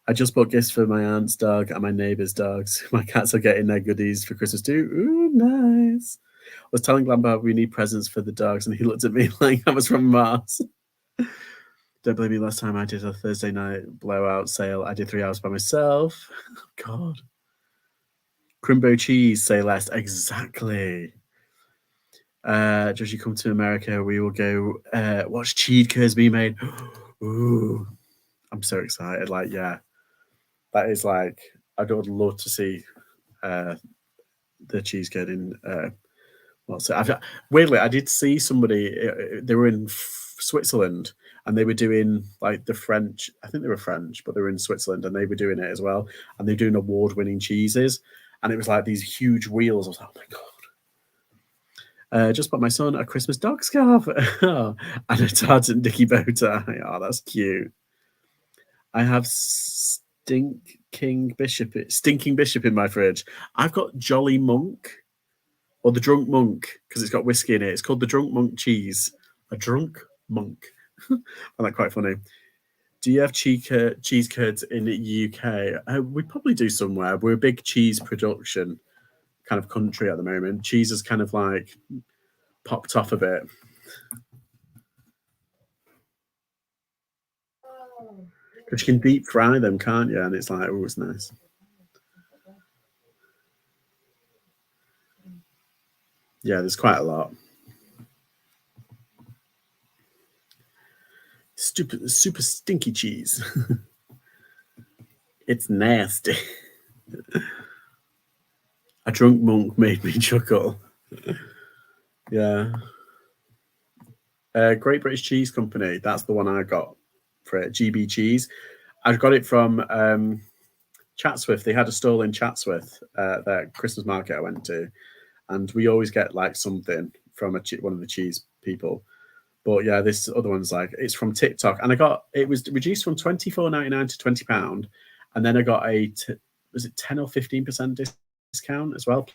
I just bought gifts for my aunt's dog and my neighbour's dogs. My cats are getting their goodies for Christmas too. Ooh, nice. I was telling Glamba we need presents for the dogs, and he looked at me like I was from Mars. Don't blame me. Last time I did a Thursday night blowout sale, I did 3 hours by myself. God. Crimbo cheese, say less. Exactly. Does you come to America? We will go watch cheese curds being made. Ooh, I'm so excited. Like, yeah, that is like, I would love to see the cheese curd in. What's it? Weirdly, I did see somebody. They were in Switzerland, and they were doing like the French. I think they were French, but they were in Switzerland, and they were doing it as well. And they're doing award-winning cheeses, and it was like these huge wheels. I was like, oh my god! Just bought my son a Christmas dog scarf and a Tarzan Dicky bow tie. Oh, that's cute. I have stinking bishop in my fridge. I've got Jolly Monk. Or the Drunk Monk, because it's got whiskey in it. It's called the Drunk Monk cheese. A drunk monk. I find that quite funny. Do you have cheese curds in the UK? We probably do somewhere. We're a big cheese production kind of country at the moment. Cheese has kind of like popped off a bit. Because you can deep fry them, can't you? And it's like, oh, it's nice. Yeah, there's quite a lot. Super stinky cheese. It's nasty. A drunk monk made me chuckle. Yeah. Great British Cheese Company. That's the one I got for it. GB Cheese. I got it from Chatsworth. They had a stall in Chatsworth, that Christmas market I went to. And we always get like something from one of the cheese people. But yeah, this other one's like, it's from TikTok. And it was reduced from £24.99 to £20. And then I got was it 10 or 15% discount as well,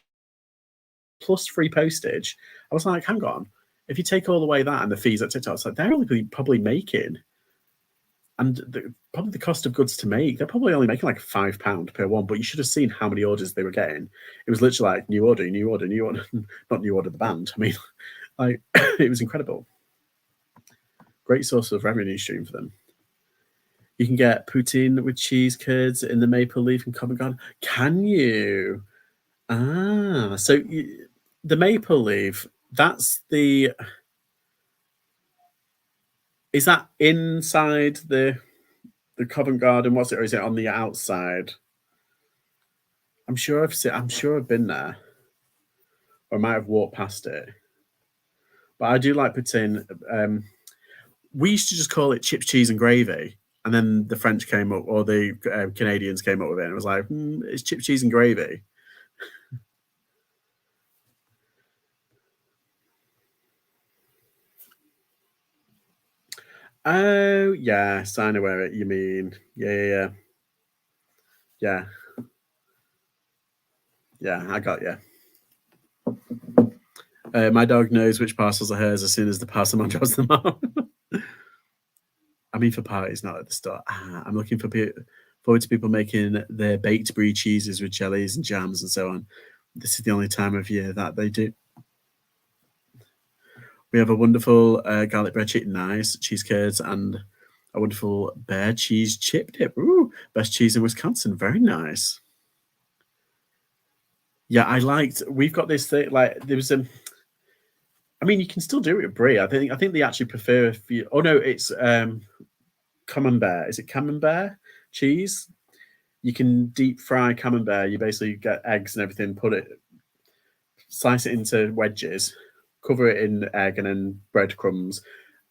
plus free postage. I was like, hang on, if you take all the way that and the fees at TikTok, it's like they're only probably making, and probably the cost of goods to make, they're probably only making like £5 per one. But you should have seen how many orders they were getting. It was literally like new order, new order, new order. Not new order the band. I mean, like it was incredible. Great source of revenue stream for them. You can get poutine with cheese curds in the maple leaf and Covent Garden. Can you? Ah, so the maple leaf, that's the... Is that inside the Covent Garden? What's it? Or is it on the outside? I'm sure I've been there. Or I might have walked past it. But I do like poutine. We used to just call it chips, cheese and gravy. And then the French came up, or the Canadians came up with it. And it was like, it's chips, cheese and gravy. Oh, yes, I know where you mean. Yeah. Yeah, I got you. My dog knows which parcels are hers as soon as the parcel drops them off. I mean, for parties, not at the store. I'm looking forward to people making their baked brie cheeses with jellies and jams and so on. This is the only time of year that they do. We have a wonderful garlic bread chicken, nice cheese curds, and a wonderful bear cheese chip dip. Ooh, best cheese in Wisconsin. Very nice. Yeah, we've got this thing, like, there was I mean, you can still do it with brie. I think they actually prefer it's camembert. Is it camembert cheese? You can deep fry camembert. You basically get eggs and everything, slice it into wedges, cover it in egg and then breadcrumbs,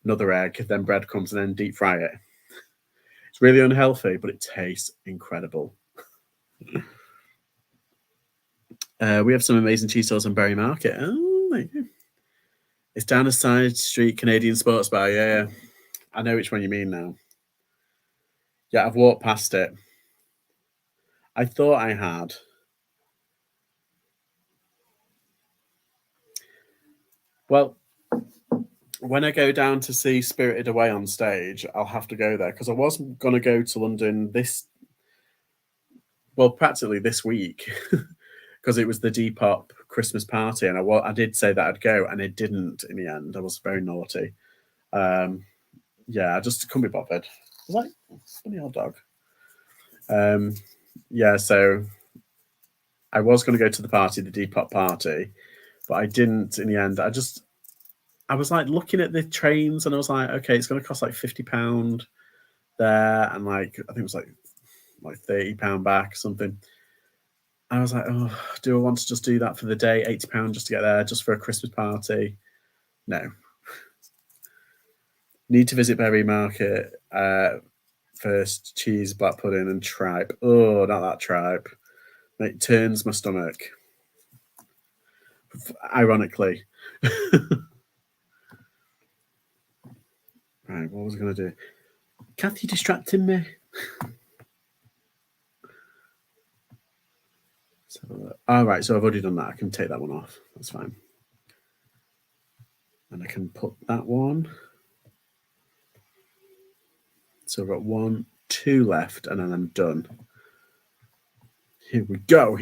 another egg, then breadcrumbs, and then deep fry it. It's really unhealthy, but it tastes incredible. We have some amazing cheese sauce on Berry Market. Oh, there you go. It's down a side street Canadian sports bar. Yeah. I know which one you mean now. Yeah, I've walked past it. I thought I had. Well, when I go down to see Spirited Away on stage, I'll have to go there because I wasn't going to go to London practically this week because it was the Depop Christmas party, and I did say that I'd go, and it didn't in the end. I was very naughty. Yeah, I just couldn't be bothered. I was like, funny old dog. Yeah, so I was going to go to the Depop party, but I didn't in the end. I was like looking at the trains, and I was like, okay, it's going to cost like £50 there, and like I think it was like £30 back or something. I was like, oh, do I want to just do that for the day? £80 just to get there, just for a Christmas party? No. Need to visit Berry Market first. Cheese, black pudding, and tripe. Oh, not that tripe. It turns my stomach. Ironically. Right, what was I going to do? Kathy distracting me. All right, so I've already done that. I can take that one off. That's fine. And I can put that one. So I've got 2 left, and then I'm done. Here we go.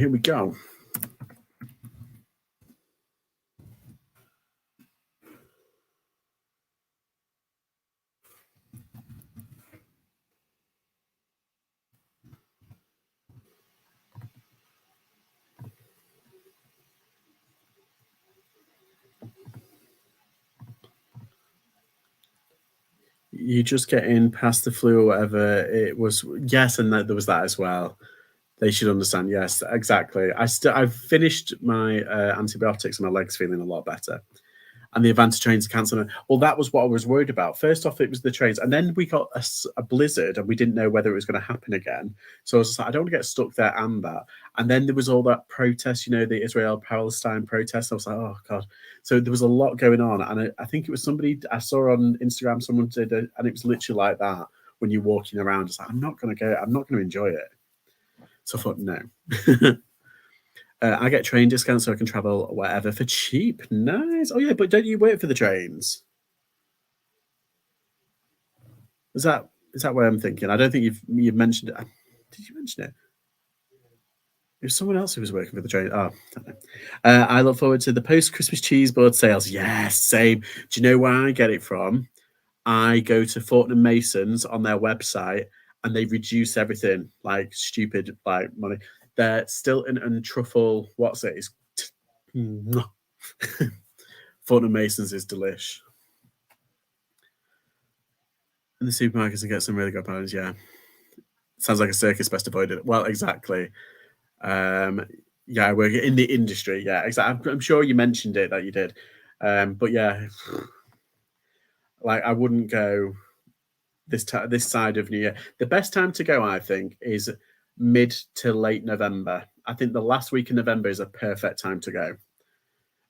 You just get in past the flu or whatever it was. Yes, and there was that as well. They should understand. Yes, exactly. I've finished my antibiotics and my leg's feeling a lot better. And the Atlanta trains are cancelling. Well, that was what I was worried about. First off, it was the trains, and then we got a blizzard, and we didn't know whether it was going to happen again. So I was just like, I don't want to get stuck there and that. And then there was all that protest, the Israel-Palestine protest. I was like, oh god. So there was a lot going on, and I think it was somebody I saw on Instagram. Someone did it, and it was literally like that when you're walking around. It's like, I'm not going to enjoy it. So I thought, no. I get train discounts so I can travel wherever for cheap. Nice. Oh yeah, but don't you work for the trains? Is that what I'm thinking? I don't think you've mentioned it. Did you mention it? It was someone else who was working for the train. Oh, I don't know. I look forward to the post-Christmas cheese board sales. Yes, same. Do you know where I get it from? I go to Fortnum Mason's on their website and they reduce everything like stupid, like money. They're Stilton and truffle. What's it? It's Fortnum Mason's is delish. In the supermarkets and get some really good pounds. Yeah, sounds like a circus, best avoided. Well, exactly. Yeah, I work in the industry. Yeah, exactly. I'm sure you mentioned it that you did. But yeah, like I wouldn't go this side of New Year. The best time to go, I think, is mid to late November. I think the last week in November is a perfect time to go.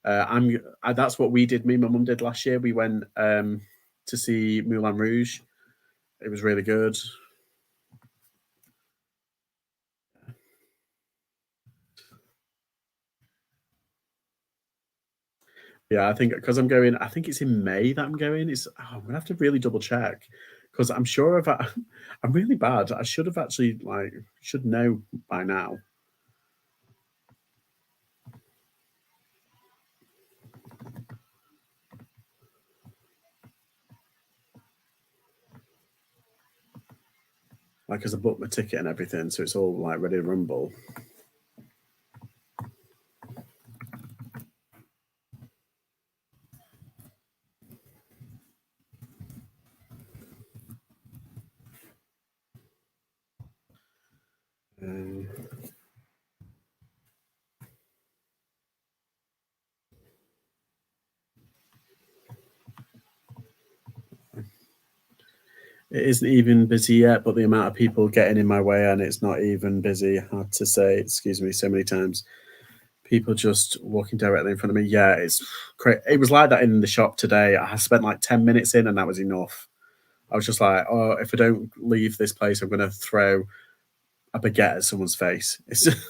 That's what we did. Me and my mum did last year. We went to see Moulin Rouge. It was really good. Yeah, I think because I'm going, I think it's in May that I'm going. I'm gonna have to really double check because I'm sure if I'm really bad. I should have actually should know by now. Because I booked my ticket and everything, so it's all like ready to rumble. It isn't even busy yet, but the amount of people getting in my way and it's not even busy. I had to say, excuse me, so many times. People just walking directly in front of me. Yeah, it's crazy. It was like that in the shop today. I spent like 10 minutes in and that was enough. I was just like, oh, if I don't leave this place, I'm going to throw a baguette at someone's face. It's just...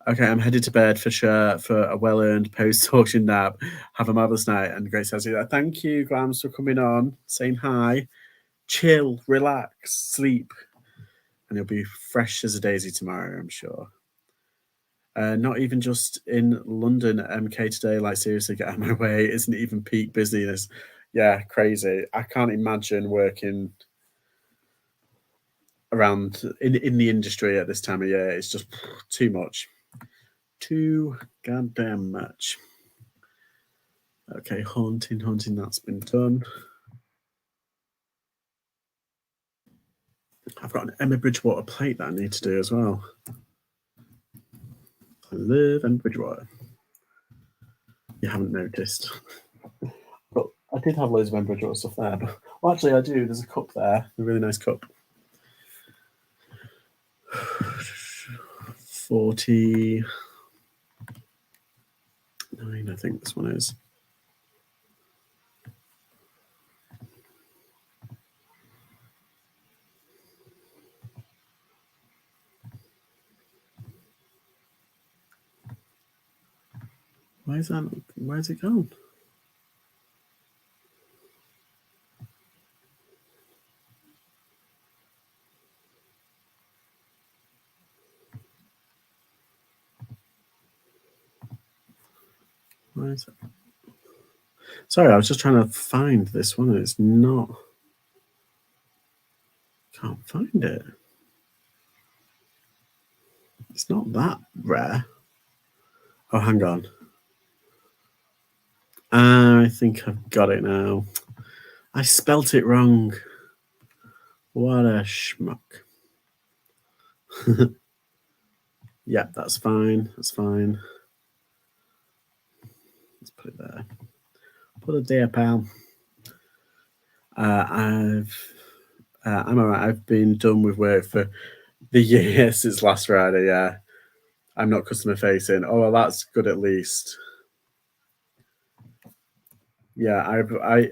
Okay, I'm headed to bed for sure for a well-earned post-auction nap. Have a marvelous night. And Grace says, thank you, Glams, for coming on, saying hi. Chill, relax, sleep. And you'll be fresh as a daisy tomorrow, I'm sure. Not even just in London, MK today. Like, seriously, get out of my way. Isn't even peak busyness. Yeah, crazy. I can't imagine working around in the industry at this time of year. It's just too much. Too goddamn much. Okay, haunting, that's been done. I've got an Emma Bridgewater plate that I need to do as well. I live in Bridgewater. You haven't noticed. But I did have loads of Emma Bridgewater stuff there. But well, actually, I do. There's a cup there, a really nice cup. 49, I think this one is. Where's it gone? Where is it? Sorry, I was just trying to find this one and it's not. Can't find it. It's not that rare. Oh, hang on. I think I've got it now. I spelt it wrong. What a schmuck. Yeah, that's fine. That's fine. Let's put it there. Put it there, pal. I'm all right. I've been done with work for the year since last Friday. Yeah, I'm not customer facing. Oh, well, that's good at least. Yeah, I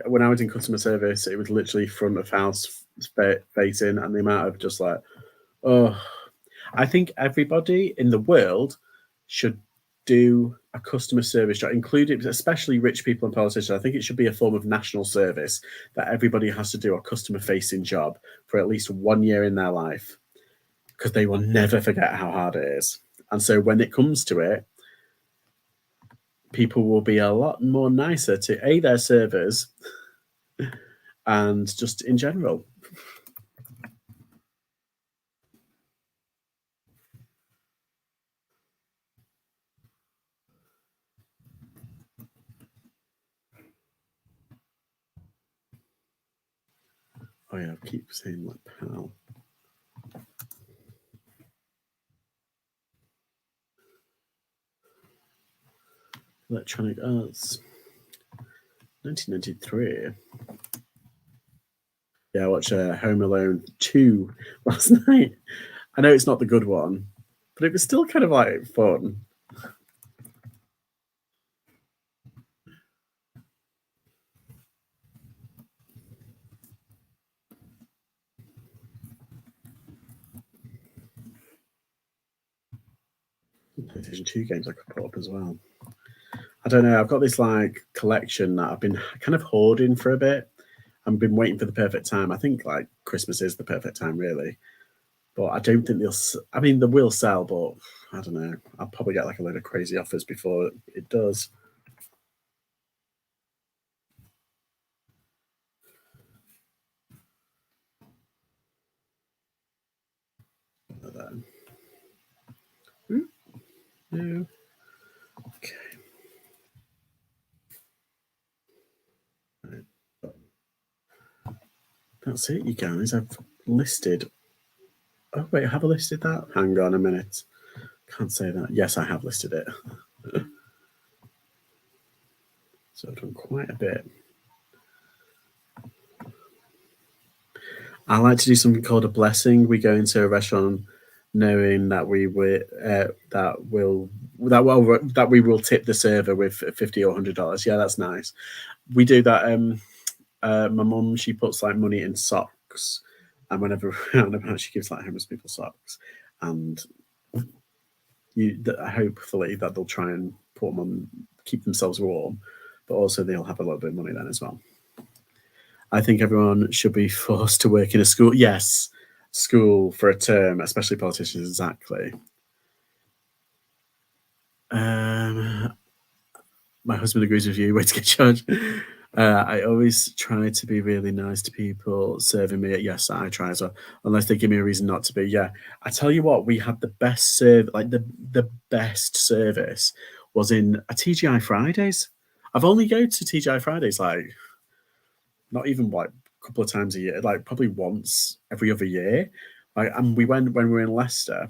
when I was in customer service, it was literally front of house facing, and the amount of just like, oh, I think everybody in the world should do a customer service job, including especially rich people and politicians. I think it should be a form of national service that everybody has to do a customer facing job for at least 1 year in their life, because they will never forget how hard it is. And so when it comes to it, people will be a lot more nicer to their servers and just in general. Oh yeah, I keep saying like pal. Electronic Arts. 1993. Yeah, I watched Home Alone 2 last night. I know it's not the good one, but it was still kind of like fun. PlayStation 2 games I could put up as well. I don't know. I've got this like collection that I've been kind of hoarding for a bit. I've been waiting for the perfect time. I think like Christmas is the perfect time, really. But I don't think they'll. I mean, they will sell, but I don't know. I'll probably get like a load of crazy offers before it does. No. Okay. That's it, you guys. I've listed. Oh wait, have I listed that? Hang on a minute. Can't say that. Yes, I have listed it. So I've done quite a bit. I like to do something called a blessing. We go into a restaurant knowing that we will tip the server with $50 or $100. Yeah, that's nice. We do that. My mum, she puts like money in socks, and whenever around about, she gives like homeless people socks, and hopefully that they'll try and put them on, keep themselves warm, but also they'll have a little bit of money then as well. I think everyone should be forced to work in a school. Yes, school for a term, especially politicians. Exactly. My husband agrees with you. Way to get charged. I always try to be really nice to people serving me. Yes, I try as well, unless they give me a reason not to be. Yeah, I tell you what, we had the best the best service was in a TGI Fridays. I've only go to TGI Fridays like not even like a couple of times a year, like probably once every other year. Like, and we went when we were in Leicester.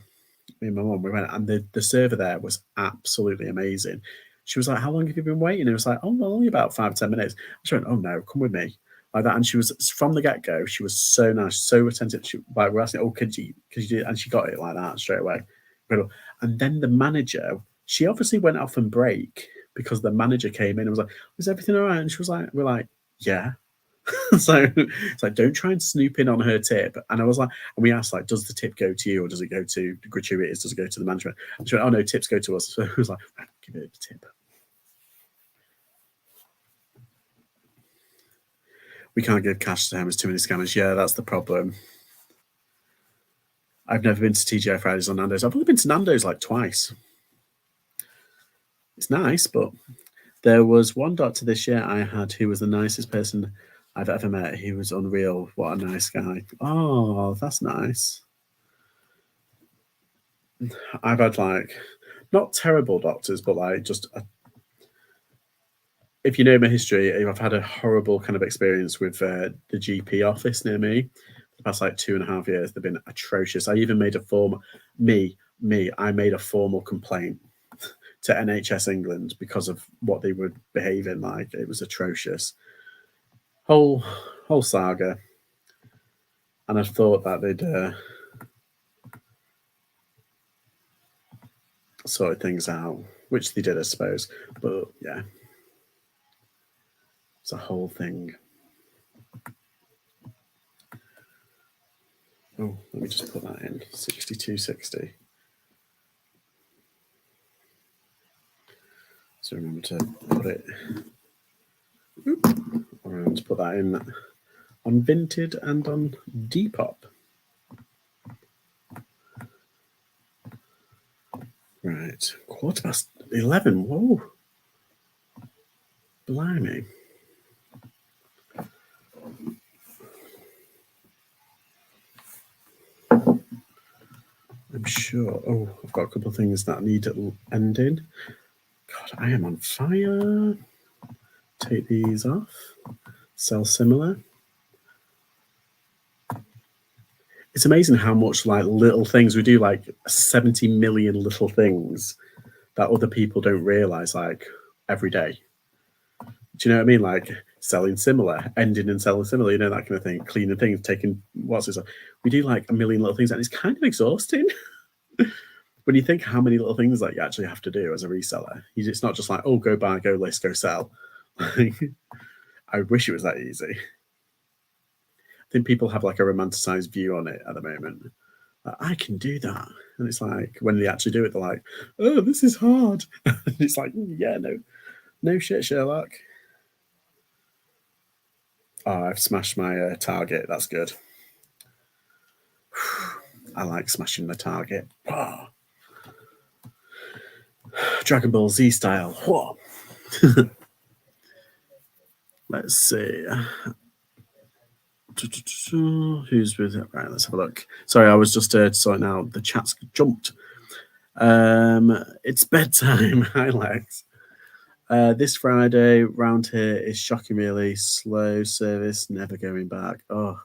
Me and my mum, we went, and the server there was absolutely amazing. She was like, "How long have you been waiting?" And it was like, "Oh, well, only about 5 or 10 minutes." She went, "Oh no, come with me," like that. And she was from the get go. She was so nice, so attentive. She like we're asking, "Oh, could you do it?" And she got it like that straight away. And then the manager, she obviously went off and break because the manager came in and was like, "Was everything all right?" And she was like, "We're like, yeah." So it's like, don't try and snoop in on her tip. And I was like, and we asked, like, does the tip go to you or does it go to gratuities? Does it go to the management? And she went, oh no, tips go to us. So I was like, right, give it a tip. We can't give cash to them. There's too many scammers. Yeah, that's the problem. I've never been to TGI Fridays or Nando's. I've only been to Nando's like twice. It's nice, but there was one doctor this year I had who was the nicest person I've ever met. He was unreal. What a nice guy. Oh, that's nice. I've had like not terrible doctors, but like just if you know my history, I've had a horrible kind of experience with the GP office near me. The past like 2.5 years, they've been atrocious. I even made a I made a formal complaint to NHS England because of what they were behaving like. It was atrocious. Whole saga. And I thought that they'd sort things out, which they did, I suppose. But yeah, it's a whole thing. Oh, Let me just put that in, 6260. So remember to put it around, to put that in on Vinted and on Depop. Right, 11:15. Whoa, blimey. I'm sure. Oh, I've got a couple of things that need ending. God, I am on fire. Take these off. Sell similar. It's amazing how much like little things we do, like 70 million little things that other people don't realize, like every day. Do you know what I mean? Like selling similar, ending and selling similar, you know, that kind of thing. Cleaning things, taking what's this? We do like a million little things, and it's kind of exhausting. When you think how many little things that you actually have to do as a reseller. It's not just like, oh, go buy, go list, go sell. I wish it was that easy. I think people have like a romanticized view on it at the moment. I can do that. And it's like, when they actually do it, they're like, oh, this is hard. It's like, yeah, no shit, Sherlock. Oh, I've smashed my target. That's good. I like smashing the target. Oh. Dragon Ball Z style. Whoa. Let's see. Who's with it? Right, let's have a look. Sorry, I was just sorting out. The chat's jumped. It's bedtime. Hi, Lex. This Friday round here is shocking, really. Slow service, never going back. Oh.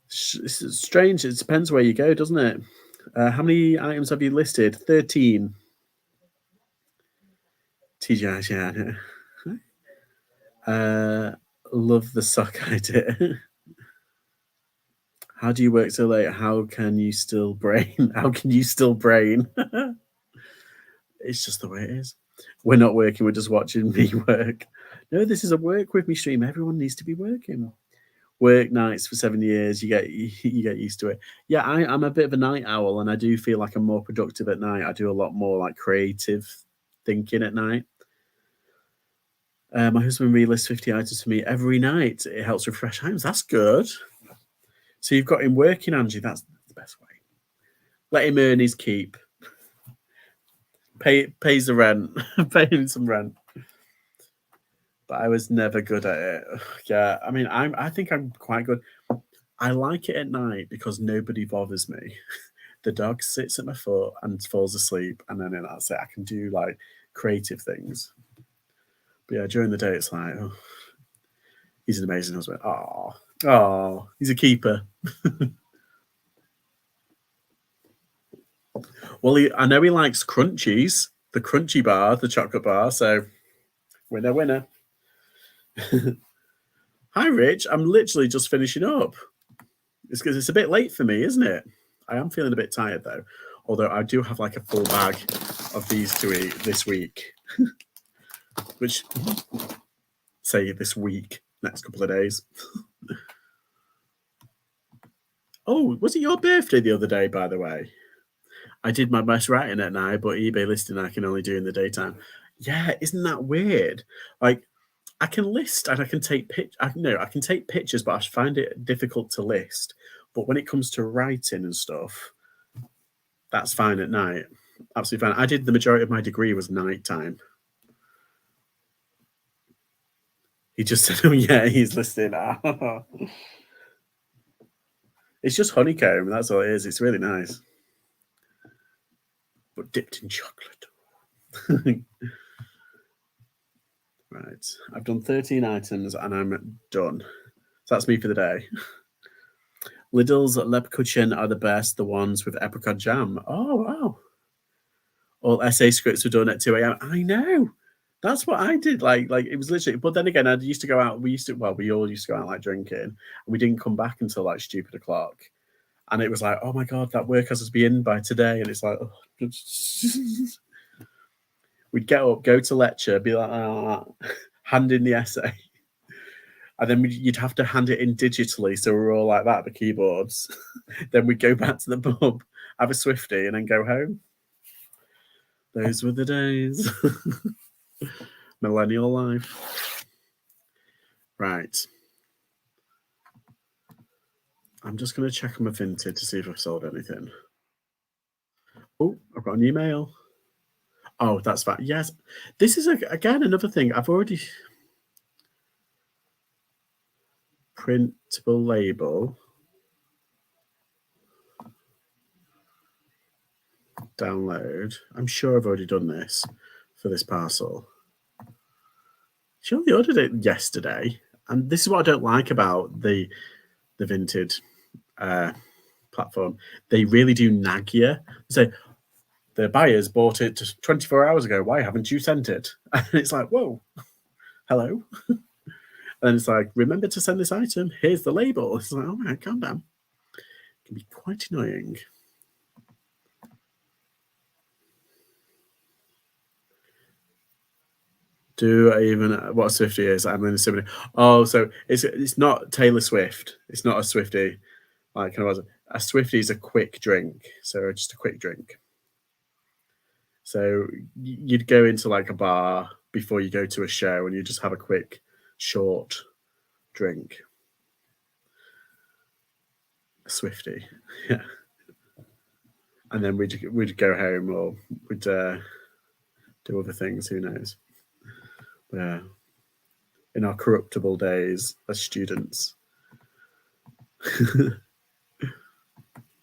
This is strange. It depends where you go, doesn't it? How many items have you listed? 13. TGI, yeah. Love the sock idea. How do you work so late? How can you still brain? How can you still brain? It's just the way it is. We're not working. We're just watching me work. No, this is a work with me stream. Everyone needs to be working. Work nights for 7 years. You get used to it. Yeah, I'm a bit of a night owl, and I do feel like I'm more productive at night. I do a lot more like creative thinking at night. My husband relists 50 items for me every night. It helps refresh items. That's good. So you've got him working, Angie. That's the best way. Let him earn his keep. Pays the rent. Pay him some rent. But I was never good at it. Yeah, I mean, I think I'm quite good. I like it at night because nobody bothers me. The dog sits at my foot and falls asleep, and then that's it. I can do like creative things. But yeah, during the day, it's like, oh, he's an amazing husband. Oh, he's a keeper. Well, I know he likes crunchies, the crunchy bar, the chocolate bar. So, winner. Hi, Rich. I'm literally just finishing up. It's because it's a bit late for me, isn't it? I am feeling a bit tired, though. Although I do have like a full bag of these to eat this week. Which, say this week, next couple of days. Oh, was it your birthday the other day, by the way? I did my best writing at night, but eBay listing I can only do in the daytime. Yeah, isn't that weird? Like, I can list and I can take I can take pictures, but I find it difficult to list. But when it comes to writing and stuff, that's fine at night. Absolutely fine. I did the majority of my degree was nighttime. He just said, oh, yeah, he's listing. It's just honeycomb. That's all it is. It's really nice. But dipped in chocolate. Right. I've done 13 items and I'm done. So that's me for the day. Lidl's Leprechaun are the best, the ones with apricot jam. Oh, wow. All essay scripts were done at 2 a.m. I know. That's what I did. Like it was literally, but then again, I used to go out. We all used to go out like drinking, and we didn't come back until like stupid o'clock. And it was like, oh my God, that work has to be in by today. And it's like, oh. We'd get up, go to lecture, be like, hand in the essay. And then you'd have to hand it in digitally, so we're all like that at the keyboards. Then we'd go back to the pub, have a Swifty, and then go home. Those were the days. Millennial life. Right. I'm just going to check on my Vinted to see if I've sold anything. Oh, I've got an email. Oh, that's fine. Yes. This is, again, another thing. I've already... Printable label. Download. I'm sure I've already done this for this parcel. She only ordered it yesterday. And this is what I don't like about the Vinted platform. They really do nag you. They say, the buyers bought it 24 hours ago. Why haven't you sent it? And it's like, whoa, hello. And it's like, remember to send this item. Here's the label. It's like, oh my, calm down. It can be quite annoying. Do I even what a Swifty is? I'm in assuming. Oh, so it's not Taylor Swift. It's not a Swifty. Like a Swifty is a quick drink. So just a quick drink. So you'd go into like a bar before you go to a show, and you just have a quick, short drink. A Swifty, yeah. And then we'd go home, or we'd do other things. Who knows? Yeah. In our corruptible days as students.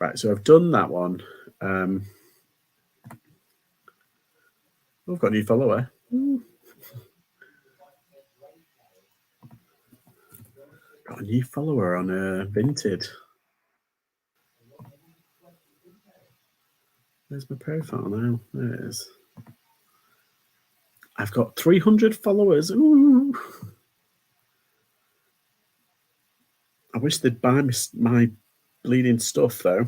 Right, so I've done that one. We've got a new follower. Ooh. Got a new follower on Vinted. There's my profile now. There it is. I've got 300 followers. Ooh. I wish they'd buy my bleeding stuff, though.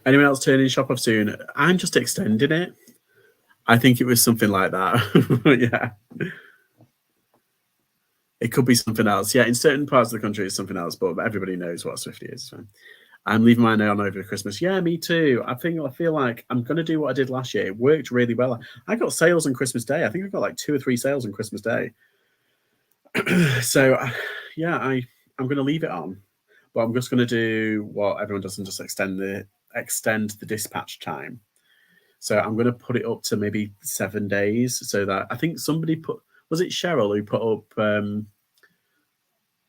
Anyone else turning shop off soon? I'm just extending it. I think it was something like that. Yeah. It could be something else. Yeah, in certain parts of the country, it's something else, but everybody knows what a Swifty is. So I'm leaving mine on over Christmas. Yeah, me too. I feel like I'm going to do what I did last year. It worked really well. I got sales on Christmas Day. I think I got like 2 or 3 sales on Christmas Day. So, yeah, I'm going to leave it on, but I'm just going to do what everyone does and just extend the dispatch time. So I'm going to put it up to maybe 7 days, so that I think somebody was it Cheryl who put up,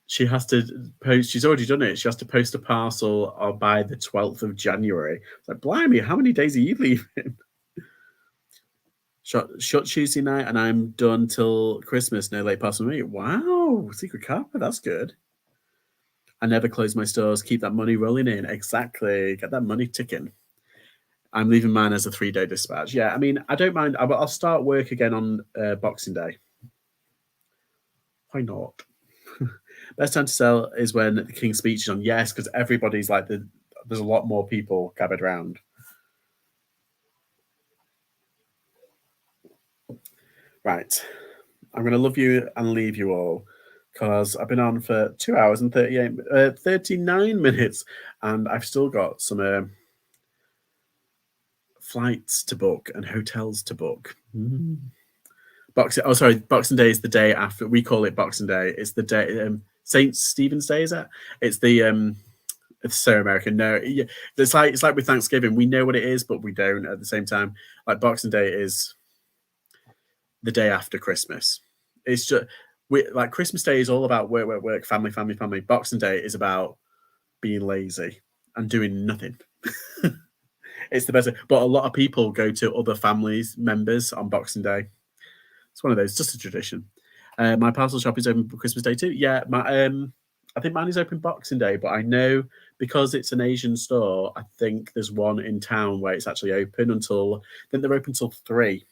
she has to post, she's already done it. She has to post a parcel by the 12th of January. It's like, blimey, how many days are you leaving? Shut Tuesday night, and I'm done till Christmas. No late parcel me. Wow, secret carpet. That's good. I never close my stores. Keep that money rolling in. Exactly. Get that money ticking. I'm leaving mine as a 3-day dispatch. Yeah, I mean, I don't mind. I'll start work again on Boxing Day. Why not? Best time to sell is when the King's Speech is on. Yes, because everybody's like, there's a lot more people gathered around. Right. I'm going to love you and leave you all, because I've been on for 2 hours and 39 minutes, and I've still got some flights to book and hotels to book. Boxing Day is the day after. We call it Boxing Day. It's the day St. Stephen's Day. Is that? It's the it's so American. No, it's like with Thanksgiving. We know what it is, but we don't at the same time. Like Boxing Day is the day after Christmas. It's just like Christmas Day is all about work, family. Boxing Day is about being lazy and doing nothing. It's the best. But a lot of people go to other families members on Boxing Day. It's one of those, just a tradition. My parcel shop is open for Christmas Day too. Yeah, I think mine is open Boxing Day, but I know because it's an Asian store, I think there's one in town where it's actually open until, I think they're open till 3,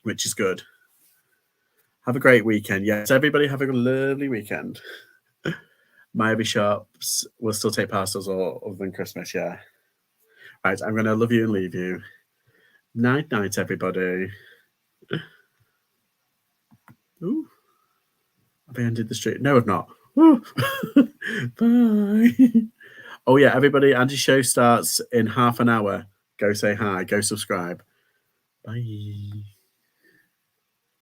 which is good. Have a great weekend. Yes, everybody have a lovely weekend. My other shops will still take parcels other than Christmas, yeah. Right, I'm going to love you and leave you. Night, everybody. Ooh. Have I ended the stream? No, I've not. Woo. Bye. Oh yeah, everybody, Andy's show starts in half an hour. Go say hi, go subscribe. Bye.